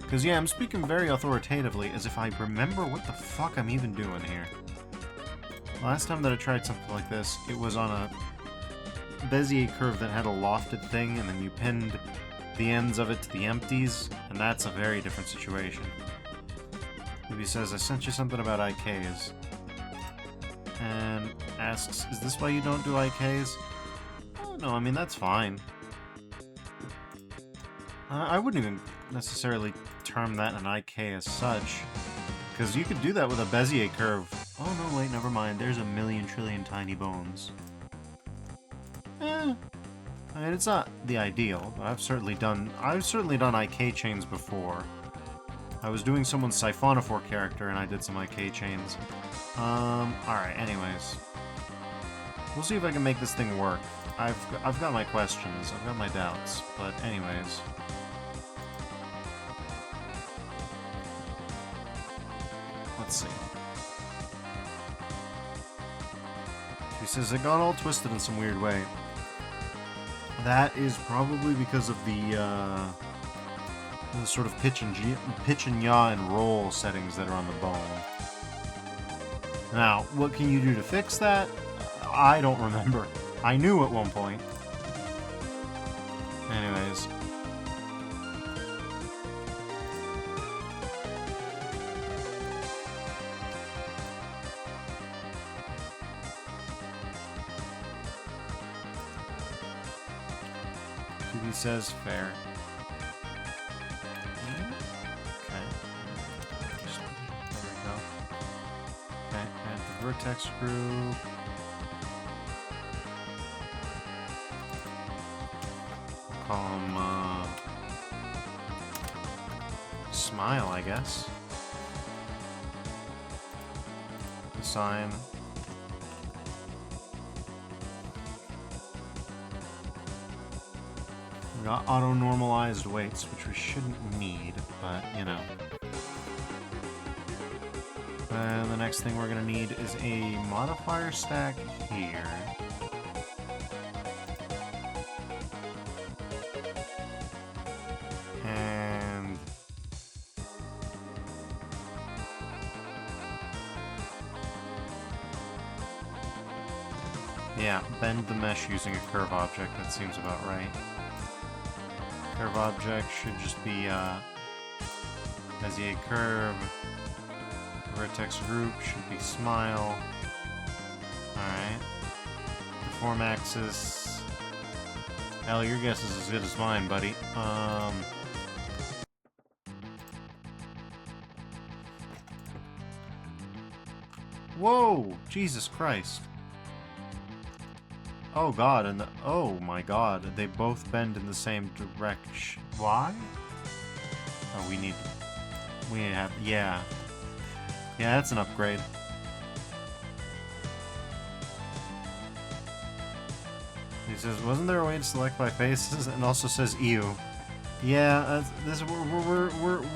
Because, yeah, I'm speaking very authoritatively, as if I remember what the fuck I'm even doing here. Last time that I tried something like this, it was on a Bezier curve that had a lofted thing, and then you pinned the ends of it to the empties, and that's a very different situation. Maybe says, I sent you something about IKs. And asks, is this why you don't do IKs? No, I mean, that's fine. I wouldn't even necessarily term that an IK as such, because you could do that with a Bezier curve. Oh no, wait, never mind. There's a million trillion tiny bones. I mean, it's not the ideal, but I've certainly done IK chains before. I was doing someone's Siphonophore character, and I did some IK chains. Alright, anyways. We'll see if I can make this thing work. I've got my questions, I've got my doubts, but anyways. Let's see. She says, it got all twisted in some weird way. That is probably because of the sort of pitch and yaw and roll settings that are on the bone. Now, what can you do to fix that? I don't remember. I knew at one point. Anyways. He says fair. Okay. There we go. Okay, add the vertex group. We'll call him Smile, I guess. Assign. We got auto-normalized weights, which we shouldn't need, but, you know. And the next thing we're going to need is a modifier stack here. And... yeah, bend the mesh using a curve object. That seems about right. Curve object should just be Bezier curve. Vertex group should be smile. Alright. Deform axis. Hell, your guess is as good as mine, buddy. Whoa! Jesus Christ. Oh god, and oh my god, they both bend in the same direction. Why? Oh, we need to have, yeah. Yeah, that's an upgrade. He says, wasn't there a way to select by faces? And also says ew. Yeah,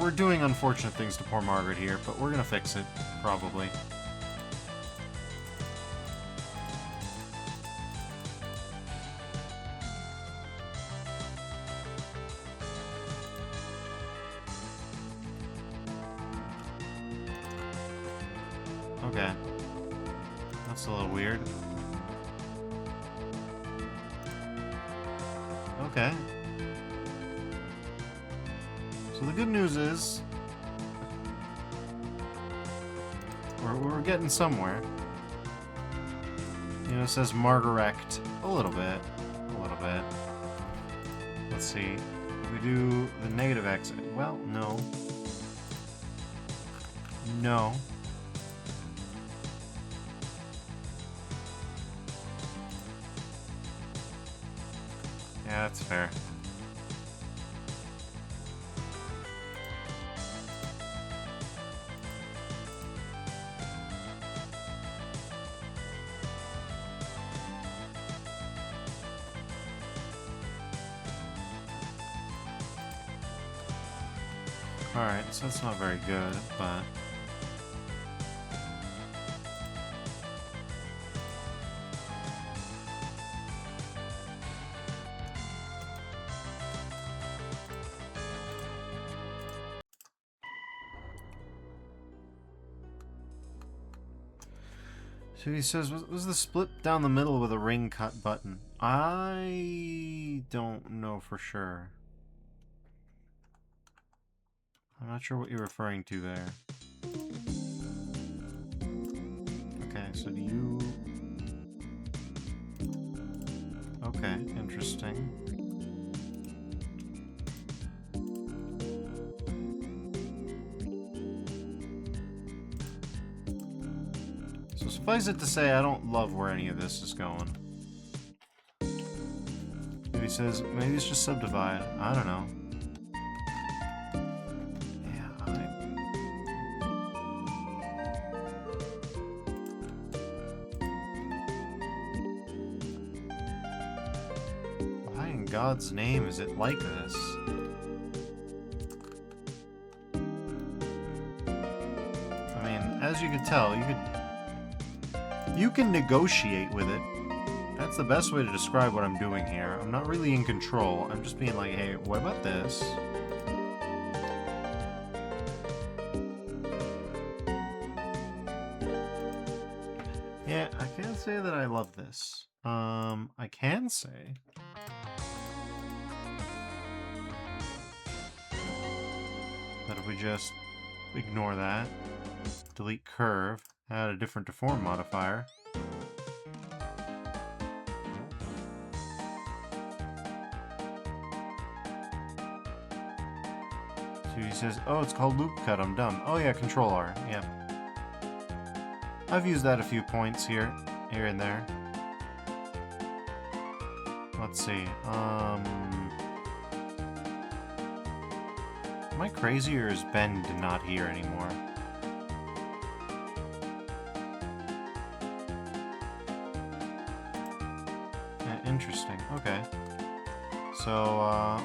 we're doing unfortunate things to poor Margaret here, but we're gonna fix it, probably. Okay. That's a little weird. Okay. So the good news is... we're getting somewhere. You know, it says Margaret a little bit. A little bit. Let's see. If we do the negative x... well, no. No. Yeah, that's fair. Alright, so that's not very good, but... so he says, was the split down the middle with a ring cut button? I don't know for sure. I'm not sure what you're referring to there. Okay, so do you... okay, interesting. So suffice it to say, I don't love where any of this is going. Maybe he says, maybe it's just subdivide. I don't know. God's name is it like this? I mean, as you can tell, you can negotiate with it. That's the best way to describe what I'm doing here. I'm not really in control. I'm just being like, hey, what about this? Yeah, I can't say that I love this. I can say that if we just ignore that, delete curve, add a different deform modifier. So he says, oh, it's called loop cut, I'm dumb. Oh yeah, Control R, yeah. I've used that a few points here and there. Let's see, am I crazy or is Ben not here anymore? Yeah, interesting, okay. So,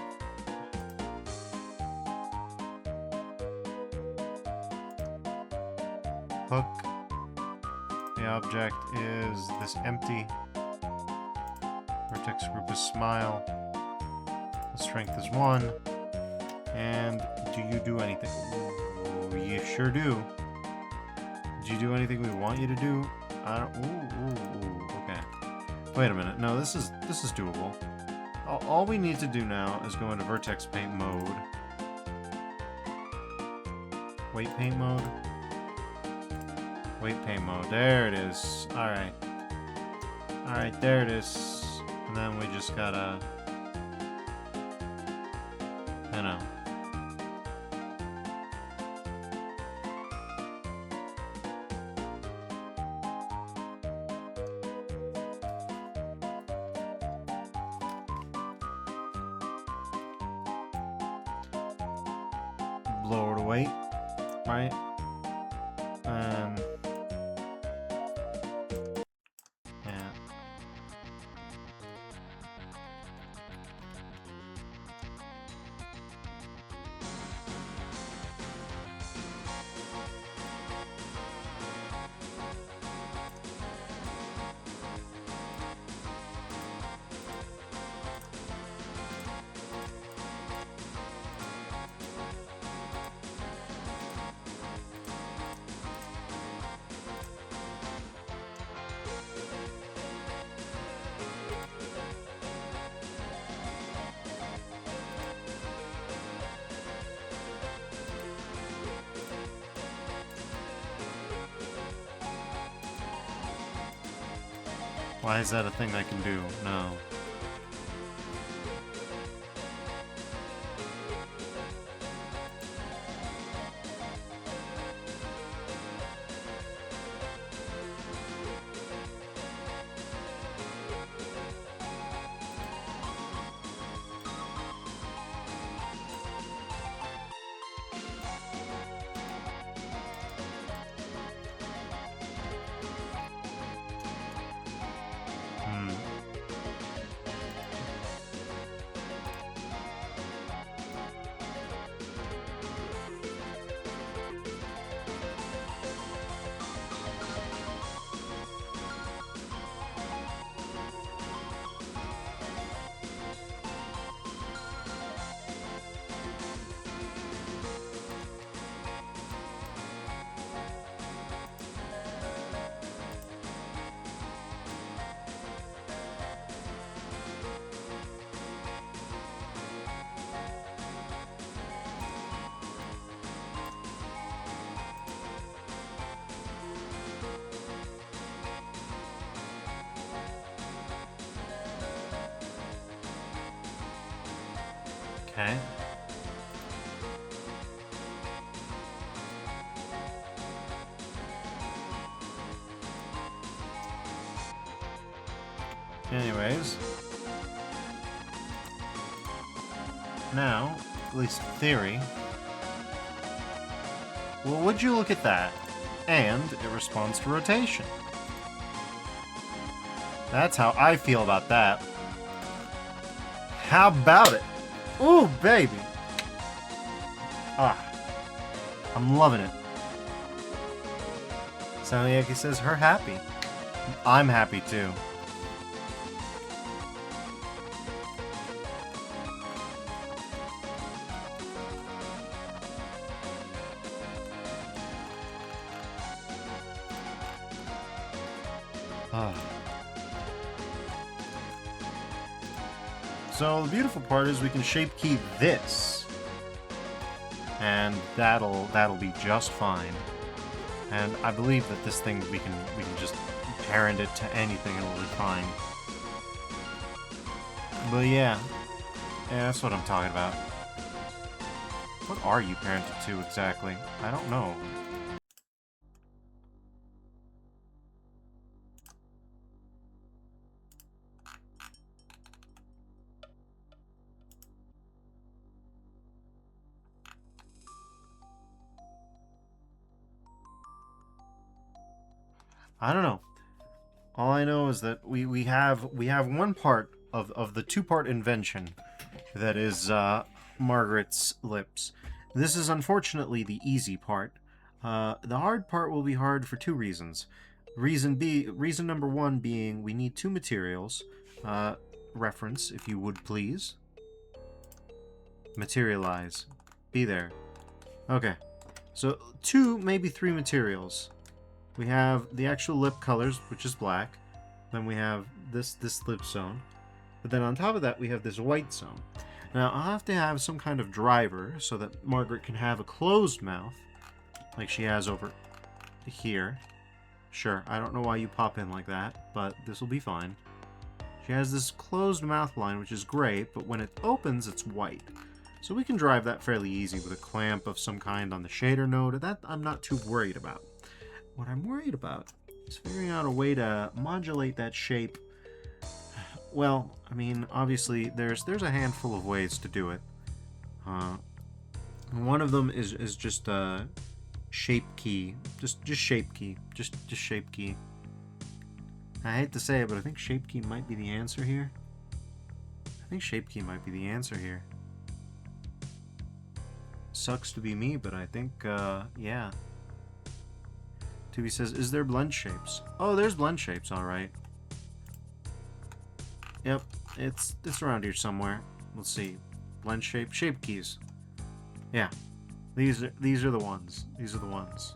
hook. The object is this empty. Vertex group is smile. The strength is 1. And do you do anything? Ooh, you sure do. Did you do anything we want you to do? I don't. Ooh, okay. Wait a minute. No, this is doable. All we need to do now is go into vertex paint mode. Weight paint mode. Weight paint mode. There it is. Alright. Alright, there it is. And then we just gotta... you know. Lower the weight, right? And... yeah. Why is that a thing I can do? No. Okay. Anyways. Now, at least in theory. Well, would you look at that? And it responds to rotation. That's how I feel about that. How about it? Ooh, baby! Ah. I'm loving it. Sanyeki says her happy. I'm happy too. So the beautiful part is we can shape key this, and that'll be just fine. And I believe that this thing we can just parent it to anything and it'll be fine. But yeah, that's what I'm talking about. What are you parented to exactly? I don't know. I don't know. All I know is that we have one part of the two-part invention that is Margaret's lips. This is unfortunately the easy part. The hard part will be hard for two reasons. Reason number one being we need two materials. Reference, if you would please. Materialize. Be there. Okay. So two, maybe three materials. We have the actual lip colors, which is black. Then we have this lip zone. But then on top of that, we have this white zone. Now, I'll have to have some kind of driver so that Margaret can have a closed mouth, like she has over here. Sure, I don't know why you pop in like that, but this will be fine. She has this closed mouth line, which is great, but when it opens, it's white. So we can drive that fairly easy with a clamp of some kind on the shader node. That I'm not too worried about. What I'm worried about is figuring out a way to modulate that shape. Well, I mean, obviously, there's a handful of ways to do it. One of them is just a shape key. Just shape key. Just shape key. I hate to say it, but I think shape key might be the answer here. I think shape key might be the answer here. Sucks to be me, but I think, yeah. Tubi says, is there blend shapes? Oh, there's blend shapes, alright. Yep, it's around here somewhere. Let's see. Blend shape. Shape keys. Yeah. These are the ones. These are the ones.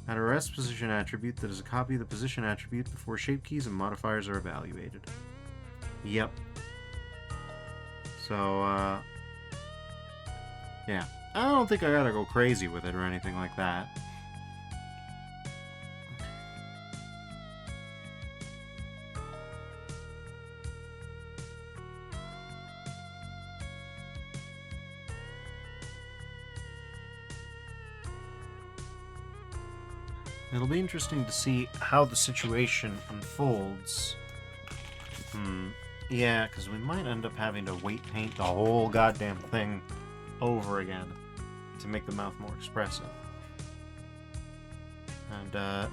Add a rest position attribute that is a copy of the position attribute before shape keys and modifiers are evaluated. Yep. So, yeah. I don't think I gotta go crazy with it or anything like that. It'll be interesting to see how the situation unfolds. Yeah, because we might end up having to weight paint the whole goddamn thing over again to make the mouth more expressive. And,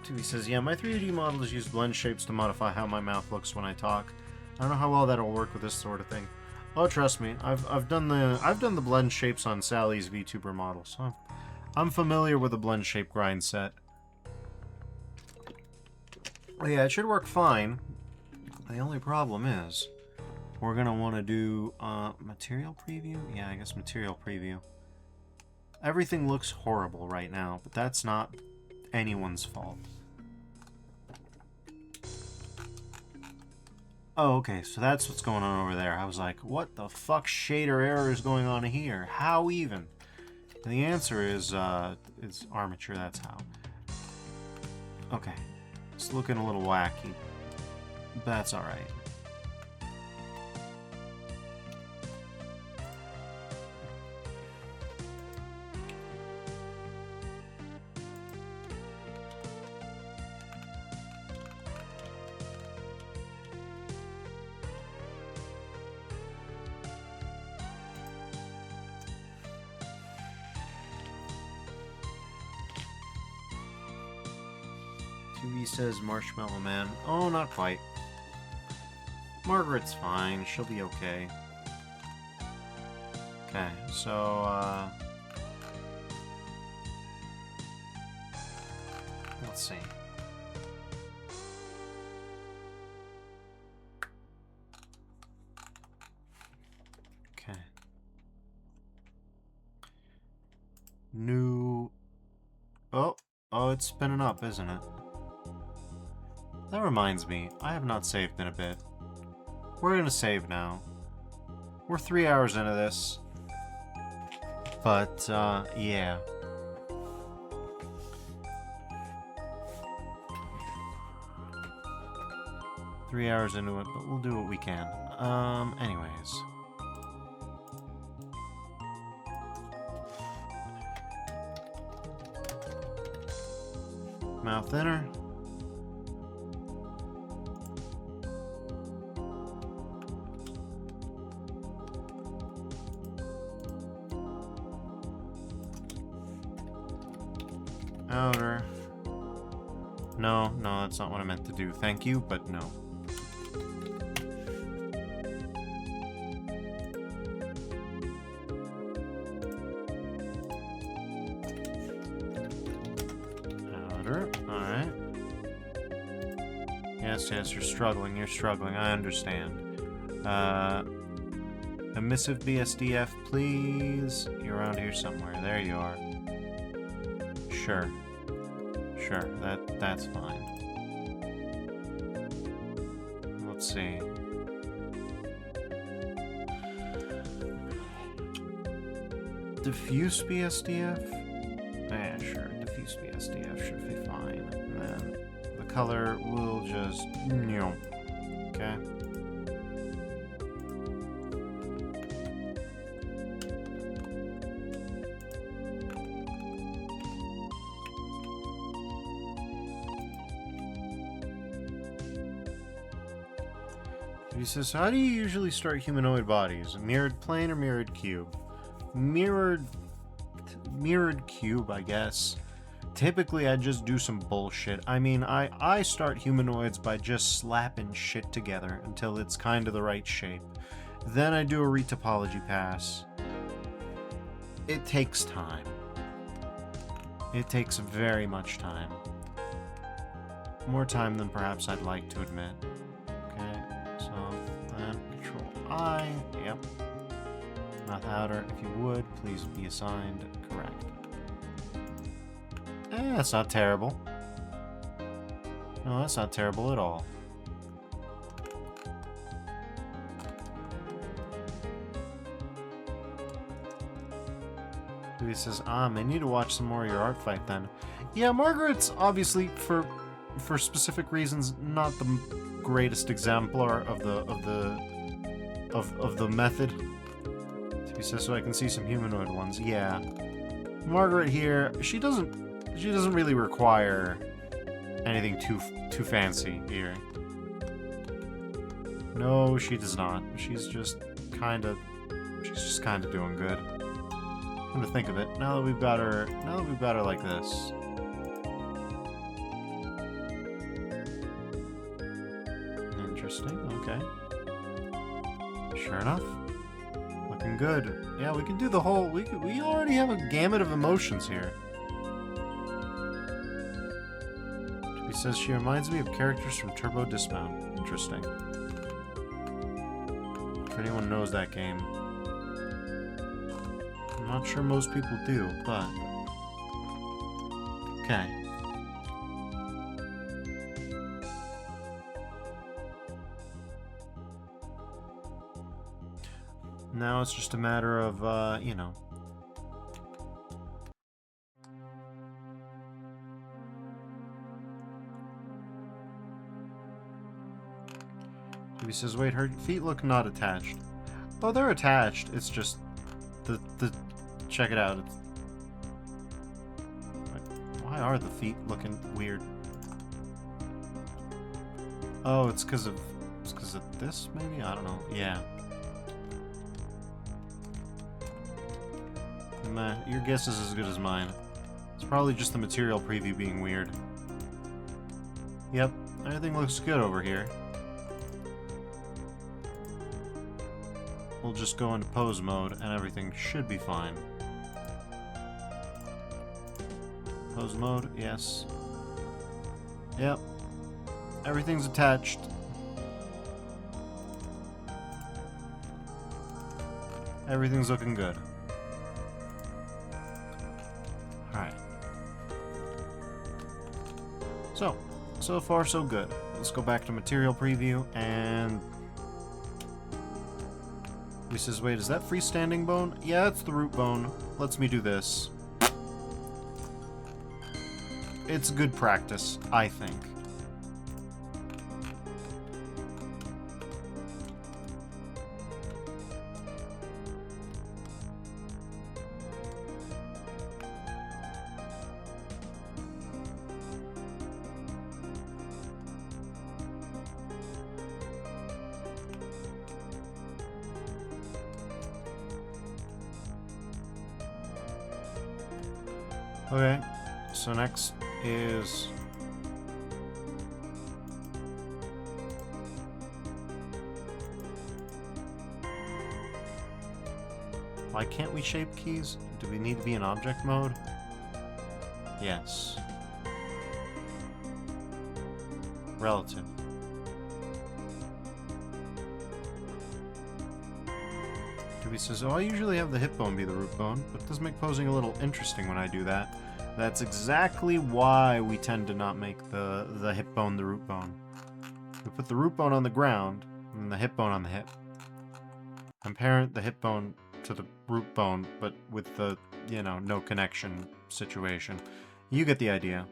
Tubi says, yeah, my 3D models use blend shapes to modify how my mouth looks when I talk. I don't know how well that'll work with this sort of thing. Oh, trust me, I've done the blend shapes on Sally's VTuber model, so I'm familiar with the blend shape grind set. Well, yeah, it should work fine. The only problem is we're gonna want to do material preview. Yeah, I guess material preview. Everything looks horrible right now, but that's not anyone's fault. Oh, okay, so that's what's going on over there. I was like, what the fuck shader error is going on here? How even? And the answer is armature, that's how. Okay, it's looking a little wacky. That's alright. Tubi says Marshmallow Man. Oh, not quite. Margaret's fine. She'll be okay. Okay, so, let's see. Okay. New... Oh, it's spinning up, isn't it? That reminds me, I have not saved in a bit. We're gonna save now. We're 3 hours into this. But, yeah. Three hours into it, but we'll do what we can. Anyways. Mouth inner. Outer. No, that's not what I meant to do. Thank you, but no. Outer, alright. Yes, you're struggling, I understand. Emissive BSDF, please. You're around here somewhere. There you are. Sure, that's fine. Let's see. Diffuse BSDF? Yeah, sure, diffuse BSDF should be fine. And then the color will just... Okay. He says, how do you usually start humanoid bodies? Mirrored plane or mirrored cube? Mirrored cube, I guess. Typically, I just do some bullshit. I mean, I start humanoids by just slapping shit together until it's kind of the right shape. Then I do a retopology pass. It takes time. It takes very much time. More time than perhaps I'd like to admit. I, yep. Mouth outer, if you would, please be assigned correct. That's not terrible. No, that's not terrible at all. He says, I need to watch some more of your Artfight then. Yeah, Margaret's obviously, for specific reasons, not the greatest exemplar of the method. He says, so I can see some humanoid ones. Yeah. Margaret here, she doesn't really require anything too fancy here. No, she does not. She's just kinda doing good. Come to think of it, now that we've got her like this. Interesting, okay. Sure enough. Looking good. Yeah, we can do the whole... We already have a gamut of emotions here. He says she reminds me of characters from Turbo Dismount. Interesting. If anyone knows that game. I'm not sure most people do, but... Okay. Now it's just a matter of, you know. He says, wait, her feet look not attached. Oh, they're attached. It's just the check it out. Why are the feet looking weird? Oh, it's because of this, maybe? I don't know. Yeah. Meh, your guess is as good as mine. It's probably just the material preview being weird. Yep, everything looks good over here. We'll just go into pose mode and everything should be fine. Pose mode, yes. Yep. Everything's attached. Everything's looking good. Alright. So far so good. Let's go back to material preview, and he says, wait, is that freestanding bone? Yeah, it's the root bone. Lets me do this. It's good practice, I think. Okay, so next is... why can't we shape keys? Do we need to be in object mode? Yes. Relative. He says, oh, I usually have the hip bone be the root bone, but it does make posing a little interesting when I do that. That's exactly why we tend to not make the hip bone the root bone. We put the root bone on the ground, and the hip bone on the hip. And parent the hip bone to the root bone, but with the, you know, no connection situation. You get the idea.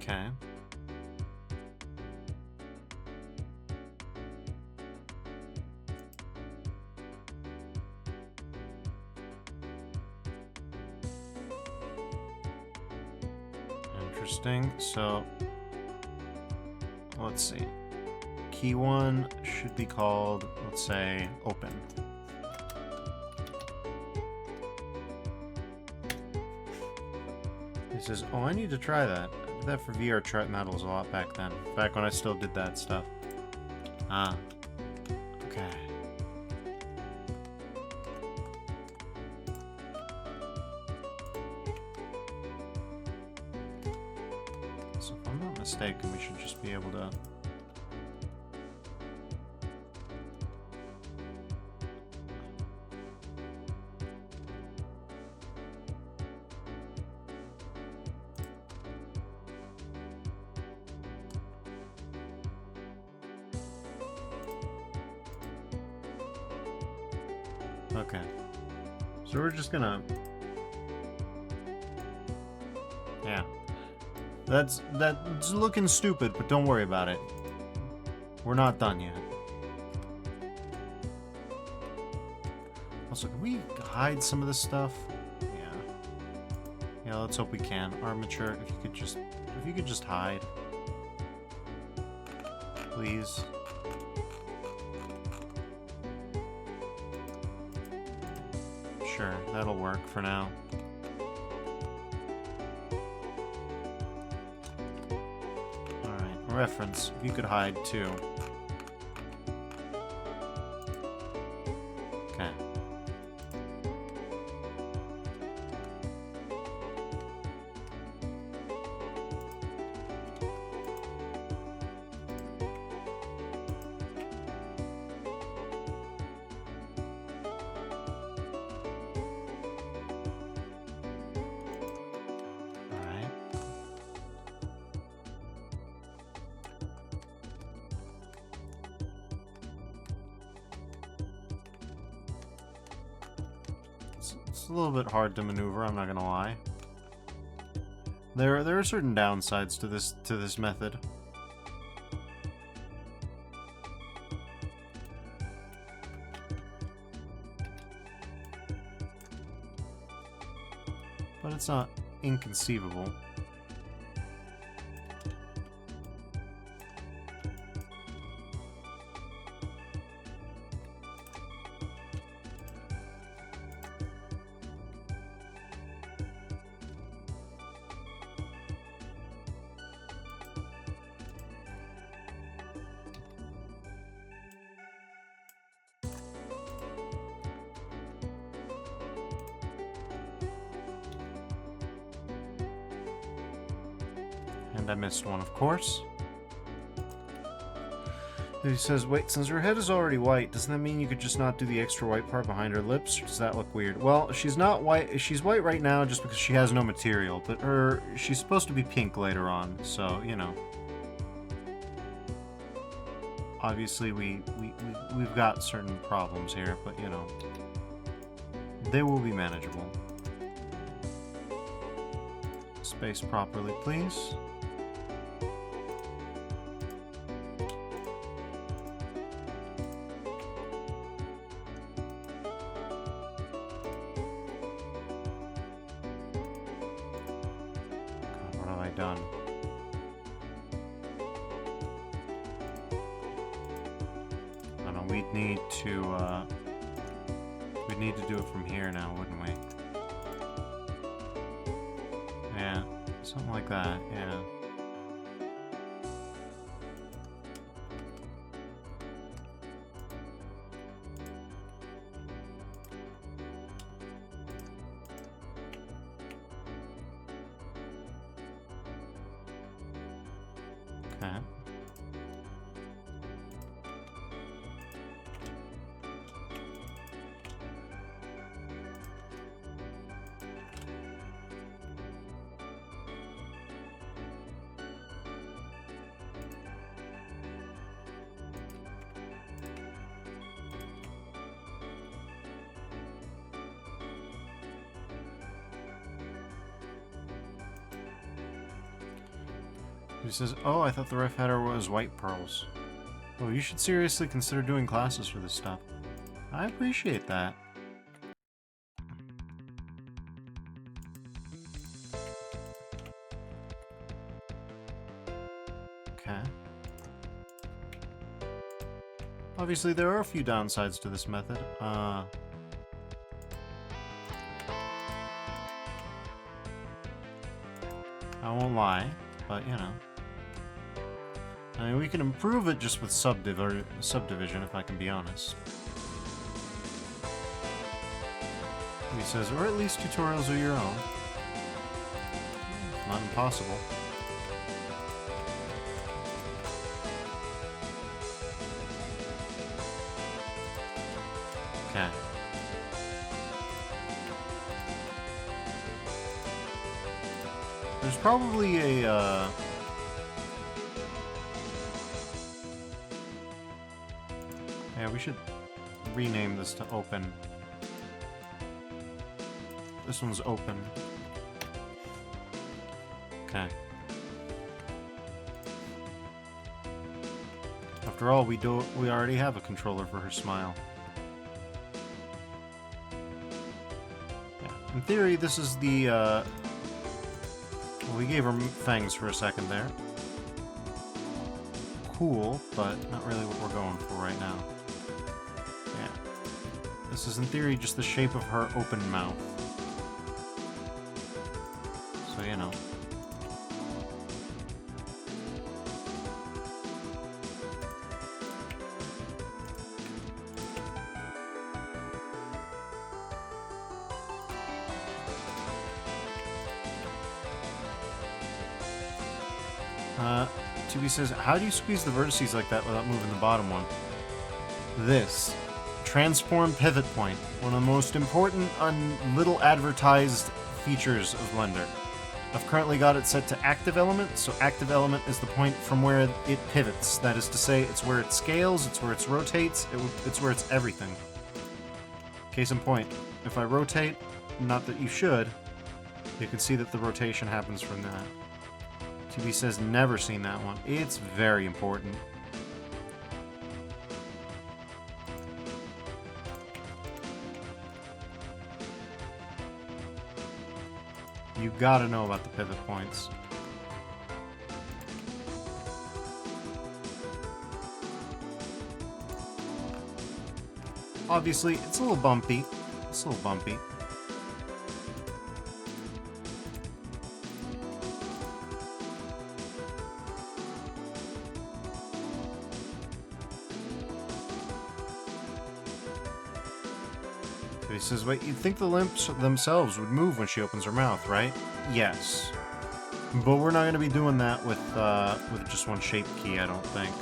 Okay. Interesting. So, let's see. Key 1 should be called, let's say, open. He says, oh, I need to try that. I did that for VR chart metals a lot back then. Back when I still did that stuff. Ah. Okay. So if I'm not mistaken, we should just be able to... Okay. So we're just gonna... yeah. That's looking stupid, but don't worry about it. We're not done yet. Also, can we hide some of this stuff? Yeah. Yeah, let's hope we can. Armature, if you could just hide. Please. Sure, that'll work for now. Alright, reference. If you could hide too. Okay. It's a little bit hard to maneuver, I'm not gonna lie. There are certain downsides to this method. But it's not inconceivable. And I missed one, of course. He says, wait, since her head is already white, doesn't that mean you could just not do the extra white part behind her lips? Or does that look weird? Well, she's not white. She's white right now just because she has no material, but she's supposed to be pink later on, so, you know. Obviously, we've got certain problems here, but, you know, they will be manageable. Space properly, please. Done. I know we'd need to do it from here now, wouldn't we? Yeah, something like that, yeah. Okay. He says, oh, I thought the ref header was white pearls. Oh, you should seriously consider doing classes for this stuff. I appreciate that. Okay. Obviously, there are a few downsides to this method. I won't lie, but, you know. I mean, we can improve it just with subdivision, if I can be honest. He says, or at least tutorials of your own. Not impossible. Okay. There's probably a, yeah, we should rename this to open. This one's open. Okay. After all, we already have a controller for her smile. Yeah. In theory, this is the, well, we gave her fangs for a second there. Cool, but not really what we're going for right now. Yeah. This is in theory just the shape of her open mouth. So, you know. Tubi says, how do you squeeze the vertices like that without moving the bottom one? This. Transform pivot point. One of the most important and little advertised features of Blender. I've currently got it set to active element, so active element is the point from where it pivots. That is to say, it's where it scales, it's where it rotates, it's where it's everything. Case in point, if I rotate, not that you should, you can see that the rotation happens from that. TV says never seen that one. It's very important. You gotta know about the pivot points. Obviously, it's a little bumpy. It's a little bumpy. He says, wait, you'd think the limbs themselves would move when she opens her mouth, right? Yes. But we're not going to be doing that with just one shape key, I don't think.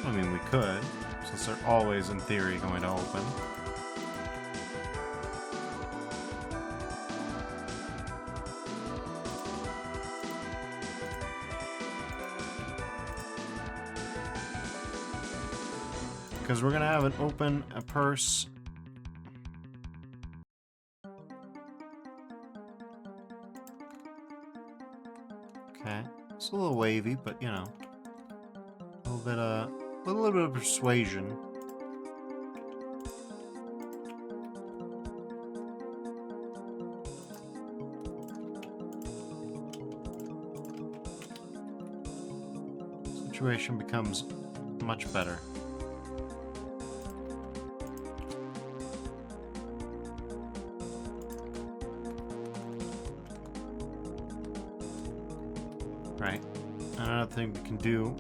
I mean, we could, since they're always, in theory, going to open. Because we're going to have an open, a purse. Okay. It's a little wavy, but, you know. A little bit of persuasion. Situation becomes much better. Right. Another thing we can do.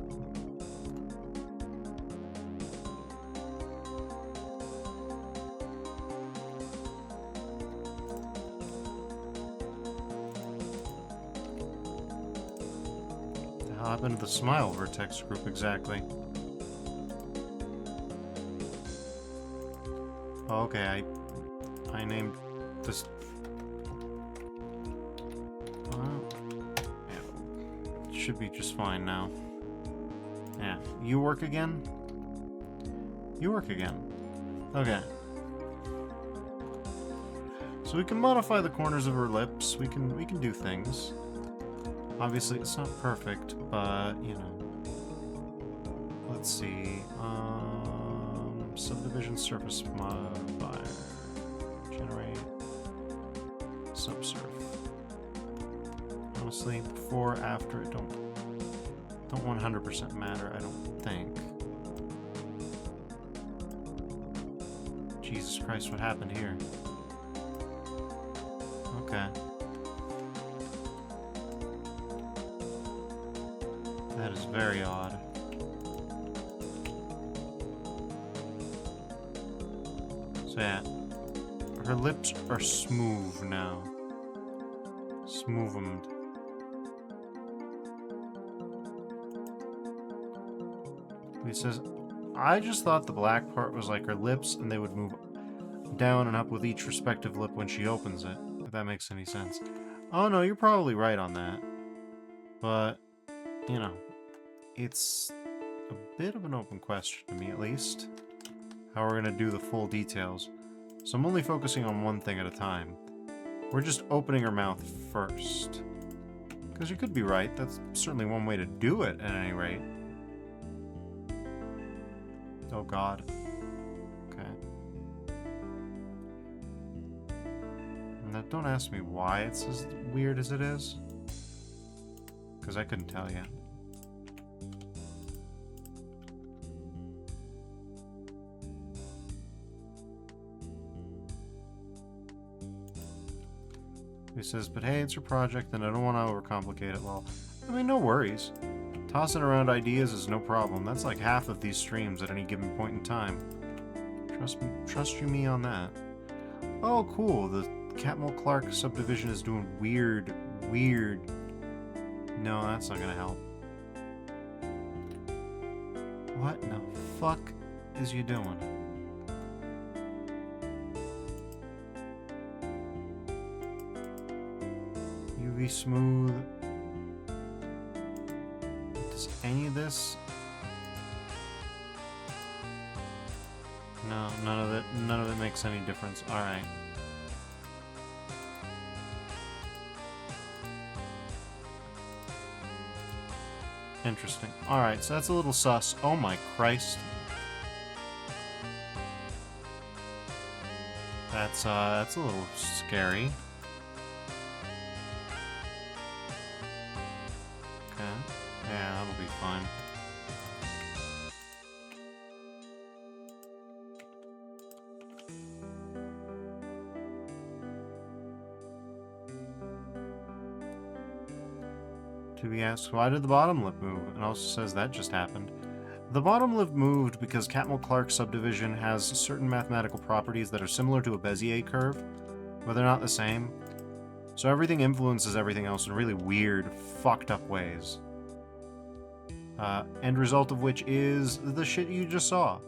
What happened to the smile vertex group exactly? Oh, okay, I named this. Yeah, should be just fine now. Yeah, you work again? You work again. Okay. So we can modify the corners of her lips. We can do things. Obviously, it's not perfect, but, you know. Let's see. Subdivision surface modifier. Generate. Subsurf. Honestly, before, after, it don't 100% matter, I don't think. Jesus Christ, what happened here? Okay. That is very odd. So yeah, her lips are smooth now. Smooth-emed. He says, I just thought the black part was like her lips and they would move down and up with each respective lip when she opens it, if that makes any sense. Oh no, you're probably right on that. But, you know, it's a bit of an open question to me, at least, how we're going to do the full details. So I'm only focusing on one thing at a time. We're just opening her mouth first. Because you could be right, that's certainly one way to do it, at any rate. Oh god. Okay. Now, don't ask me why it's as weird as it is. Because I couldn't tell you. He says, but hey, it's your project and I don't want to overcomplicate it. Well, I mean, no worries. Tossing around ideas is no problem. That's like half of these streams at any given point in time. Trust you me on that. Oh, cool. The Catmull Clark subdivision is doing weird. No, that's not gonna help. What in the fuck is you doing? UV smooth. Does any of this? No, none of it makes any difference. Alright. Interesting. Alright, so that's a little sus. Oh my Christ. That's a little scary. Okay. Yeah, that'll be fine. To be asked, why did the bottom lip move? And also says that just happened. The bottom lip moved because Catmull Clark subdivision has certain mathematical properties that are similar to a Bezier curve, but they're not the same. So everything influences everything else in really weird, fucked up ways. End result of which is the shit you just saw.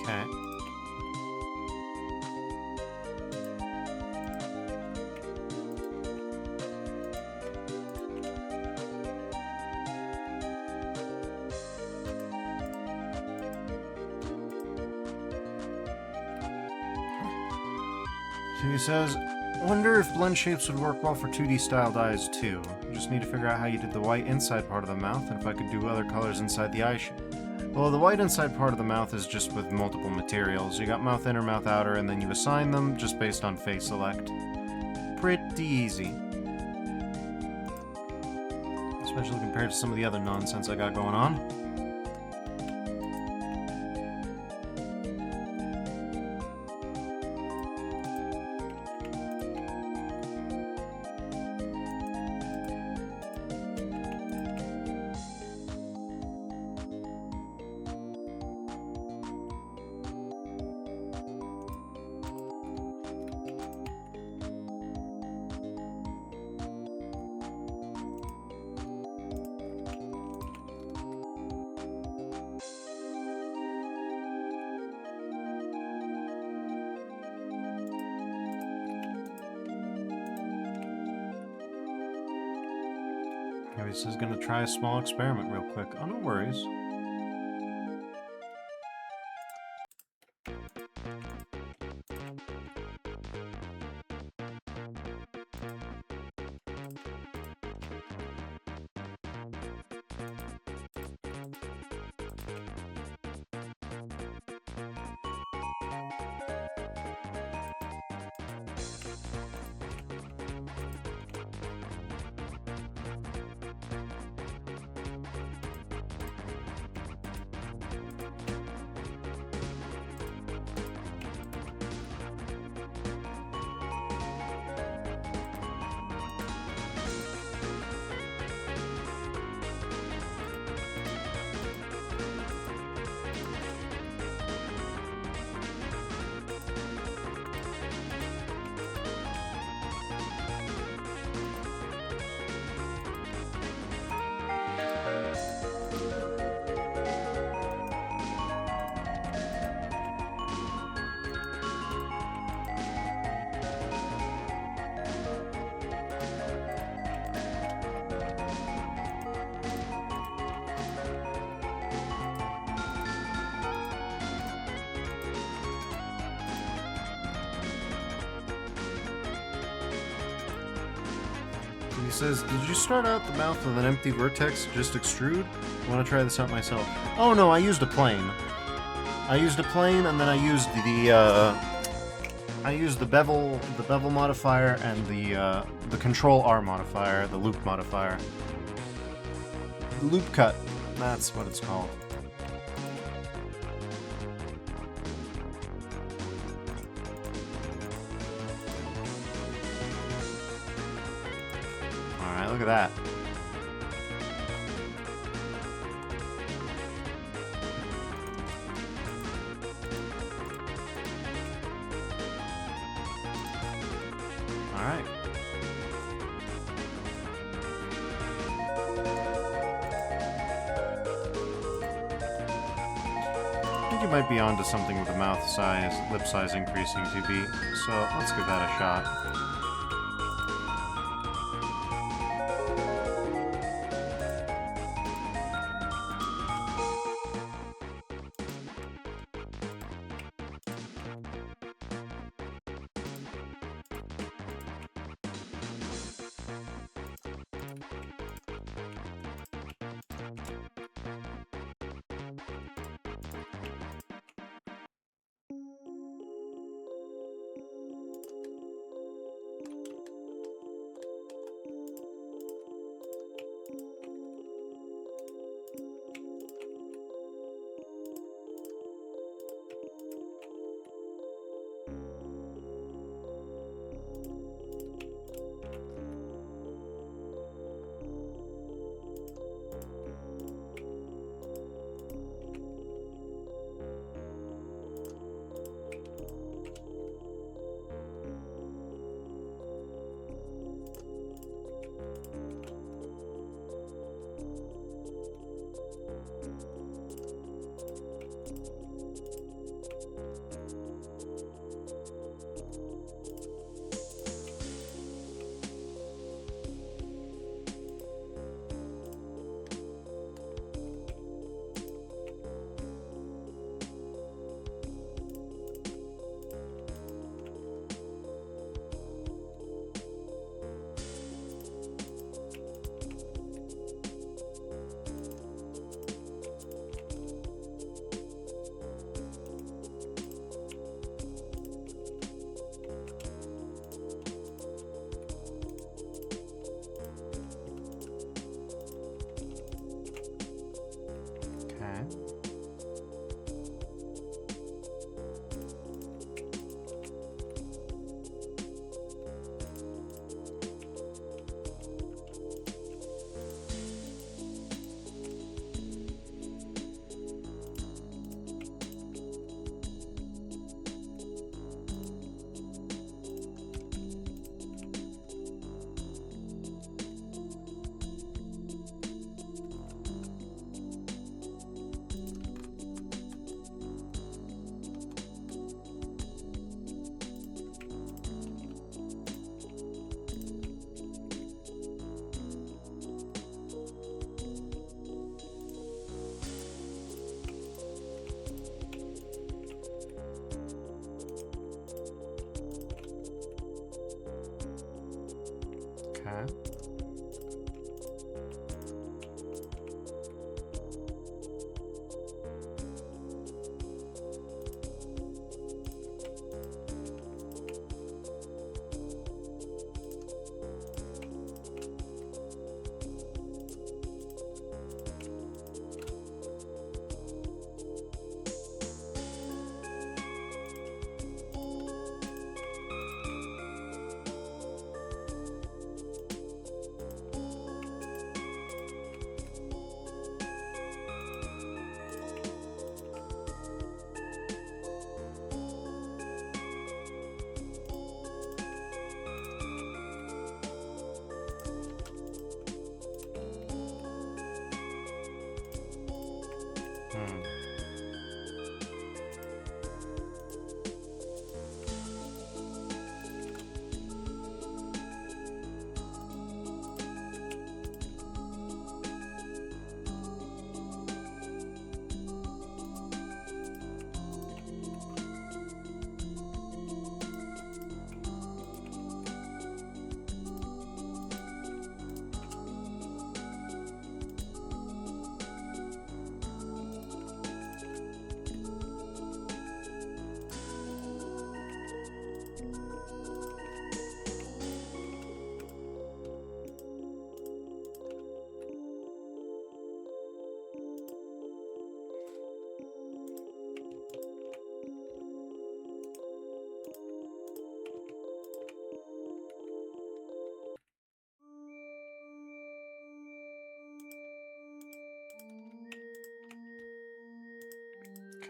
Okay. So he says, wonder if blend shapes would work well for 2D styled eyes too. You just need to figure out how you did the white inside part of the mouth and if I could do other colors inside the eye shape. Well, the white inside part of the mouth is just with multiple materials. You got mouth inner, mouth outer, and then you assign them just based on face select. Pretty easy. Especially compared to some of the other nonsense I got going on. He's just gonna try a small experiment real quick. Oh, no worries. He says, did you start out the mouth with an empty vertex, just extrude? I want to try this out myself. Oh no, I used a plane. I used a plane, and then I used the bevel modifier and the control R modifier, the loop modifier. The loop cut, that's what it's called. Look at that. All right. I think you might be onto something with the mouth size, lip size increasing 2B, so let's give that a shot.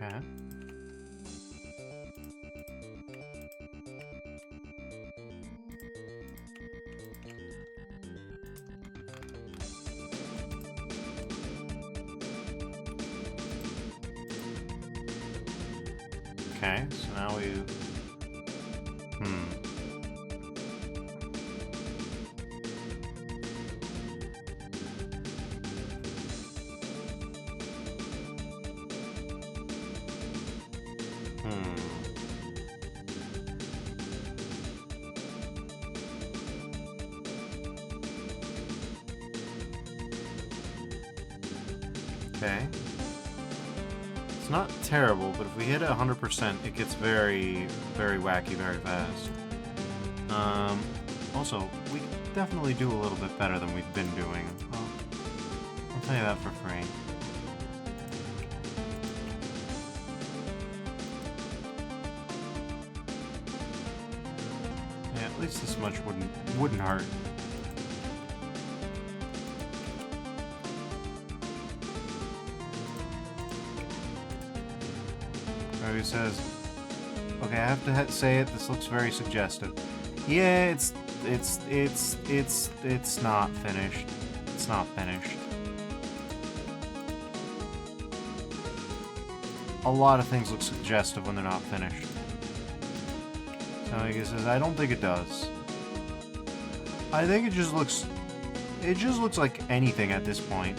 Okay. Okay, so now we... Okay. It's not terrible, but if we hit 100%, it gets very, very wacky very fast. Also, we definitely do a little bit better than we've been doing. I'll tell you that for free. Yeah, at least this much wouldn't hurt. He says, okay, I have to say it, this looks very suggestive. Yeah, it's not finished. It's not finished. A lot of things look suggestive when they're not finished. So he says, I don't think it does. I think it just looks like anything at this point.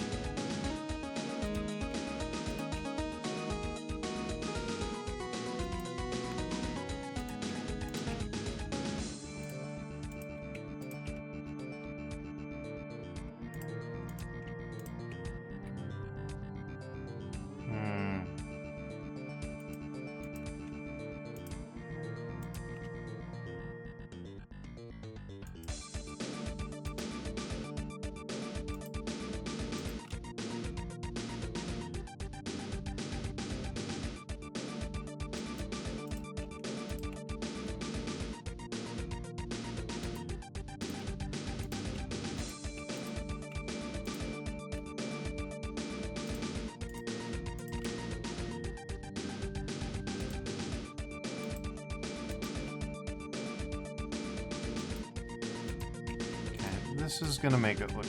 This is gonna make it look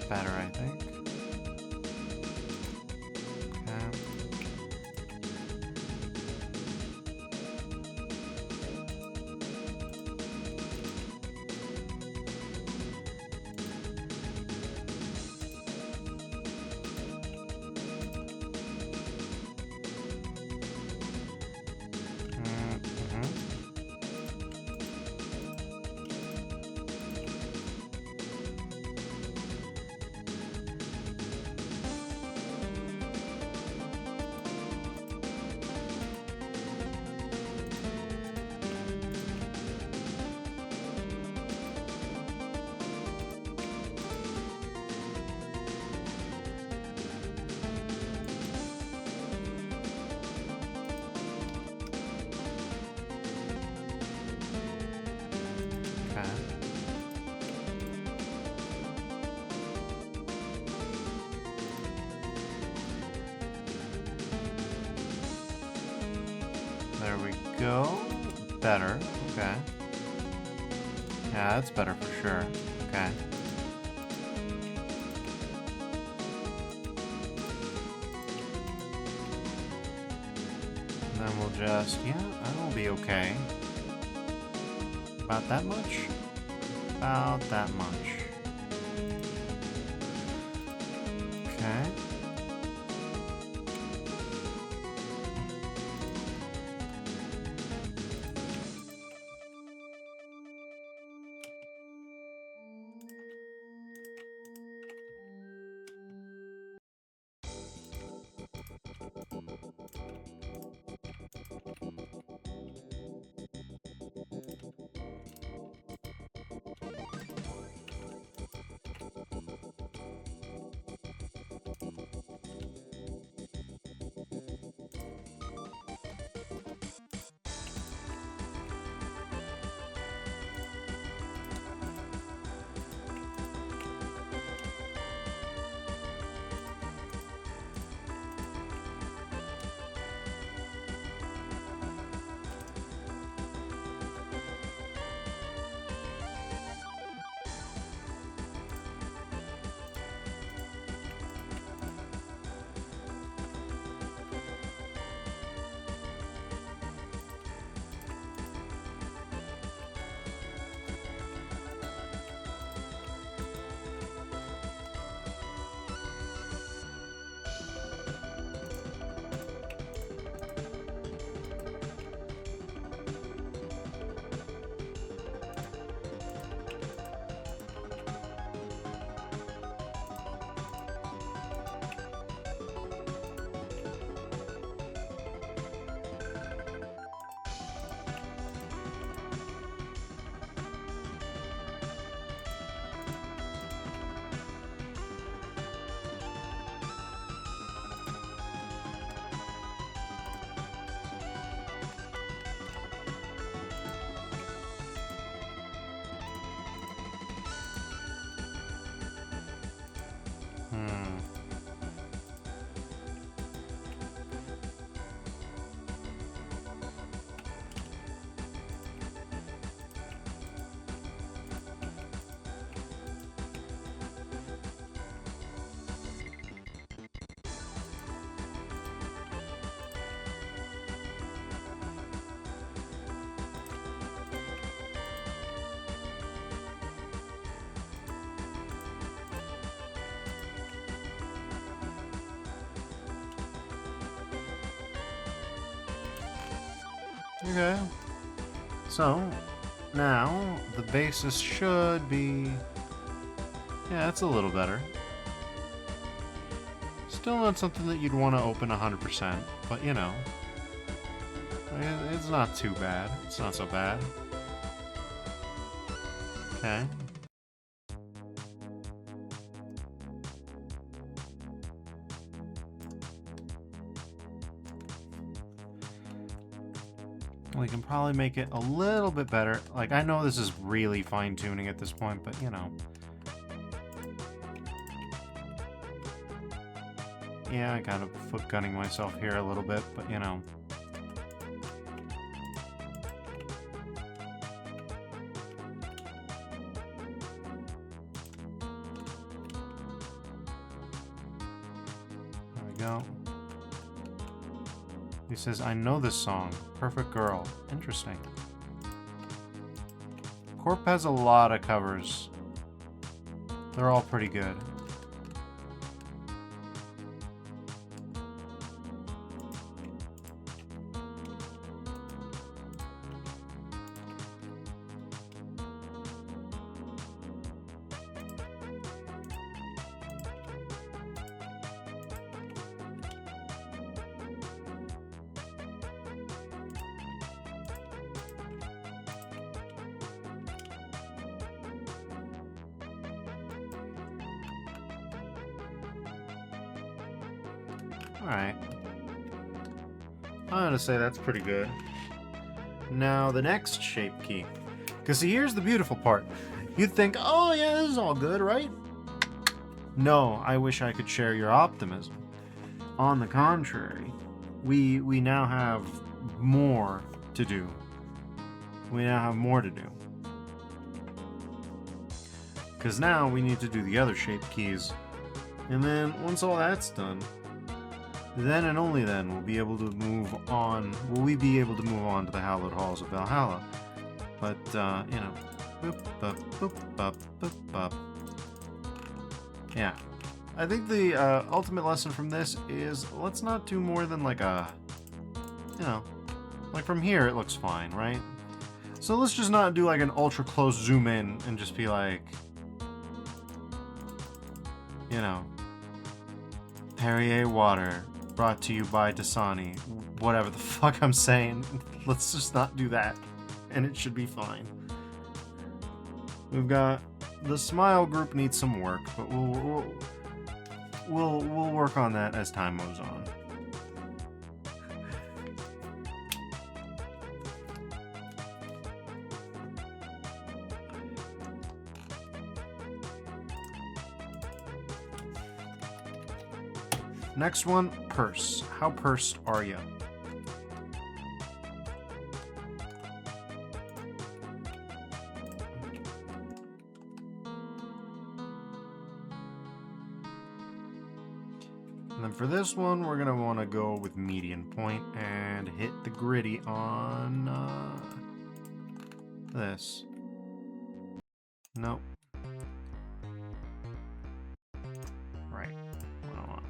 better, I think. There we go. Better. Okay. Yeah, that's better for sure. Okay. And then we'll just, yeah, that'll be okay. About that much? About that much. Okay. Okay. So, now, the basis should be... Yeah, that's a little better. Still not something that you'd want to open 100%, but you know. It's not too bad. It's not so bad. Okay. We can probably make it a little bit better. Like, I know this is really fine-tuning at this point, but, you know. Yeah, I kind of foot-gunning myself here a little bit, but, you know. There we go. He says, I know this song. Perfect Girl. Interesting. Corp has a lot of covers. They're all pretty good. Alright. I'm gonna say that's pretty good. Now, the next shape key. Because see, here's the beautiful part. You'd think, oh yeah, this is all good, right? No, I wish I could share your optimism. On the contrary, we now have more to do. We now have more to do. Because now we need to do the other shape keys. And then, once all that's done, then and only then will we be able to move on to the hallowed halls of Valhalla. But, you know, boop, boop, boop, boop, boop, boop. Yeah. I think the ultimate lesson from this is let's not do more than like a, you know, like from here it looks fine, right? So let's just not do like an ultra close zoom in and just be like, you know, Perrier water brought to you by Dasani. Whatever the fuck I'm saying. Let's just not do that. And it should be fine. We've got the smile group needs some work, but we'll work on that as time moves on. Next one, purse. How pursed are you? And then for this one, we're gonna want to go with median point and hit the gritty on this. Nope. Right. What I want.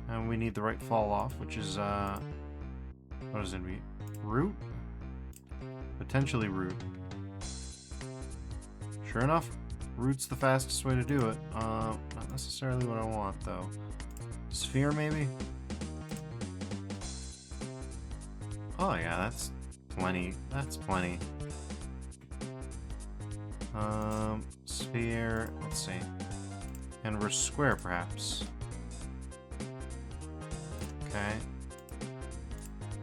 And we need the right fall off, which is what is it gonna be? Root? Potentially root. Sure enough, root's the fastest way to do it. Not necessarily what I want, though. Sphere, maybe? Oh, yeah, that's plenty. That's plenty. Sphere, let's see. And we're square, perhaps. Okay.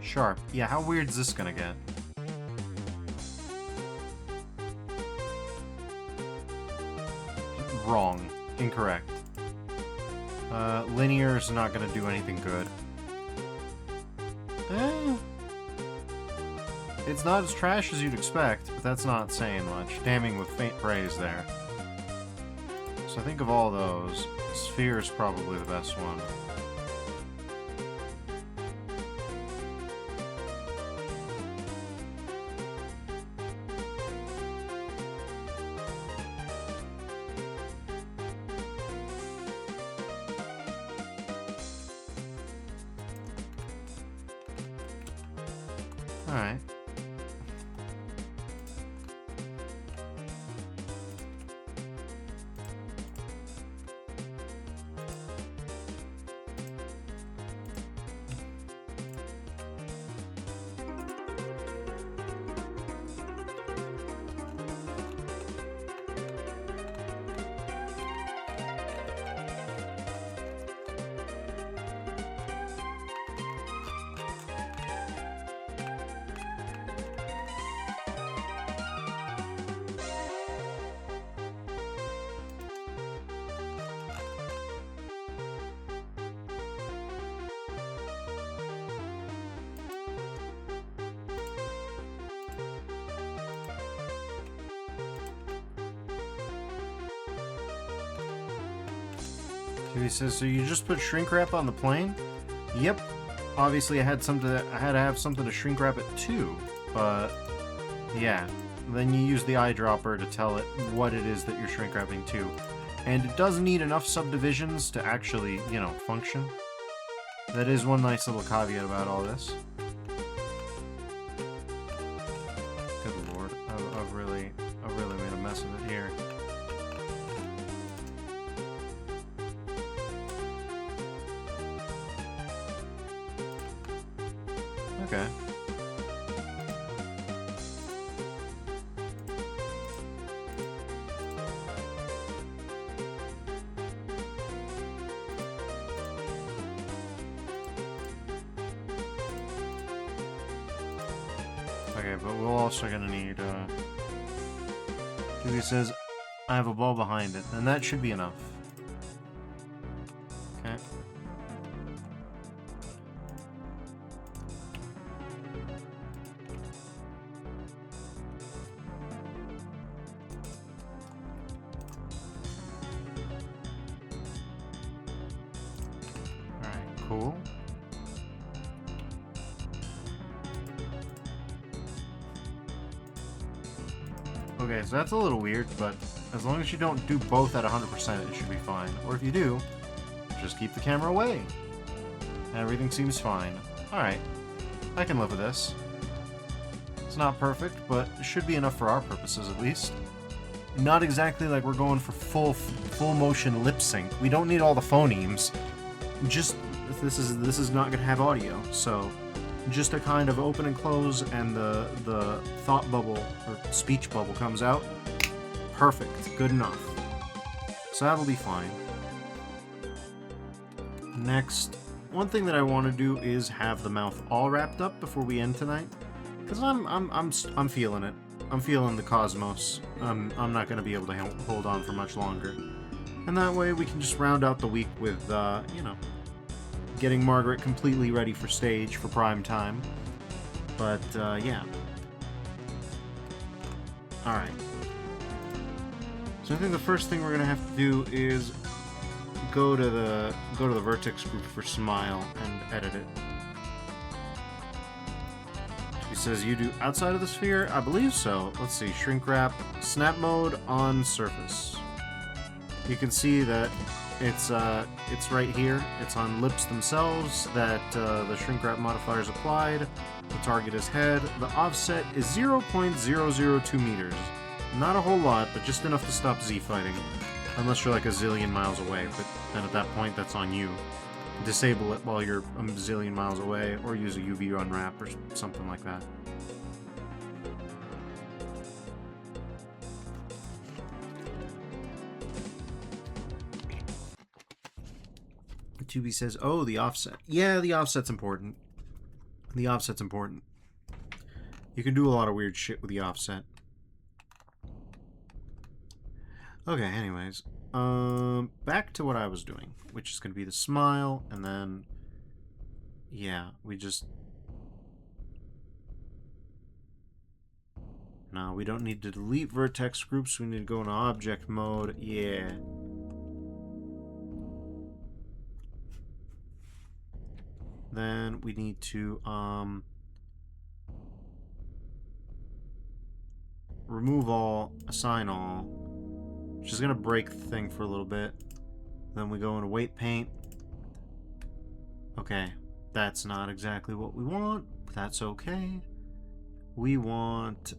Sharp. Yeah, how weird is this gonna get? Wrong. Incorrect. Linear is not going to do anything good. It's not as trash as you'd expect, but that's not saying much. Damning with faint praise there. So I think of all those, Sphere is probably the best one. Alright. He says, so you just put shrink wrap on the plane? Yep. Obviously, I had to have something to shrink wrap it to, but yeah. Then you use the eyedropper to tell it what it is that you're shrink wrapping to, and it does need enough subdivisions to actually, you know, function. That is one nice little caveat about all this. Good lord, I've really made a mess of it here. Okay. Okay, but we're also gonna need, Julie says, I have a ball behind it, and that should be enough. Okay. Alright, cool. Okay, so that's a little weird, but as long as you don't do both at 100%, it should be fine. Or if you do, just keep the camera away. Everything seems fine. Alright, I can live with this. It's not perfect, but it should be enough for our purposes, at least. Not exactly like we're going for full motion lip sync. We don't need all the phonemes. Just, this is not going to have audio, so just a kind of open and close, and the thought bubble or speech bubble comes out. Perfect. Good enough. So that'll be fine. Next, one thing that I want to do is have the mouth all wrapped up before we end tonight, because I'm feeling it. I'm feeling the cosmos. I'm not going to be able to hold on for much longer, and that way we can just round out the week with you know, getting Margaret completely ready for stage for prime time. But yeah. All right. So I think the first thing we're gonna have to do is go to the vertex group for Smile and edit it. He says you do outside of the sphere. I believe so. Let's see. Shrink wrap, snap mode on surface. You can see that it's right here. It's on lips themselves that the shrink wrap modifier is applied. The target is head. The offset is 0.002 meters. Not a whole lot, but just enough to stop Z fighting. Unless you're like a zillion miles away, but then at that point, that's on you. Disable it while you're a zillion miles away, or use a UV unwrap or something like that. Tubi says, oh, the offset. Yeah, the offset's important. The offset's important. You can do a lot of weird shit with the offset. Okay, anyways. Back to what I was doing, which is going to be the smile, and then... yeah, we just... no, we don't need to delete vertex groups. We need to go into object mode. Yeah. Then we need to, remove all, assign all, which is going to break the thing for a little bit. Then we go into weight paint. Okay, that's not exactly what we want, but that's okay. We want,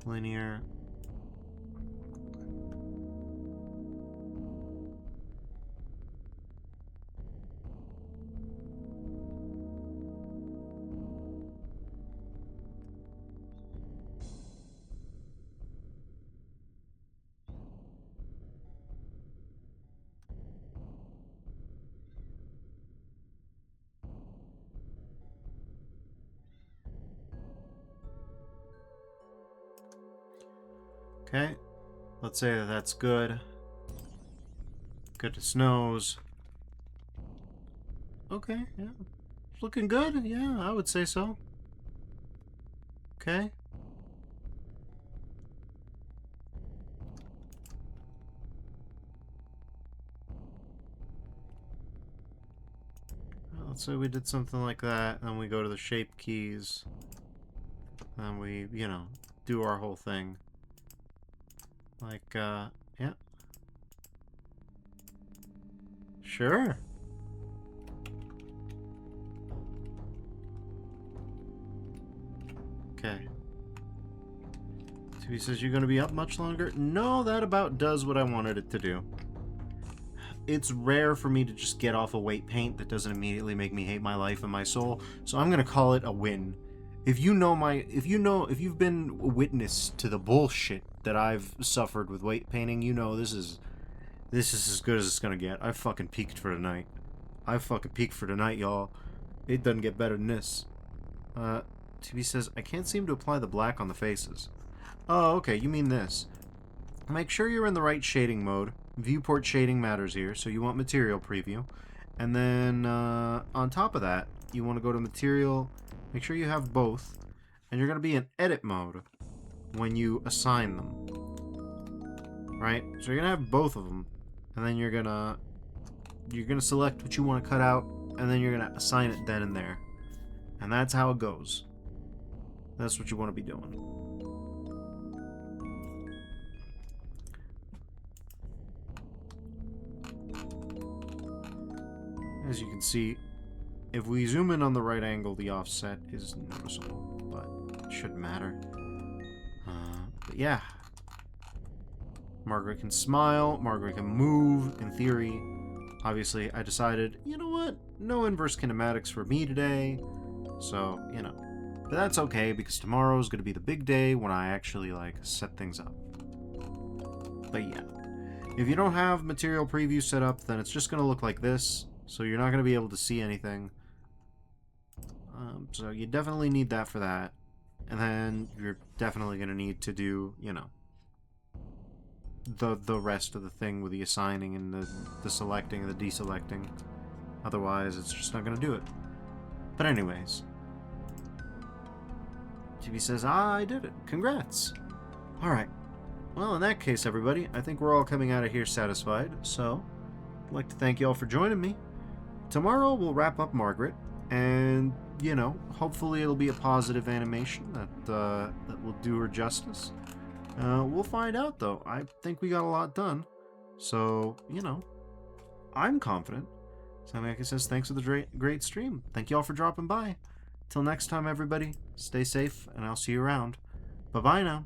linear. Okay, let's say that that's good. Good to snows. Okay, yeah. It's looking good, yeah, I would say so. Okay. Let's say we did something like that, and we go to the shape keys, and we, you know, do our whole thing. Like, yeah. Sure. Okay. So he says you're going to be up much longer? No, that about does what I wanted it to do. It's rare for me to just get off a weight paint that doesn't immediately make me hate my life and my soul, so I'm going to call it a win. If you've been witness to the bullshit that I've suffered with weight painting, you know this is as good as it's gonna get. I fucking peaked for tonight. I fucking peaked for tonight, y'all. It doesn't get better than this. TV says, I can't seem to apply the black on the faces. Oh, okay, you mean this. Make sure you're in the right shading mode. Viewport shading matters here, so you want material preview. And then, on top of that, you want to go to material, make sure you have both, and you're going to be in edit mode when you assign them. Right? So you're going to have both of them, and then you're going to select what you want to cut out, and then you're going to assign it then and there. And that's how it goes. That's what you want to be doing. As you can see, if we zoom in on the right angle, the offset is noticeable, but it shouldn't matter. But yeah. Margaret can smile, Margaret can move, in theory. Obviously, I decided, you know what? No inverse kinematics for me today. So, you know. But that's okay, because tomorrow's going to be the big day when I actually, like, set things up. But yeah. If you don't have material preview set up, then it's just going to look like this. So you're not going to be able to see anything. So you definitely need that for that. And then you're definitely going to need to do, you know, the rest of the thing with the assigning and the selecting and the deselecting. Otherwise, it's just not going to do it. But anyways. TV says, I did it. Congrats. Alright. Well, in that case, everybody, I think we're all coming out of here satisfied. So, I'd like to thank you all for joining me. Tomorrow, we'll wrap up Margaret. And, you know, hopefully it'll be a positive animation that will do her justice. We'll find out, though. I think we got a lot done. So, you know, I'm confident. So, like I says, thanks for the great stream. Thank you all for dropping by. Till next time, everybody, stay safe, and I'll see you around. Bye-bye now.